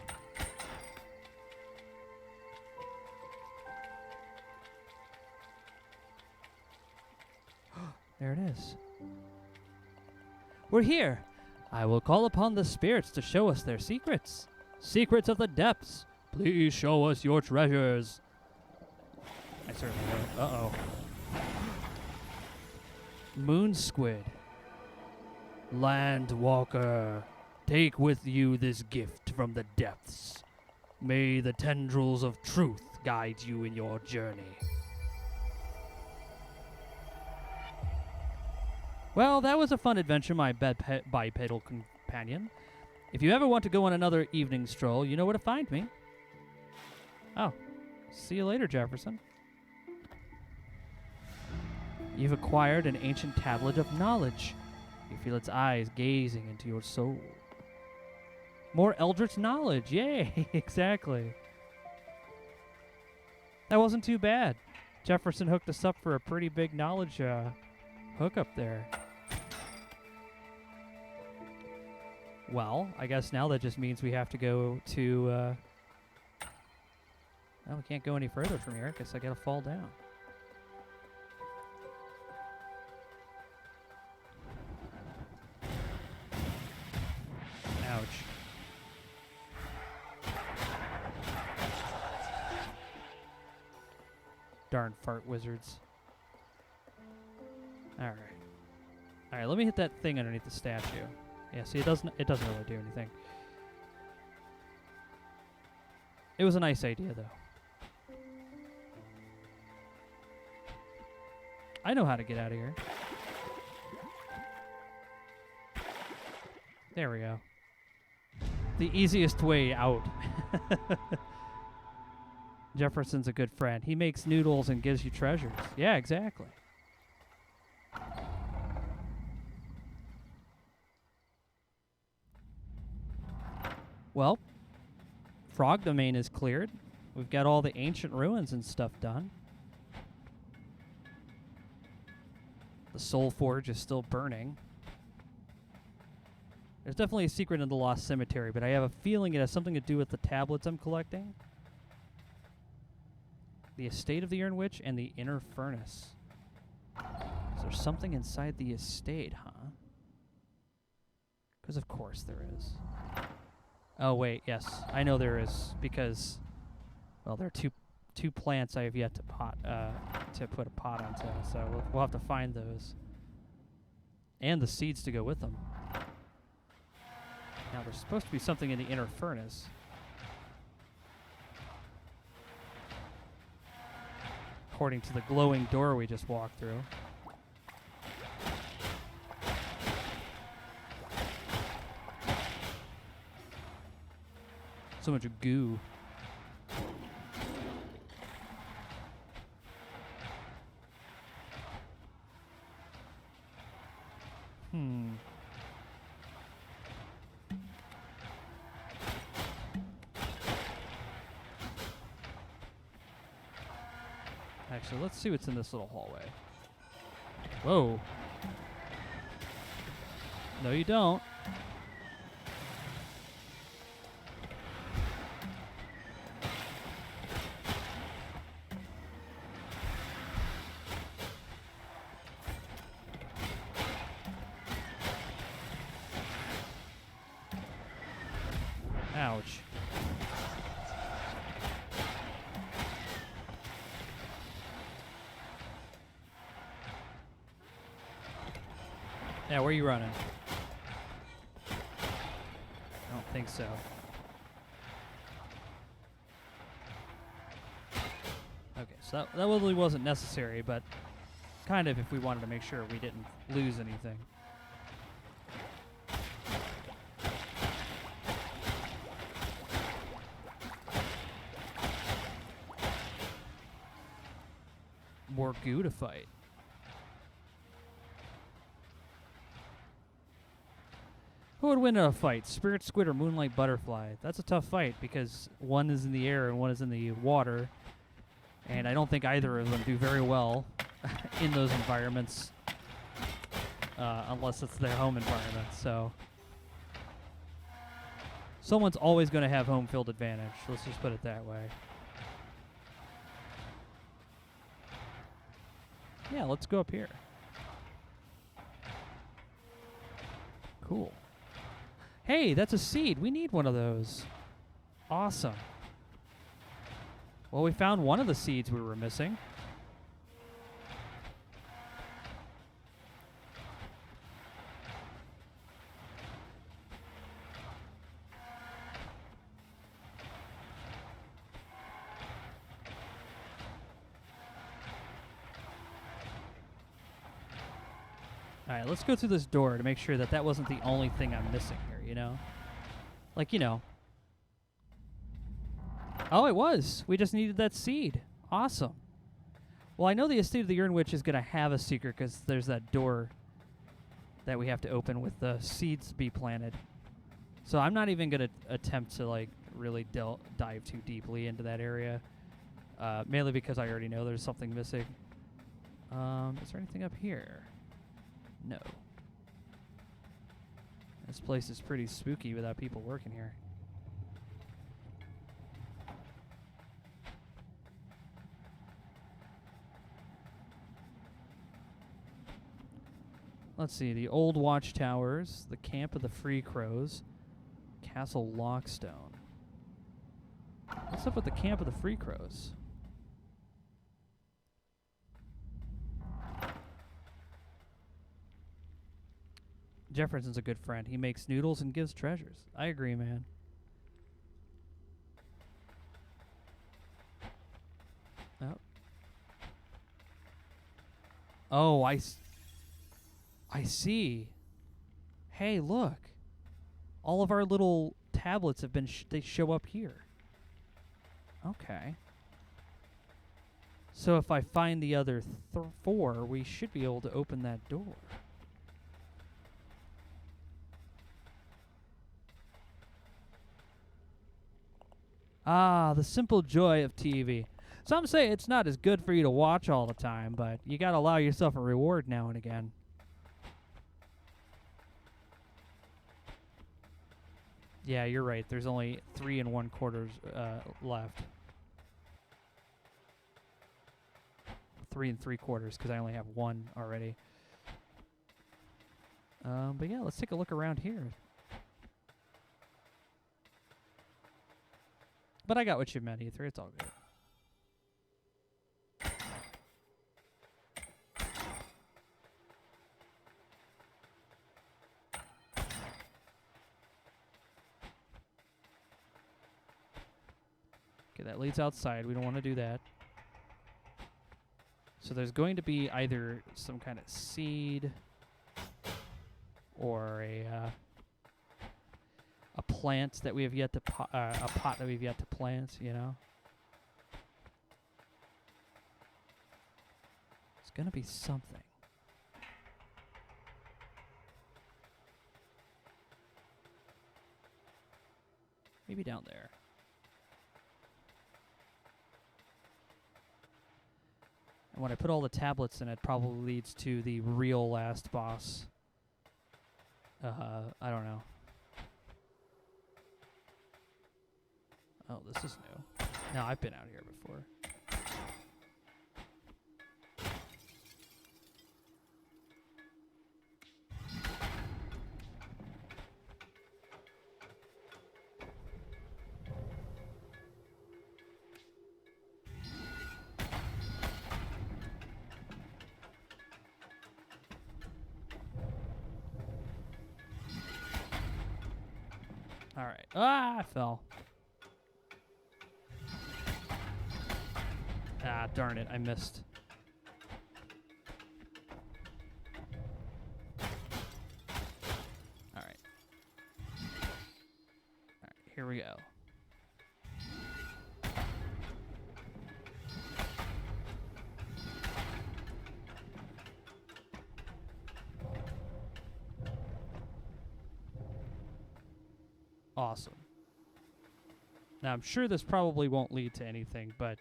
There it is. We're here. I will call upon the spirits to show us their secrets. Secrets of the depths. Please show us your treasures. I certainly will. Uh-oh. Moon squid. Landwalker, take with you this gift from the depths. May the tendrils of truth guide you in your journey. Well, that was a fun adventure, my bipedal companion. If you ever want to go on another evening stroll, you know where to find me. Oh, see you later, Jefferson. You've acquired an ancient tablet of knowledge. You feel its eyes gazing into your soul. More eldritch knowledge. Yay, exactly. That wasn't too bad. Jefferson hooked us up for a pretty big knowledge hookup there. Well, I guess now that just means we have to go to... well, we can't go any further from here. I guess I gotta fall down. Ouch. Darn fart wizards. Alright. Alright, let me hit that thing underneath the statue. Yeah, see, it doesn't really do anything. It was a nice idea, though. I know how to get out of here. There we go. The easiest way out. Jefferson's a good friend. He makes noodles and gives you treasures. Yeah, exactly. Well, Frog Domain is cleared. We've got all the ancient ruins and stuff done. The Soul Forge is still burning. There's definitely a secret in the Lost Cemetery, but I have a feeling it has something to do with the tablets I'm collecting. The Estate of the Iron Witch and the Inner Furnace. Is there something inside the estate, huh? Because of course there is. Oh wait, yes, I know there is, because, well, there are two plants I have yet to put a pot onto, so we'll have to find those. And the seeds to go with them. Now, there's supposed to be something in the Inner Furnace. According to the glowing door we just walked through. So much goo. Actually, let's see what's in this little hallway. Whoa. No, you don't. Ouch. Yeah, where are you running? I don't think so. Okay, so that really wasn't necessary, but kind of if we wanted to make sure we didn't lose anything. More goo to fight. Who would win in a fight? Spirit Squid or Moonlight Butterfly? That's a tough fight because one is in the air and one is in the water. And I don't think either of them do very well in those environments unless it's their home environment. So someone's always going to have home field advantage. Let's just put it that way. Yeah, let's go up here. Cool. Hey, that's a seed. We need one of those. Awesome. Well, we found one of the seeds we were missing. All right, let's go through this door to make sure that that wasn't the only thing I'm missing here, you know? Like, you know. Oh, it was. We just needed that seed. Awesome. Well, I know the Estate of the Urn Witch is going to have a secret because there's that door that we have to open with the seeds to be planted. So I'm not even going to attempt to, like, really dive too deeply into that area. Mainly because I already know there's something missing. Is there anything up here? No. This place is pretty spooky without people working here. Let's see. The Old Watchtowers, the Camp of the Free Crows, Castle Lockstone. What's up with the Camp of the Free Crows? Jefferson's a good friend. He makes noodles and gives treasures. I agree, man. Oh, I see. Hey, look. All of our little tablets have been they show up here. Okay. So if I find the other 4, we should be able to open that door. Ah, the simple joy of TV. Some say it's not as good for you to watch all the time, but you gotta allow yourself a reward now and again. Yeah, you're right. There's only 3 1/4 left. 3 3/4 because I only have 1 already. But yeah, let's take a look around here. But I got what you meant, Ether. It's all good. Okay, that leads outside. We don't want to do that. So there's going to be either some kind of seed or a plant that we have yet to a pot that we've yet to plant, you know. It's gonna be something. Maybe down there. And when I put all the tablets in, it probably leads to the real last boss. I don't know. Oh, this is new. No, I've been out here before. All right. Ah, I fell. Ah, darn it. I missed. All right. All right, here we go. Awesome. Now, I'm sure this probably won't lead to anything, but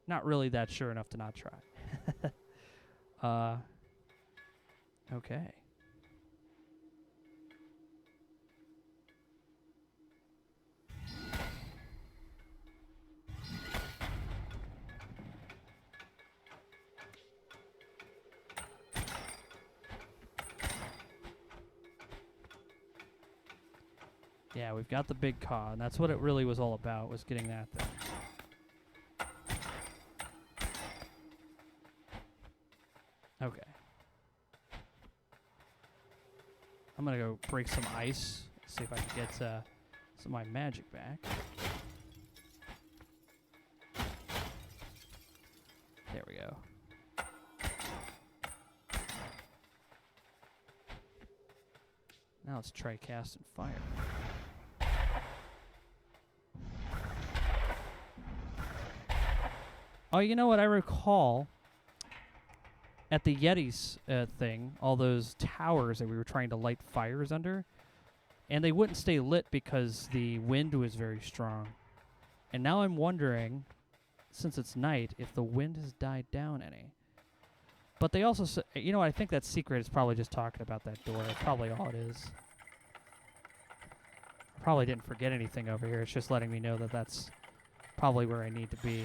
not really that sure enough to not try. Okay. Yeah, we've got the big car, and that's what it really was all about, was getting that thing. Okay. I'm going to go break some ice, see if I can get some of my magic back. There we go. Now let's try casting fire. Oh, you know what? I recall at the Yeti's thing, all those towers that we were trying to light fires under, and they wouldn't stay lit because the wind was very strong. And now I'm wondering, since it's night, if the wind has died down any. But they also, you know what? I think that secret is probably just talking about that door. That's probably all it is. I probably didn't forget anything over here. It's just letting me know that that's probably where I need to be.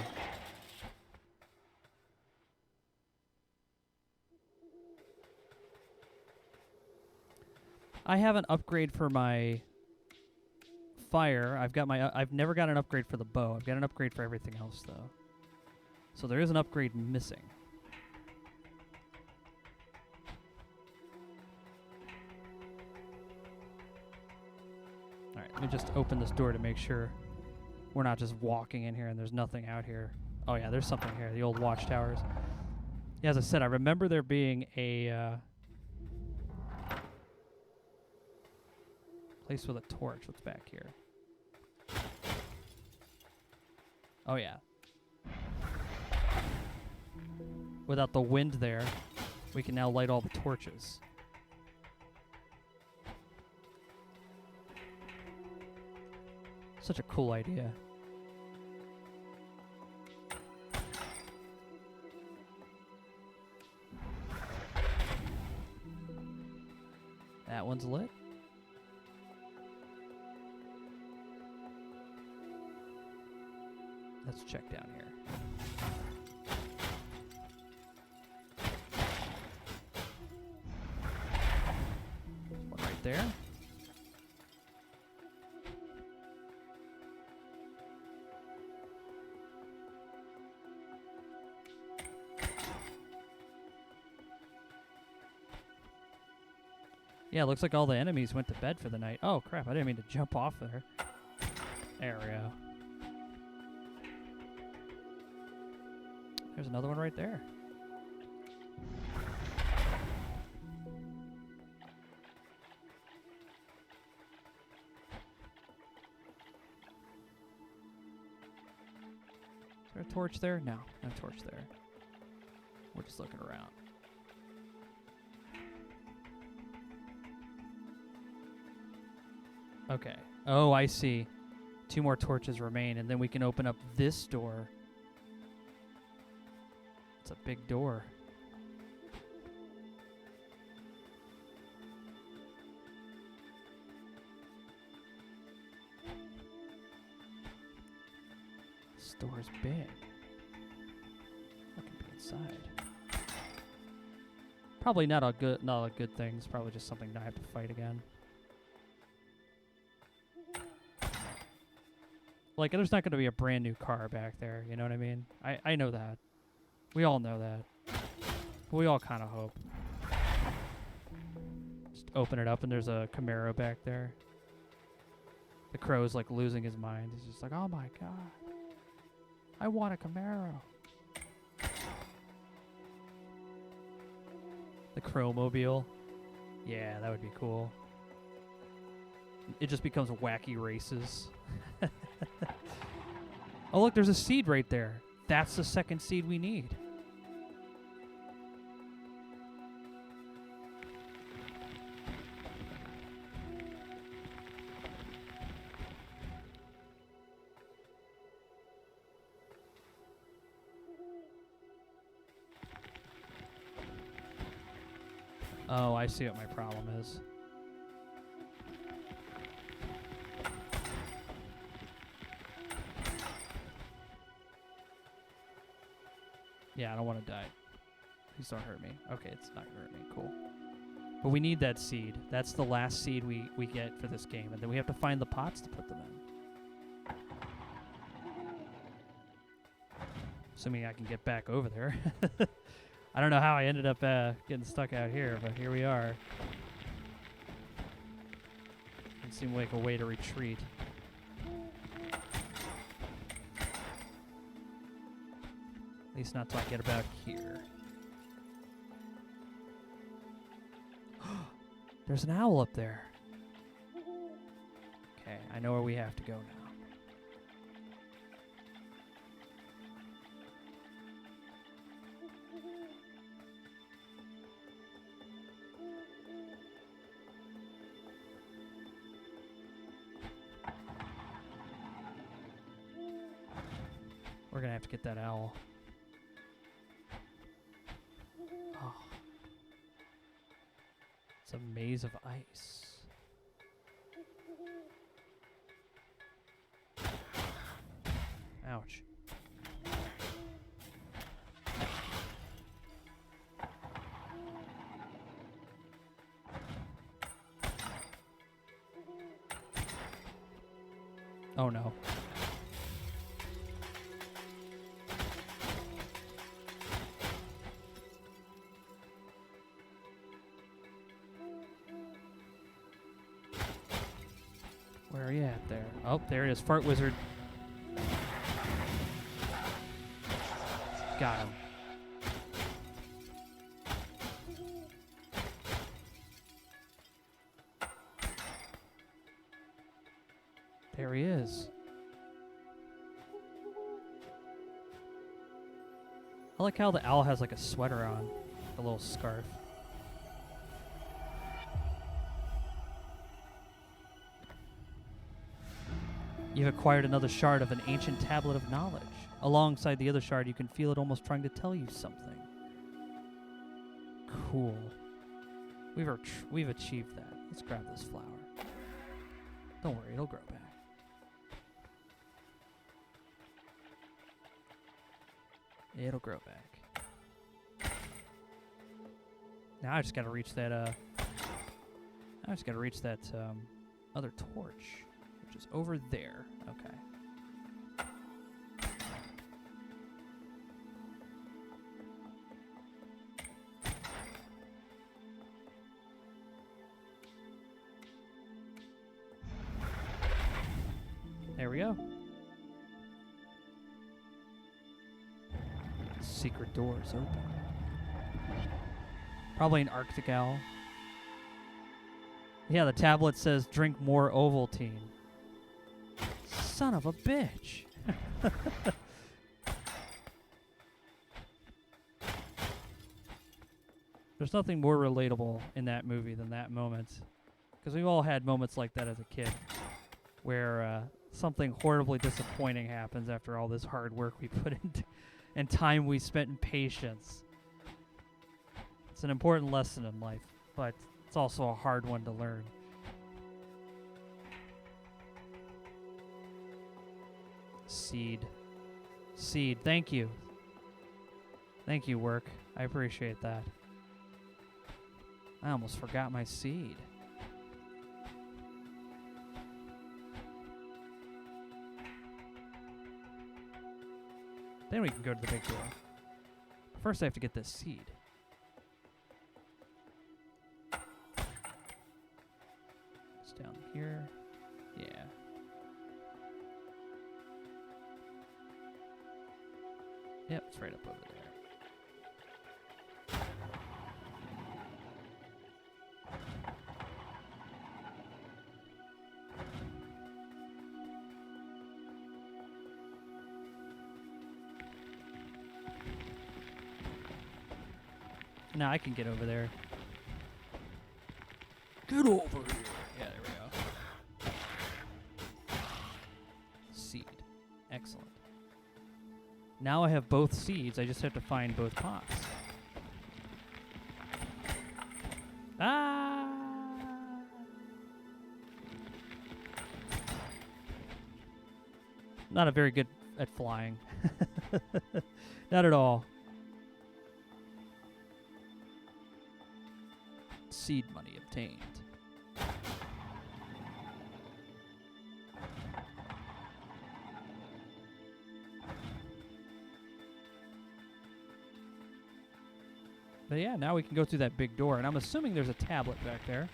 I have an upgrade for my fire. I've never got an upgrade for the bow. I've got an upgrade for everything else, though. So there is an upgrade missing. All right, let me just open this door to make sure we're not just walking in here and there's nothing out here. Oh, yeah, there's something here, the old watchtowers. Yeah, as I said, I remember there being a place with a torch. What's back here? Oh, yeah. Without the wind there, we can now light all the torches. Such a cool idea. That one's lit. Let's check down here. One right there. Yeah, looks like all the enemies went to bed for the night. Oh, crap, I didn't mean to jump off there. There we go. There's another one right there. Is there a torch there? No, no torch there. We're just looking around. Okay. Oh, I see. 2 more torches remain, and then we can open up this door. It's a big door. This door is big. What can be inside? Probably not a good thing. It's probably just something I have to fight again. Like, there's not going to be a brand new car back there, you know what I mean? I know that. We all know that. But we all kind of hope. Just open it up and there's a Camaro back there. Crow's like losing his mind. He's just like, oh my god, I want a Camaro. The Crow-mobile. Yeah, that would be cool. It just becomes wacky races. Oh, look, there's a seed right there. That's the second seed we need. Oh, I see what my problem is. Yeah, I don't want to die. Please don't hurt me. Okay, it's not going to hurt me. Cool. But we need that seed. That's the last seed we get for this game. And then we have to find the pots to put them in. Assuming I can get back over there. I don't know how I ended up getting stuck out here, but here we are. It seemed like a way to retreat. At least not till I get about here. There's an owl up there. Okay, I know where we have to go now. We're gonna have to get that owl. Oh. It's a maze of ice. Ouch. Oh no. Where are you at there? Oh, there it is. Fart Wizard. Got him. There he is. I like how the owl has like a sweater on, a little scarf. You've acquired another shard of an ancient tablet of knowledge. Alongside the other shard, you can feel it almost trying to tell you something. Cool. We've achieved that. Let's grab this flower. Don't worry, it'll grow back. It'll grow back. Now I just gotta reach that, other torch, which is over there. Okay. There we go. Secret door is open. Probably an Arctic owl. Yeah, the tablet says drink more Ovaltine. Son of a bitch. There's nothing more relatable in that movie than that moment. Because we've all had moments like that as a kid. Where something horribly disappointing happens after all this hard work we put into and time we spent in patience. It's an important lesson in life, but it's also a hard one to learn. Seed. Seed, thank you. Thank you, work. I appreciate that. I almost forgot my seed. Then we can go to the big door. First I have to get this seed. It's down here. Yeah. Yep, it's right up over there. Now I can get over there. Get over here. Yeah, there we go. Seed. Excellent. Now I have both seeds. I just have to find both pots. Ah! Not a very good at flying. Not at all. Seed money obtained. But yeah, now we can go through that big door, and I'm assuming there's a tablet back there.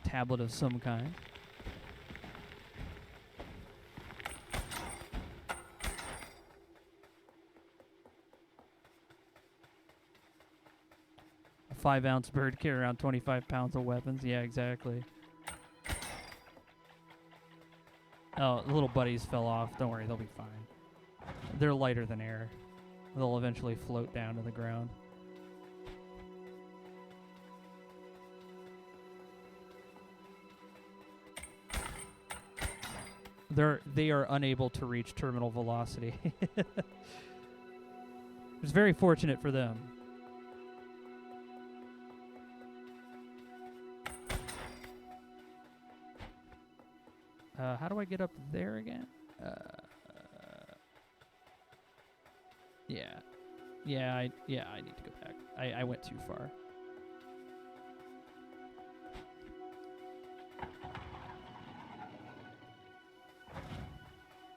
Tablet of some kind. A 5-ounce bird carry around 25 pounds of weapons. Yeah, exactly. Oh, the little buddies fell off. Don't worry, they'll be fine. They're lighter than air. They'll eventually float down to the ground. They are unable to reach terminal velocity. It's very fortunate for them. How do I get up there again? Yeah. I need to go back. I went too far.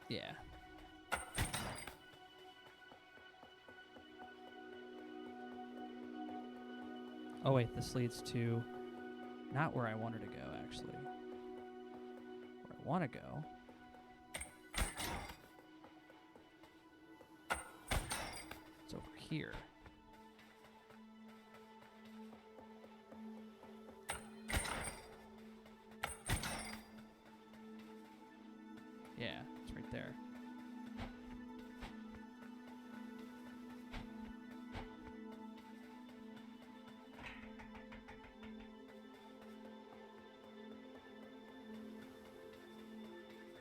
Yeah. Oh wait, this leads to not where I wanted to go, actually. Where I want to go. It's over here. Yeah, it's right there.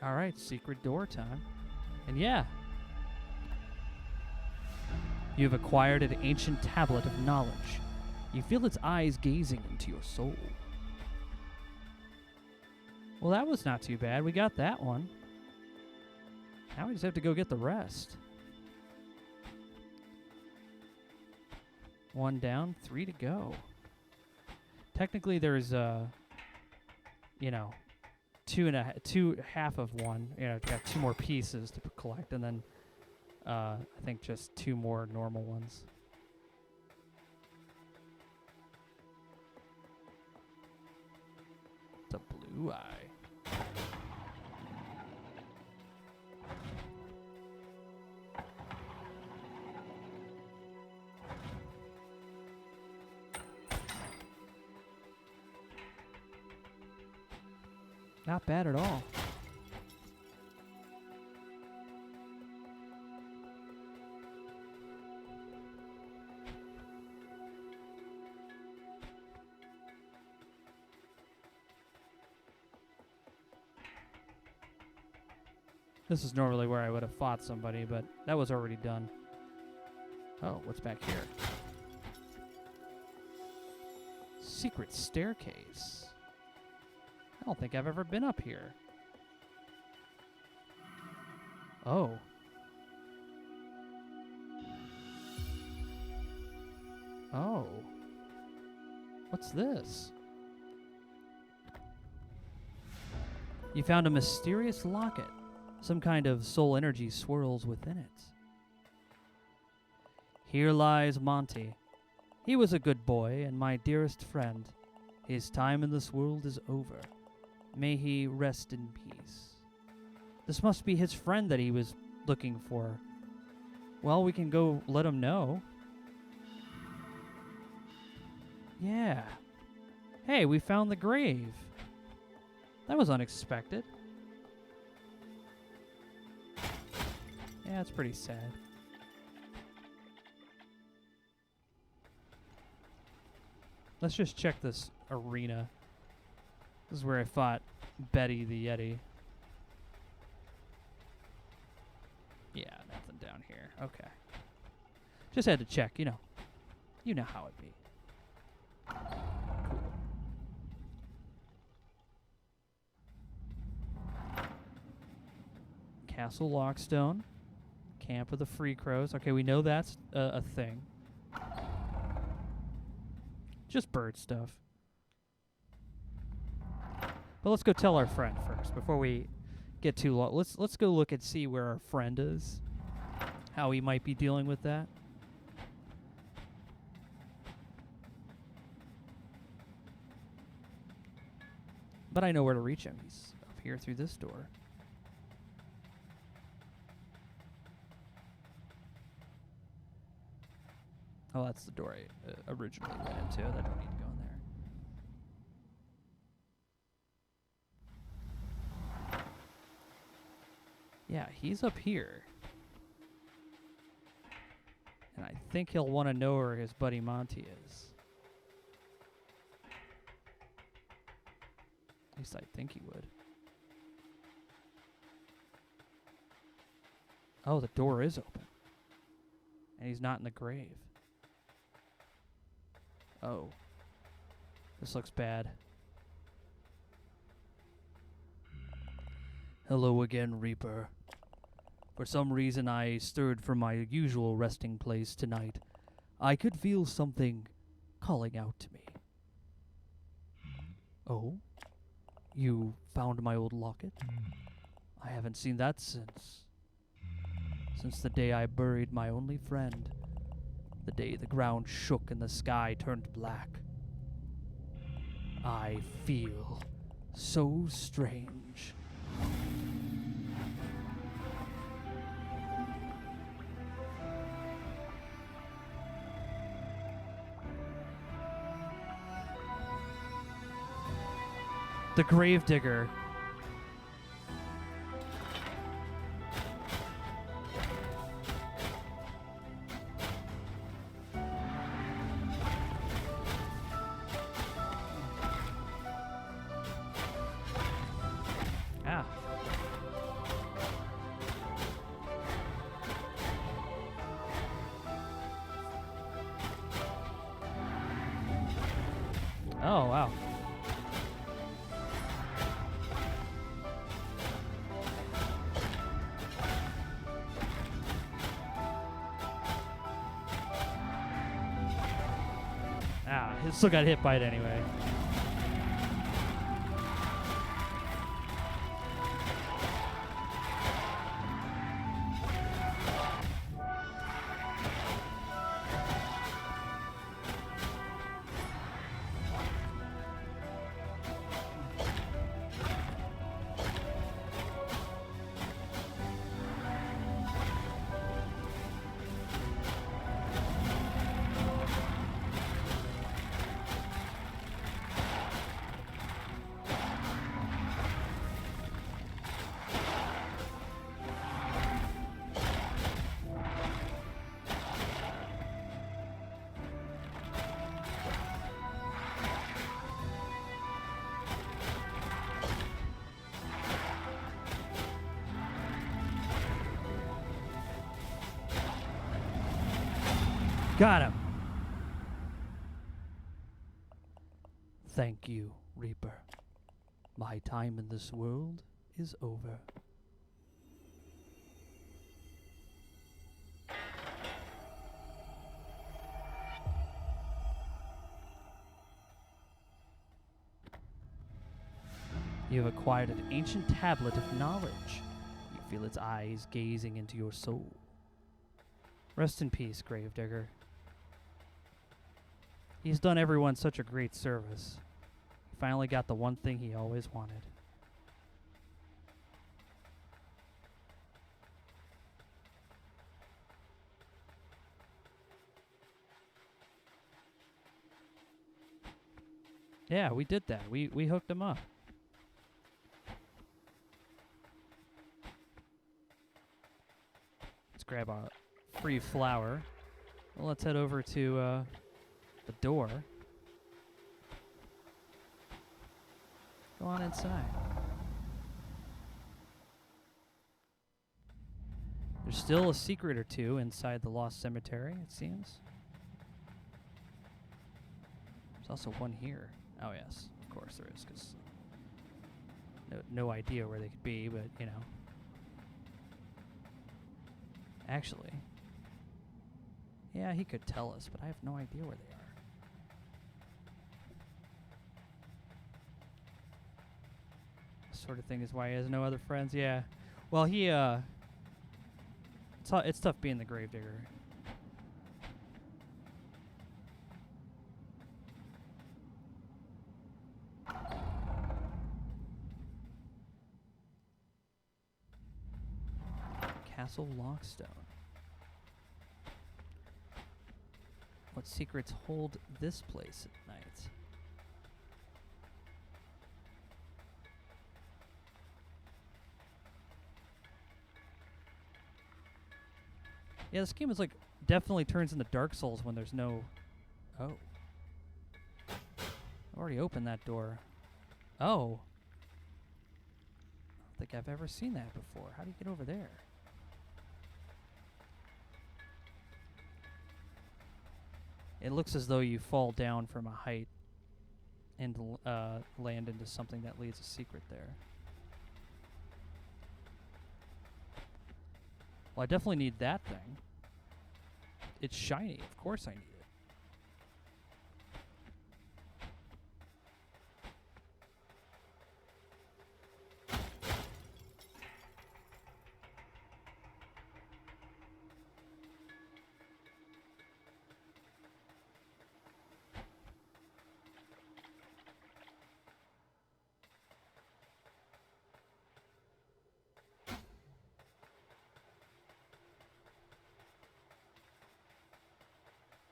All right, secret door time. And yeah, you've acquired an ancient tablet of knowledge. You feel its eyes gazing into your soul. Well, that was not too bad. We got that one. Now we just have to go get the rest. 1 down, 3 to go. Technically, there's two half of one. Got 2 more pieces to collect, and then I think just 2 more normal ones. It's a blue eye. Not bad at all. This is normally where I would have fought somebody, but that was already done. Oh, what's back here? Secret staircase. I don't think I've ever been up here. Oh. Oh. What's this? You found a mysterious locket. Some kind of soul energy swirls within it. Here lies Monty. He was a good boy and my dearest friend. His time in this world is over. May he rest in peace. This must be his friend that he was looking for. Well, we can go let him know. Yeah. Hey, we found the grave. That was unexpected. Yeah, it's pretty sad. Let's just check this arena. This is where I fought Betty the Yeti. Yeah, nothing down here. Okay. Just had to check, you know. You know how it be. Cool. Castle Lockstone. Camp of the Free Crows. Okay, we know that's a thing. Just bird stuff. But let's go tell our friend first before we get too long. Let's go look and see where our friend is. How he might be dealing with that. But I know where to reach him. He's up here through this door. Oh, that's the door I originally went into. I don't need to go in there. Yeah, he's up here. And I think he'll want to know where his buddy Monty is. At least I think he would. Oh, the door is open. And he's not in the grave. Oh. This looks bad. Hello again, Reaper. For some reason I stirred from my usual resting place tonight. I could feel something calling out to me. Oh? You found my old locket? I haven't seen that since the day I buried my only friend. The day the ground shook and the sky turned black. I feel so strange. The Gravedigger. Ah. Oh, wow. Ah, he still got hit by it anyway. Got him. Thank you, Reaper. My time in this world is over. You have acquired an ancient tablet of knowledge. You feel its eyes gazing into your soul. Rest in peace, Gravedigger. He's done everyone such a great service. He finally got the one thing he always wanted. Yeah, we did that. We hooked him up. Let's grab a free flower. Well, let's head over to the door. Go on inside. There's still a secret or two inside the Lost Cemetery, it seems. There's also one here. Oh, yes. Of course there is, because no idea where they could be, but, you know. Actually, yeah, he could tell us, but I have no idea where they are. This sort of thing is why he has no other friends. Yeah. Well, he, it's tough being the gravedigger. Castle Lockstone. What secrets hold this place at night? Yeah, this game is like definitely turns into Dark Souls when there's no... Oh. I've already opened that door. Oh. I don't think I've ever seen that before. How do you get over there? It looks as though you fall down from a height and land into something that leads a secret there. Well, I definitely need that thing. It's shiny. Of course I need it.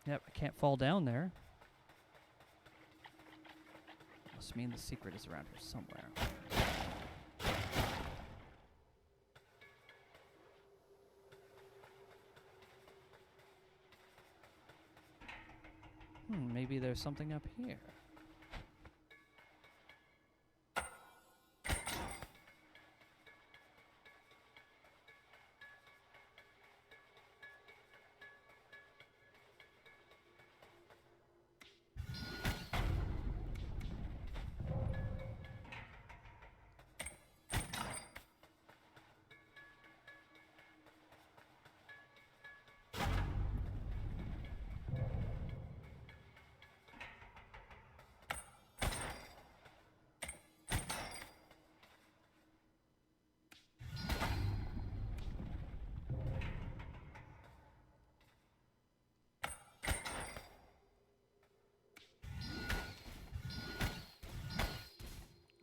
Yep, I can't fall down there. Must mean the secret is around here somewhere. Maybe there's something up here.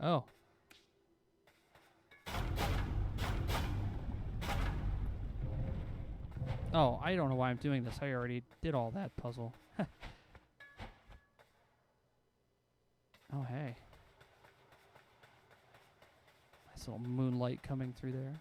Oh. Oh, I don't know why I'm doing this. I already did all that puzzle. Oh, hey. Nice little moonlight coming through there.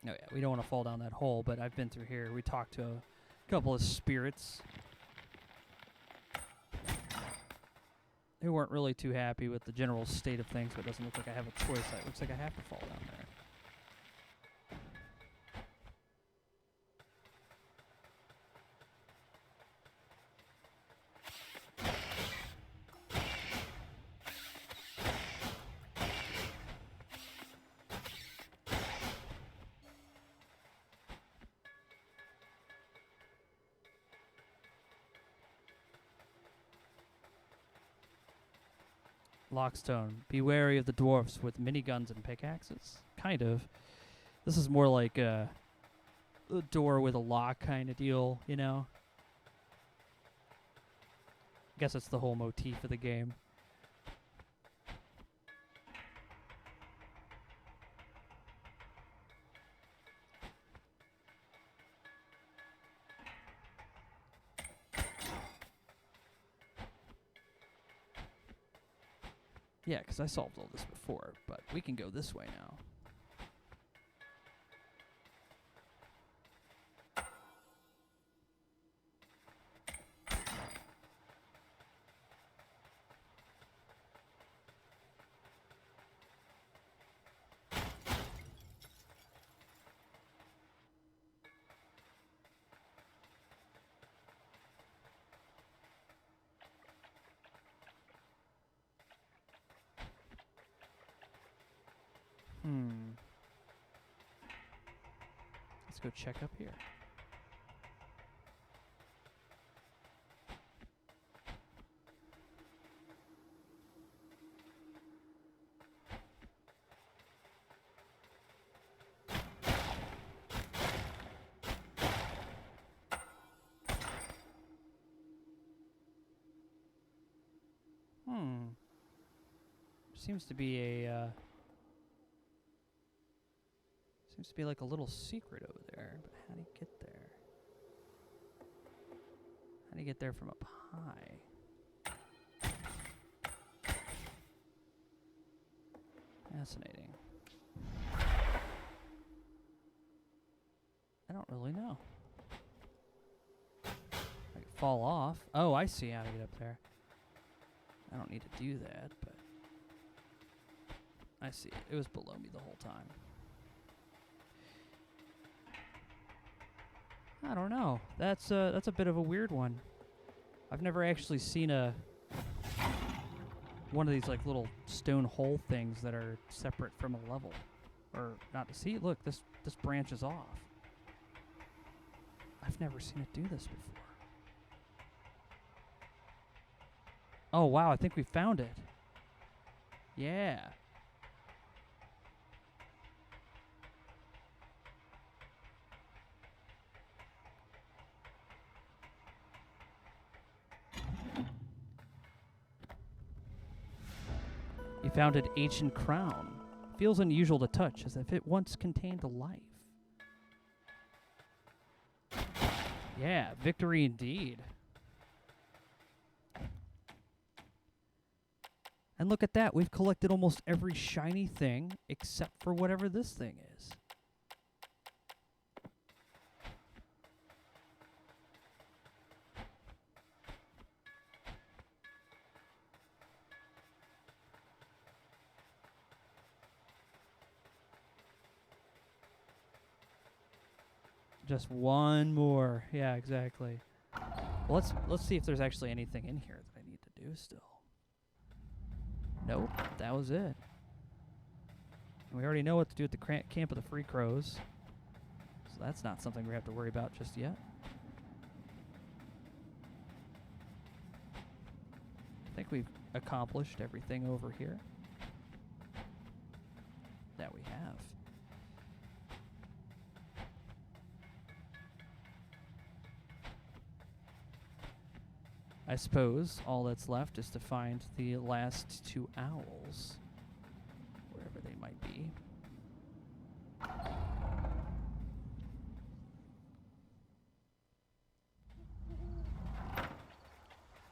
Oh yeah, we don't want to fall down that hole, but I've been through here. We talked to a couple of spirits who weren't really too happy with the general state of things, but it doesn't look like I have a choice. It looks like I have to fall down there. Lockstone. Be wary of the dwarfs with miniguns and pickaxes. Kind of. This is more like a door with a lock kind of deal, you know? I guess it's the whole motif of the game. Yeah, because I solved all this before, but we can go this way now. Let's go check up here. Seems to be a seems to be like a little secret over there, but how do you get there? How do you get there from up high? Fascinating. I don't really know. I could fall off. Oh, I see how to get up there. I don't need to do that, but I see it. It was below me the whole time. I don't know. That's a bit of a weird one. I've never actually seen one of these like little stone hole things that are separate from a level, or not to see. Look, this branches off. I've never seen it do this before. Oh wow! I think we found it. Yeah. You found an ancient crown. Feels unusual to touch, as if it once contained a life. Yeah, victory indeed. And look at that, we've collected almost every shiny thing except for whatever this thing is. Just one more. Yeah, exactly. Well, let's see if there's actually anything in here that I need to do still. Nope, that was it. And we already know what to do at the Camp of the Free Crows. So that's not something we have to worry about just yet. I think we've accomplished everything over here that we have. I suppose all that's left is to find the last two owls, wherever they might be.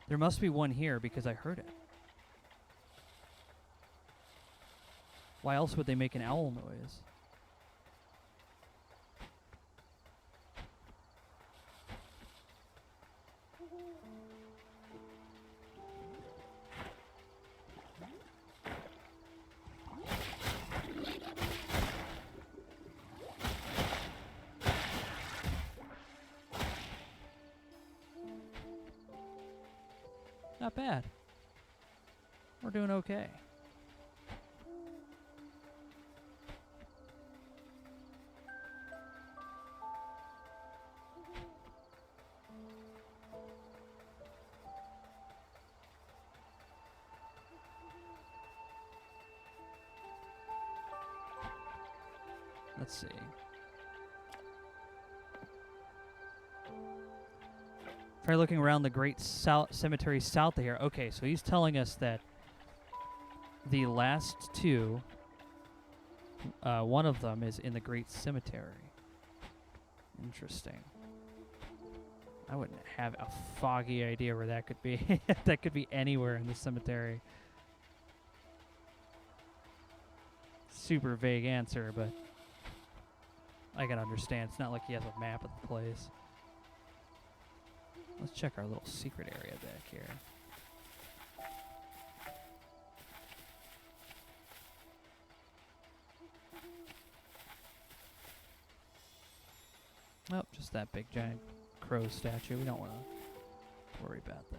There must be one here because I heard it. Why else would they make an owl noise? Not bad. We're doing okay. Let's see. Try looking around the Great Cemetery south of here. Okay, so he's telling us that the last two, one of them is in the Great Cemetery. Interesting. I wouldn't have a foggy idea where that could be. That could be anywhere in the cemetery. super vague answer, but I can understand. It's not like he has a map of the place. Let's check our little secret area back here. Oh, just that big giant crow statue. We don't want to worry about that.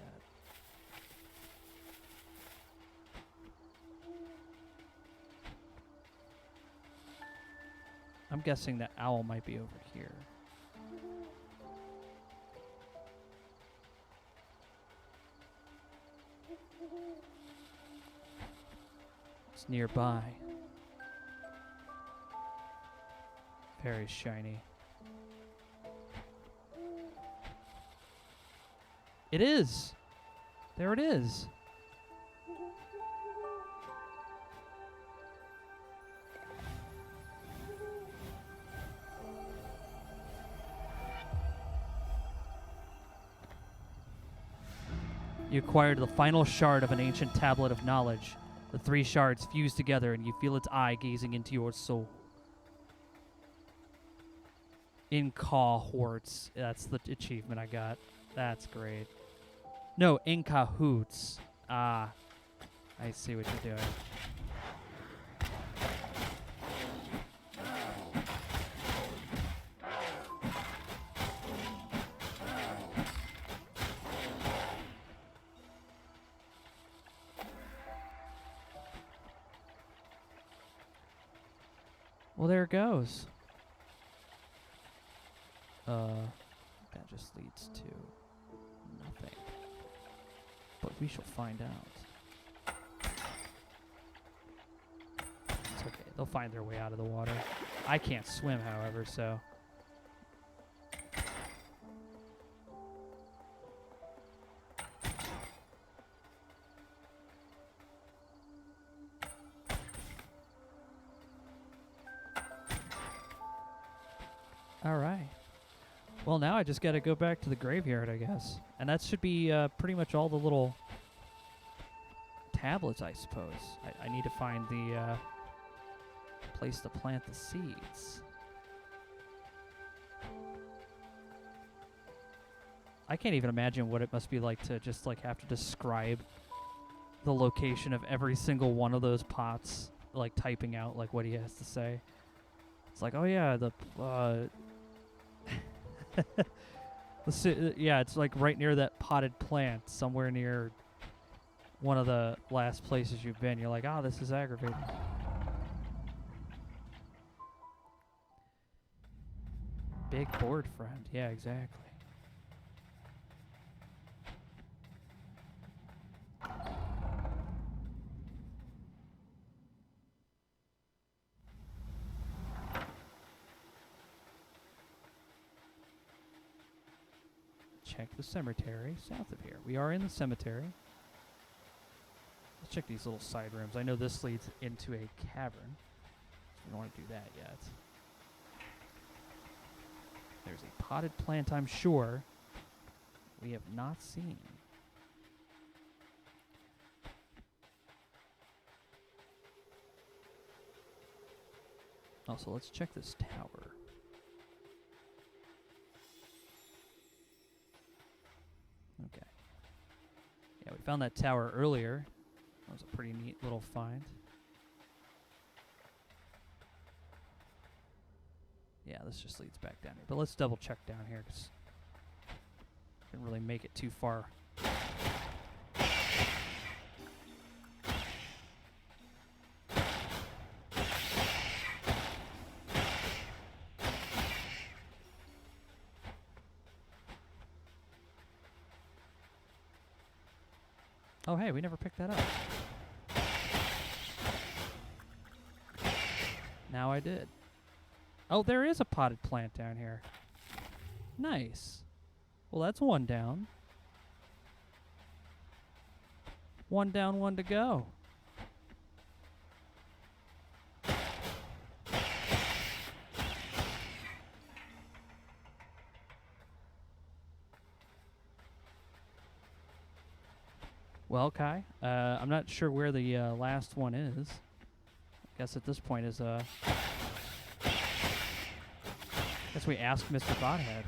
I'm guessing that owl might be over here. It's nearby. Very shiny. It is! There it is! You acquired the final shard of an ancient tablet of knowledge. The 3 shards fuse together and you feel its eye gazing into your soul. In cahorts. That's the achievement I got. That's great. No, in cahoots. Ah, I see what you're doing. Well, there it goes. That just leads to nothing. But we shall find out. It's okay. They'll find their way out of the water. I can't swim, however, so... All right. Well, now I just got to go back to the graveyard, I guess. And that should be pretty much all the little tablets, I suppose. I need to find the place to plant the seeds. I can't even imagine what it must be like to just like have to describe the location of every single one of those pots, like typing out like what he has to say. It's like, oh yeah, the yeah, it's like right near that potted plant, somewhere near one of the last places you've been. You're like, oh, this is aggravating. Big board friend. Yeah, exactly. Check the cemetery south of here. We are in the cemetery. Let's check these little side rooms. I know this leads into a cavern. We don't want to do that yet. There's a potted plant, I'm sure, we have not seen. Also, let's check this tower. Okay. Yeah, we found that tower earlier. That was a pretty neat little find. Yeah, this just leads back down here. But let's double check down here because didn't really make it too far. Oh, hey, we never picked that up. Now I did. Oh, there is a potted plant down here. Nice. Well, that's one down. One down, one to go. Well, Kai, I'm not sure where the last one is. I Guess at this point is guess we ask Mr. Bothead.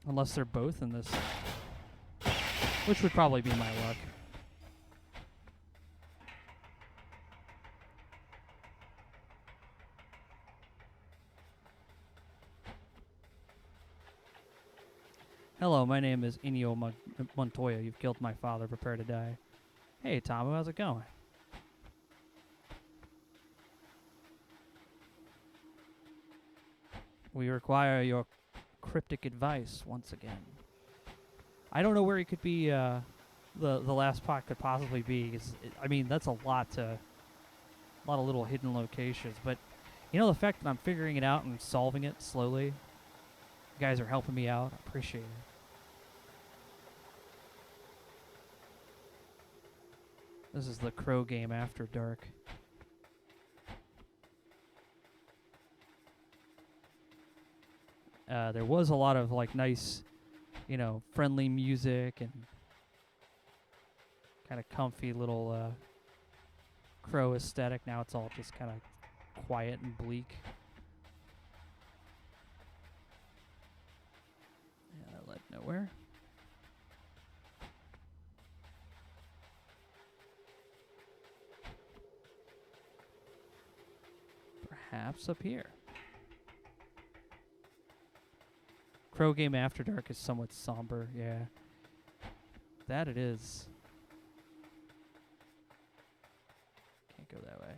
Unless they're both in this, which would probably be my luck. Hello, my name is Inigo Montoya. You've killed my father. Prepare to die. Hey, Tomo, how's it going? We require your cryptic advice once again. I don't know where he could be. The last pot could possibly be. I mean, that's a lot of little hidden locations. But you know, the fact that I'm figuring it out and solving it slowly. You guys are helping me out. I appreciate it. This is the Crow game after dark. There was a lot of like nice, you know, friendly music and kind of comfy little Crow aesthetic. Now it's all just kind of quiet and bleak. Yeah, that led nowhere. Perhaps up here. Crow game after dark is somewhat somber, yeah. That it is. Can't go that way.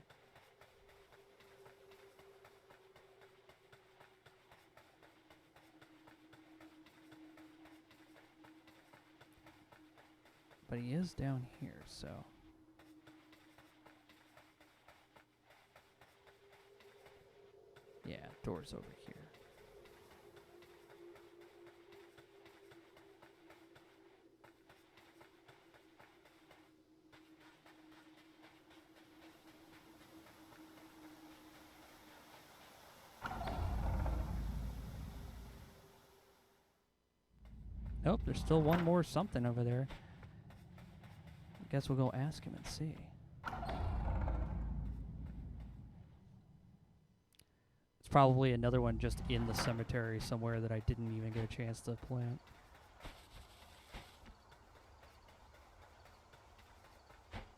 But he is down here, so. Yeah, door's over here. Nope, there's still one more something over there. I guess we'll go ask him and see. It's probably another one just in the cemetery somewhere that I didn't even get a chance to plant.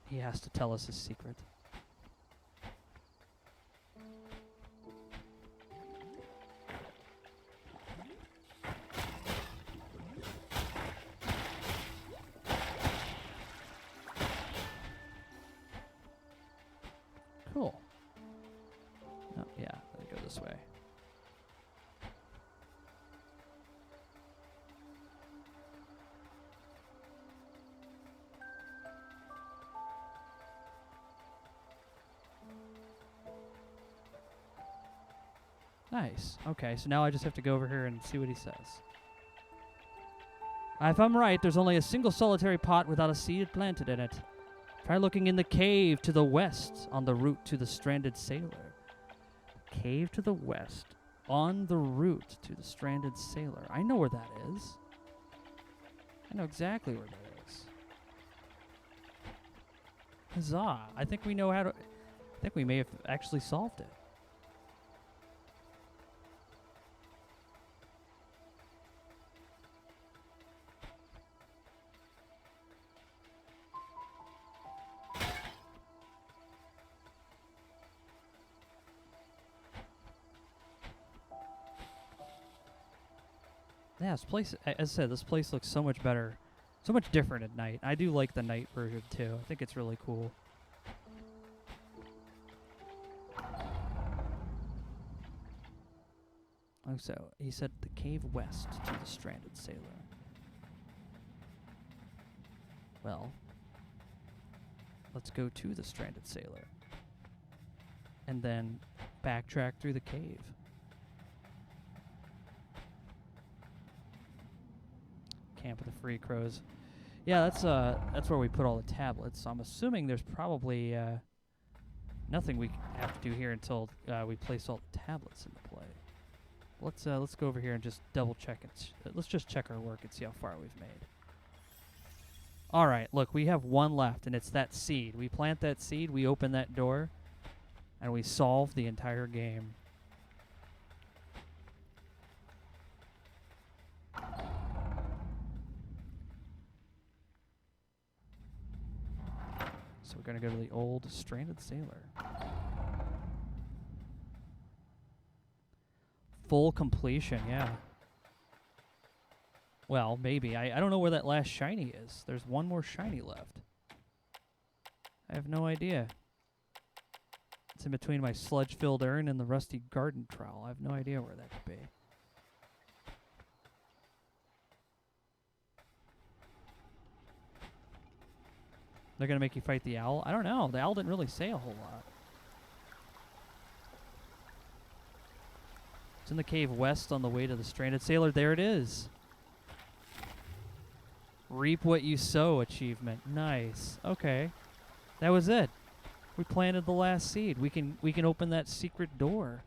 He has to tell us his secret. Cool. Oh, yeah, let me go this way. Nice. Okay, so now I just have to go over here and see what he says. If I'm right, there's only a single solitary pot without a seed planted in it. Try looking in the cave to the west on the route to the stranded sailor. Cave to the west on the route to the stranded sailor. I know where that is. I know exactly where that is. Huzzah. I think we know how to... I think we may have actually solved it. Yeah, this place, as I said, this place looks so much better, so much different at night. I do like the night version too. I think it's really cool. Oh, so he said the cave west to the stranded sailor. Well, let's go to the stranded sailor and then backtrack through the cave. Camp of the Free Crows. Yeah, that's where we put all the tablets. So I'm assuming there's probably nothing we have to do here until we place all the tablets into play. Let's go over here and just double check it. Let's just check our work and see how far we've made. All right, look, we have one left, and it's that seed. We plant that seed, we open that door, and we solve the entire game. So we're going to go to the old Stranded Sailor. Full completion, yeah. Well, maybe. I don't know where that last shiny is. There's one more shiny left. I have no idea. It's in between my sludge-filled urn and the rusty garden trowel. I have no idea where that could be. They're going to make you fight the owl? I don't know. The owl didn't really say a whole lot. It's in the cave west on the way to the Stranded Sailor. There it is. Reap what you sow achievement. Nice. Okay. That was it. We planted the last seed. We can open that secret door.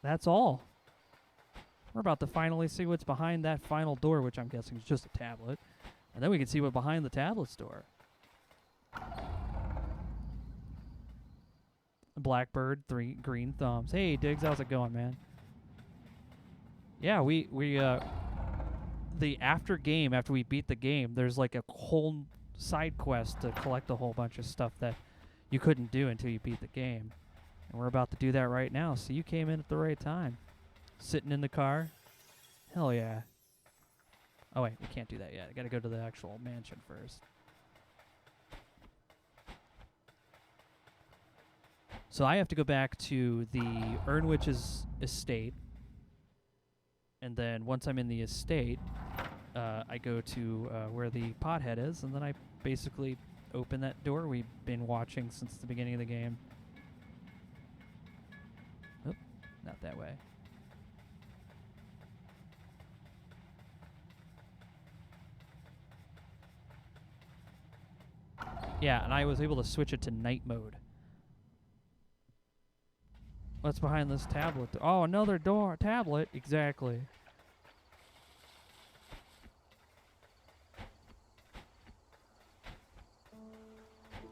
That's all. We're about to finally see what's behind that final door, which I'm guessing is just a tablet. And then we can see what's behind the tablet's door. Blackbird, 3 green thumbs. Hey, Diggs, how's it going, man? Yeah, the after game, after we beat the game, there's like a whole side quest to collect a whole bunch of stuff that you couldn't do until you beat the game. And we're about to do that right now, so you came in at the right time. Sitting in the car. Hell yeah. Oh wait, we can't do that yet. I gotta go to the actual mansion first. So I have to go back to the Urnwitch's estate. And then once I'm in the estate, I go to where the pothead is, and then I basically open that door we've been watching since the beginning of the game. Oop, not that way. Yeah, and I was able to switch it to night mode. What's behind this tablet? Oh, another door. Tablet. Exactly.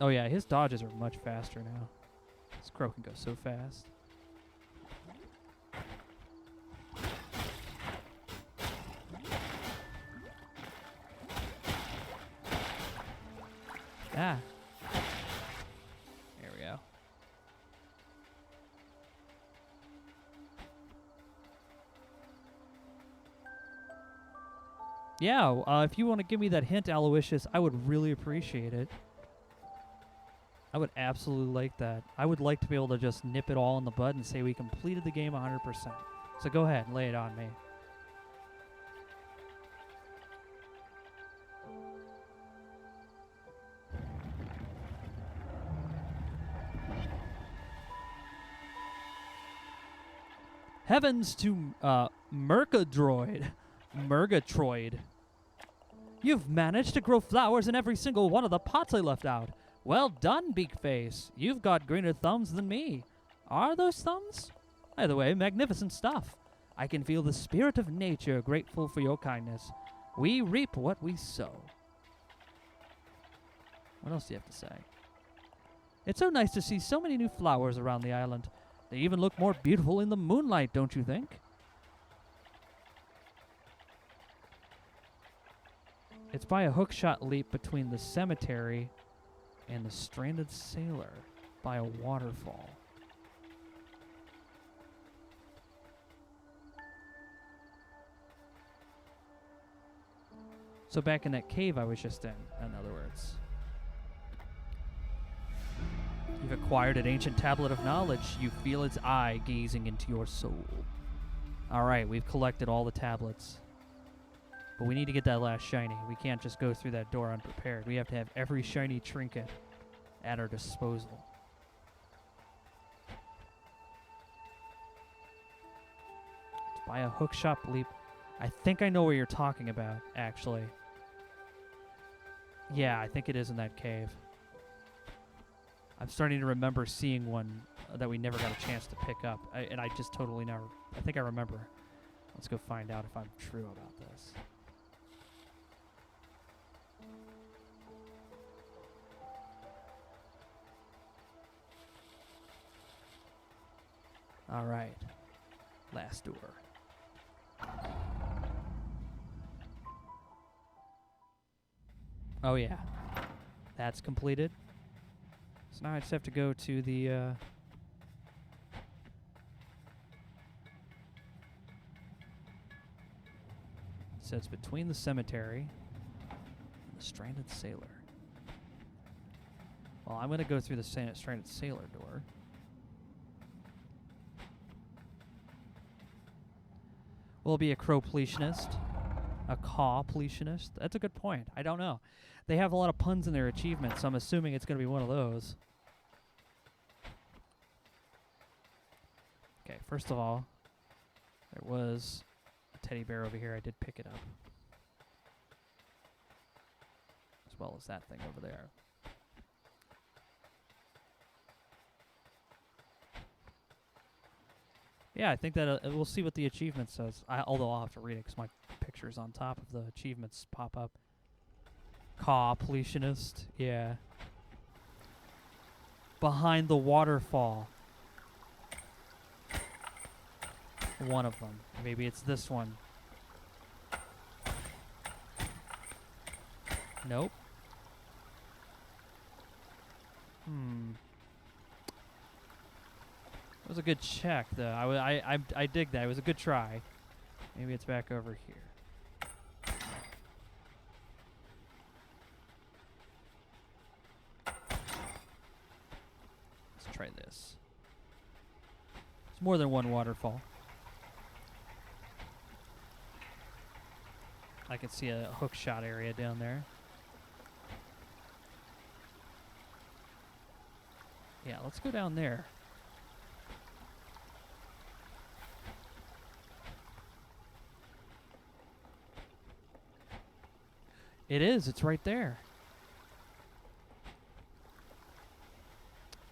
Oh, yeah, his dodges are much faster now. This crow can go so fast. Ah. There we go. Yeah, if you want to give me that hint, Aloysius, I would really appreciate it. I would absolutely like that. I would like to be able to just nip it all in the bud and say we completed the game 100%. So go ahead and lay it on me. Heavens to Murgatroyd. You've managed to grow flowers in every single one of the pots I left out. Well done, Beakface. You've got greener thumbs than me. Are those thumbs? Either way, magnificent stuff. I can feel the spirit of nature grateful for your kindness. We reap what we sow. What else do you have to say? It's so nice to see so many new flowers around the island. They even look more beautiful in the moonlight, don't you think? It's by a hookshot leap between the cemetery and the Stranded Sailor by a waterfall. So back in that cave I was just in other words. You've acquired an ancient tablet of knowledge. You feel its eye gazing into your soul. Alright, we've collected all the tablets. But we need to get that last shiny. We can't just go through that door unprepared. We have to have every shiny trinket at our disposal. It's by a hookshot leap. I think I know what you're talking about, actually. Yeah, I think it is in that cave. I'm starting to remember seeing one that we never got a chance to pick up. And I just totally never... I think I remember. Let's go find out if I'm true about this. All right. Last door. Oh, yeah. That's completed. So now I just have to go to the... So it's between the cemetery and the Stranded Sailor. Well, I'm going to go through the Stranded Sailor door. Will it be a Crow-pletionist? A Caw-pletionist? That's a good point. I don't know. They have a lot of puns in their achievements, so I'm assuming it's going to be one of those. Okay, first of all, there was a teddy bear over here. I did pick it up. As well as that thing over there. Yeah, I think that we'll see what the achievement says. Although I'll have to read it because my picture's on top of the achievements pop up. Caw-pletionist, yeah. Behind the waterfall. One of them. Maybe it's this one. Nope. It was a good check, though. I dig that. It was a good try. Maybe it's back over here. Let's try this. It's more than one waterfall. I can see a hook shot area down there. Yeah, let's go down there. It is. It's right there.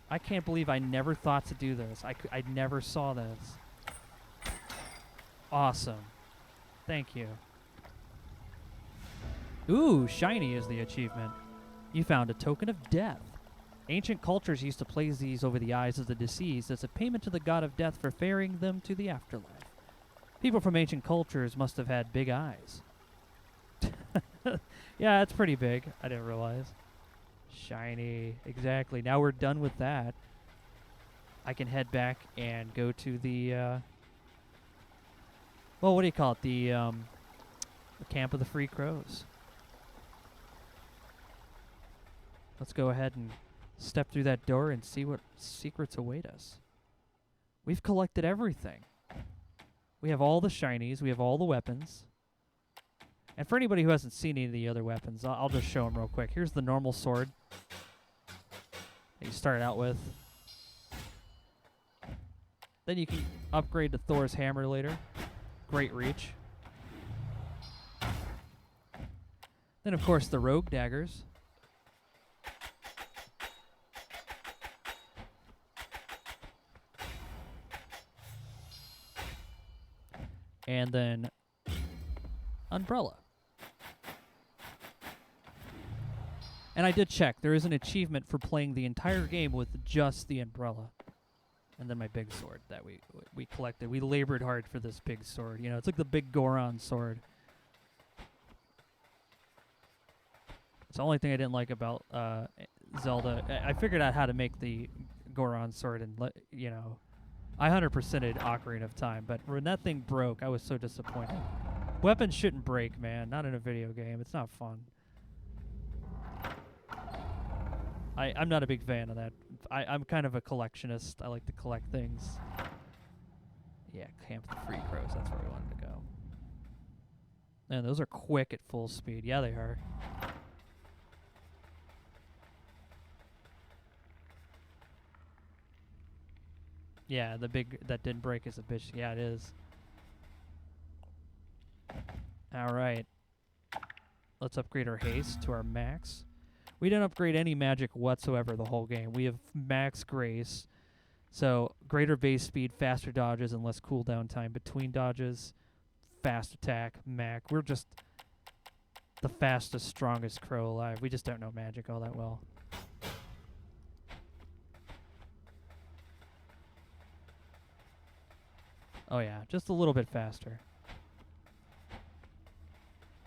I can't believe I never thought to do this. I never saw this. Awesome. Thank you. Ooh, shiny is the achievement. You found a token of death. Ancient cultures used to place these over the eyes of the deceased as a payment to the god of death for ferrying them to the afterlife. People from ancient cultures must have had big eyes. Yeah, it's pretty big. I didn't realize. Shiny. Exactly. Now we're done with that. I can head back and go to the, well, what do you call it? The Camp of the Free Crows. Let's go ahead and step through that door and see what secrets await us. We've collected everything. We have all the shinies. We have all the weapons. And for anybody who hasn't seen any of the other weapons, I'll just show them real quick. Here's the normal sword that you start out with. Then you can upgrade to Thor's hammer later. Great reach. Then, of course, the rogue daggers. And then umbrella. And I did check. There is an achievement for playing the entire game with just the umbrella. And then my big sword that we collected. We labored hard for this big sword. You know, it's like the big Goron sword. It's the only thing I didn't like about Zelda. I figured out how to make the Goron sword and, you know, I 100%ed Ocarina of Time. But when that thing broke, I was so disappointed. Weapons shouldn't break, man. Not in a video game. It's not fun. I'm not a big fan of that. I'm kind of a collectionist. I like to collect things. Yeah, Camp of the Free Crows. That's where we wanted to go. And those are quick at full speed. Yeah, they are. Yeah, the big that didn't break is a bitch. Yeah, it is. All right. Let's upgrade our haste to our max. We didn't upgrade any magic whatsoever the whole game. We have max grace, so greater base speed, faster dodges, and less cooldown time between dodges, fast attack, mac. We're just the fastest, strongest crow alive. We just don't know magic all that well. Oh yeah, just a little bit faster.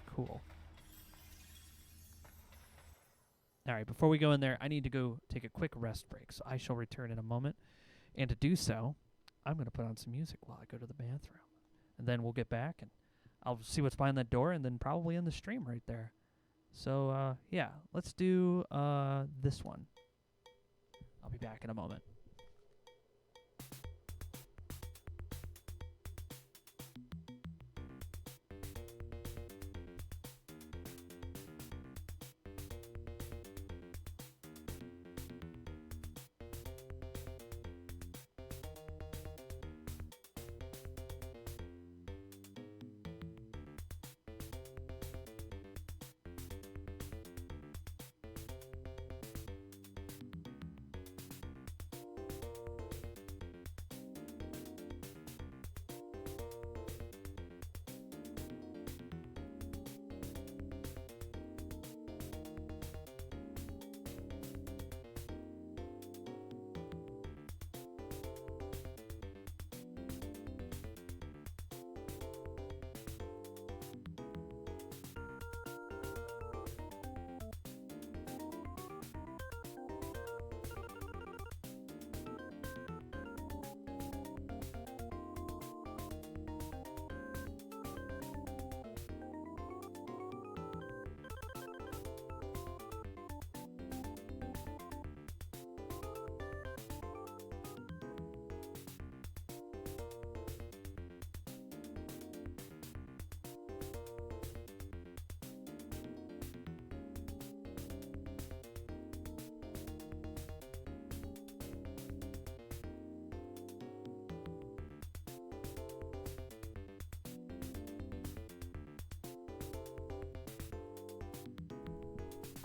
Cool. Alright, before we go in there, I need to go take a quick rest break, so I shall return in a moment. And to do so, I'm going to put on some music while I go to the bathroom. And then we'll get back, and I'll see what's behind that door, and then probably end the stream right there. So, yeah, let's do this one. I'll be back in a moment.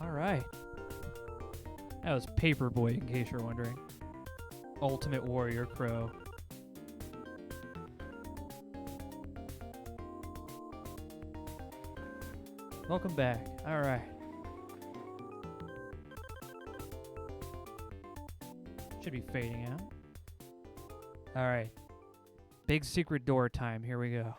Alright. That was Paperboy, in case you're wondering. Ultimate Warrior Crow. Welcome back. Alright. Should be fading out. Alright. Big secret door time. Here we go.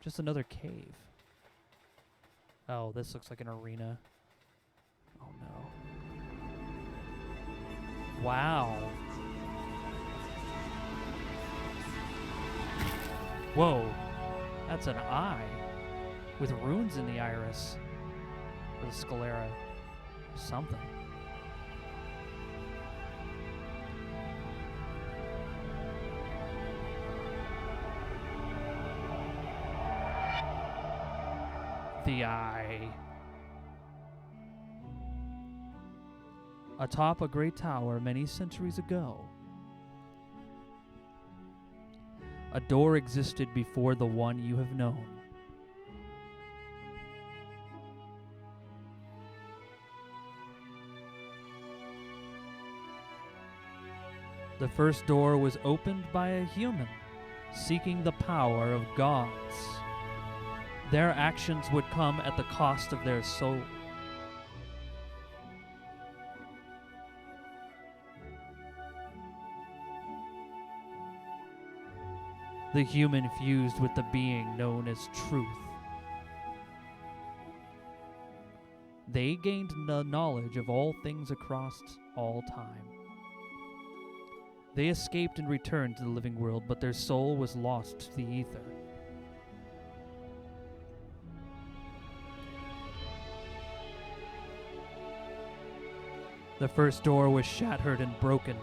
Just another cave. Oh, this looks like an arena. Oh no. Wow. Whoa. That's an eye. With runes in the iris. Or the sclera. Something. The eye. Atop a great tower many centuries ago, a door existed before the one you have known. The first door was opened by a human seeking the power of gods. Their actions would come at the cost of their soul. The human fused with the being known as truth. They gained the knowledge of all things across all time. They escaped and returned to the living world, but their soul was lost to the ether. The first door was shattered and broken.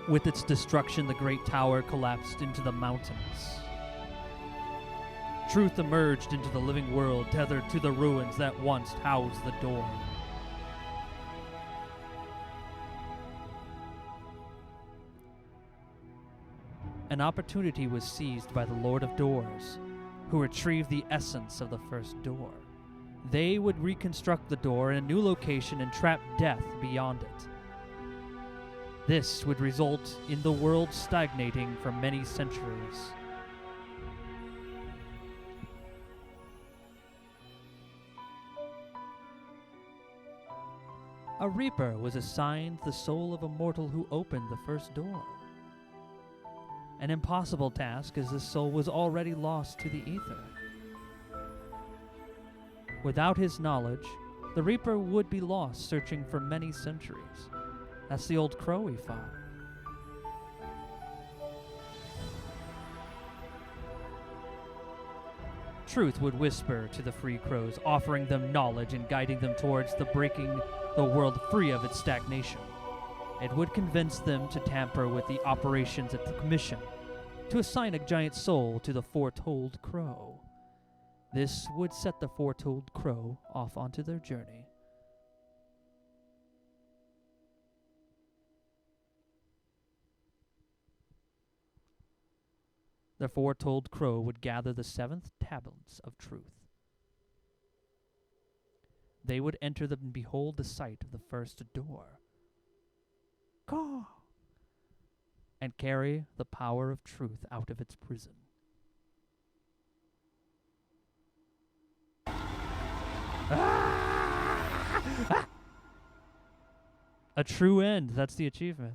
With its destruction, the great tower collapsed into the mountains. Truth emerged into the living world, tethered to the ruins that once housed the door. An opportunity was seized by the Lord of Doors, who retrieved the essence of the first door. They would reconstruct the door in a new location and trap death beyond it. This would result in the world stagnating for many centuries. A reaper was assigned the soul of a mortal who opened the first door. An impossible task, as this soul was already lost to the ether. Without his knowledge, the reaper would be lost, searching for many centuries. That's the old crow we fought. Truth would whisper to the free crows, offering them knowledge and guiding them towards the breaking the world free of its stagnation. It would convince them to tamper with the operations at the commission, to assign a giant soul to the foretold crow. This would set the foretold crow off onto their journey. The foretold crow would gather the 7th tablets of truth. They would enter them and behold the sight of the first door. Caw! And carry the power of truth out of its prison. A true end. That's the achievement.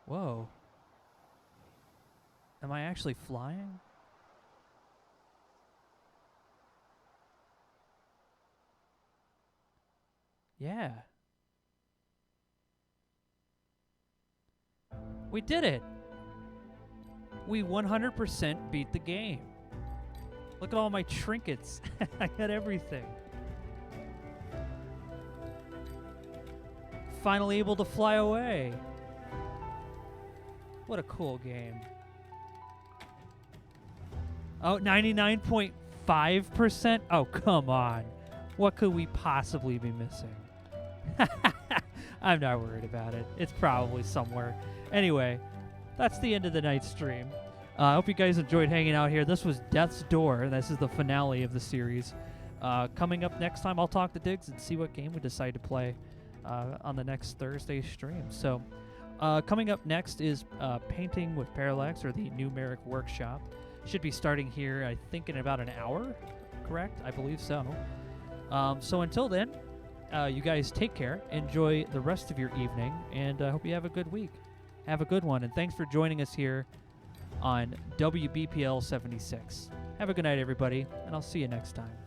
Whoa. Am I actually flying? Yeah. We did it. We 100% beat the game. Look at all my trinkets. I got everything. Finally able to fly away. What a cool game. Oh, 99.5%? Oh, come on. What could we possibly be missing? I'm not worried about it. It's probably somewhere. Anyway, that's the end of the night stream. I hope you guys enjoyed hanging out here. This was Death's Door. This is the finale of the series. Coming up next time, I'll talk to Diggs and see what game we decide to play on the next Thursday stream. So, coming up next is Painting with Parallax, or the Numeric Workshop. Should be starting here, I think, in about an hour. Correct? I believe so. So until then, you guys take care. Enjoy the rest of your evening, and I hope you have a good week. Have a good one, and thanks for joining us here on WBPL 76. Have a good night, everybody, and I'll see you next time.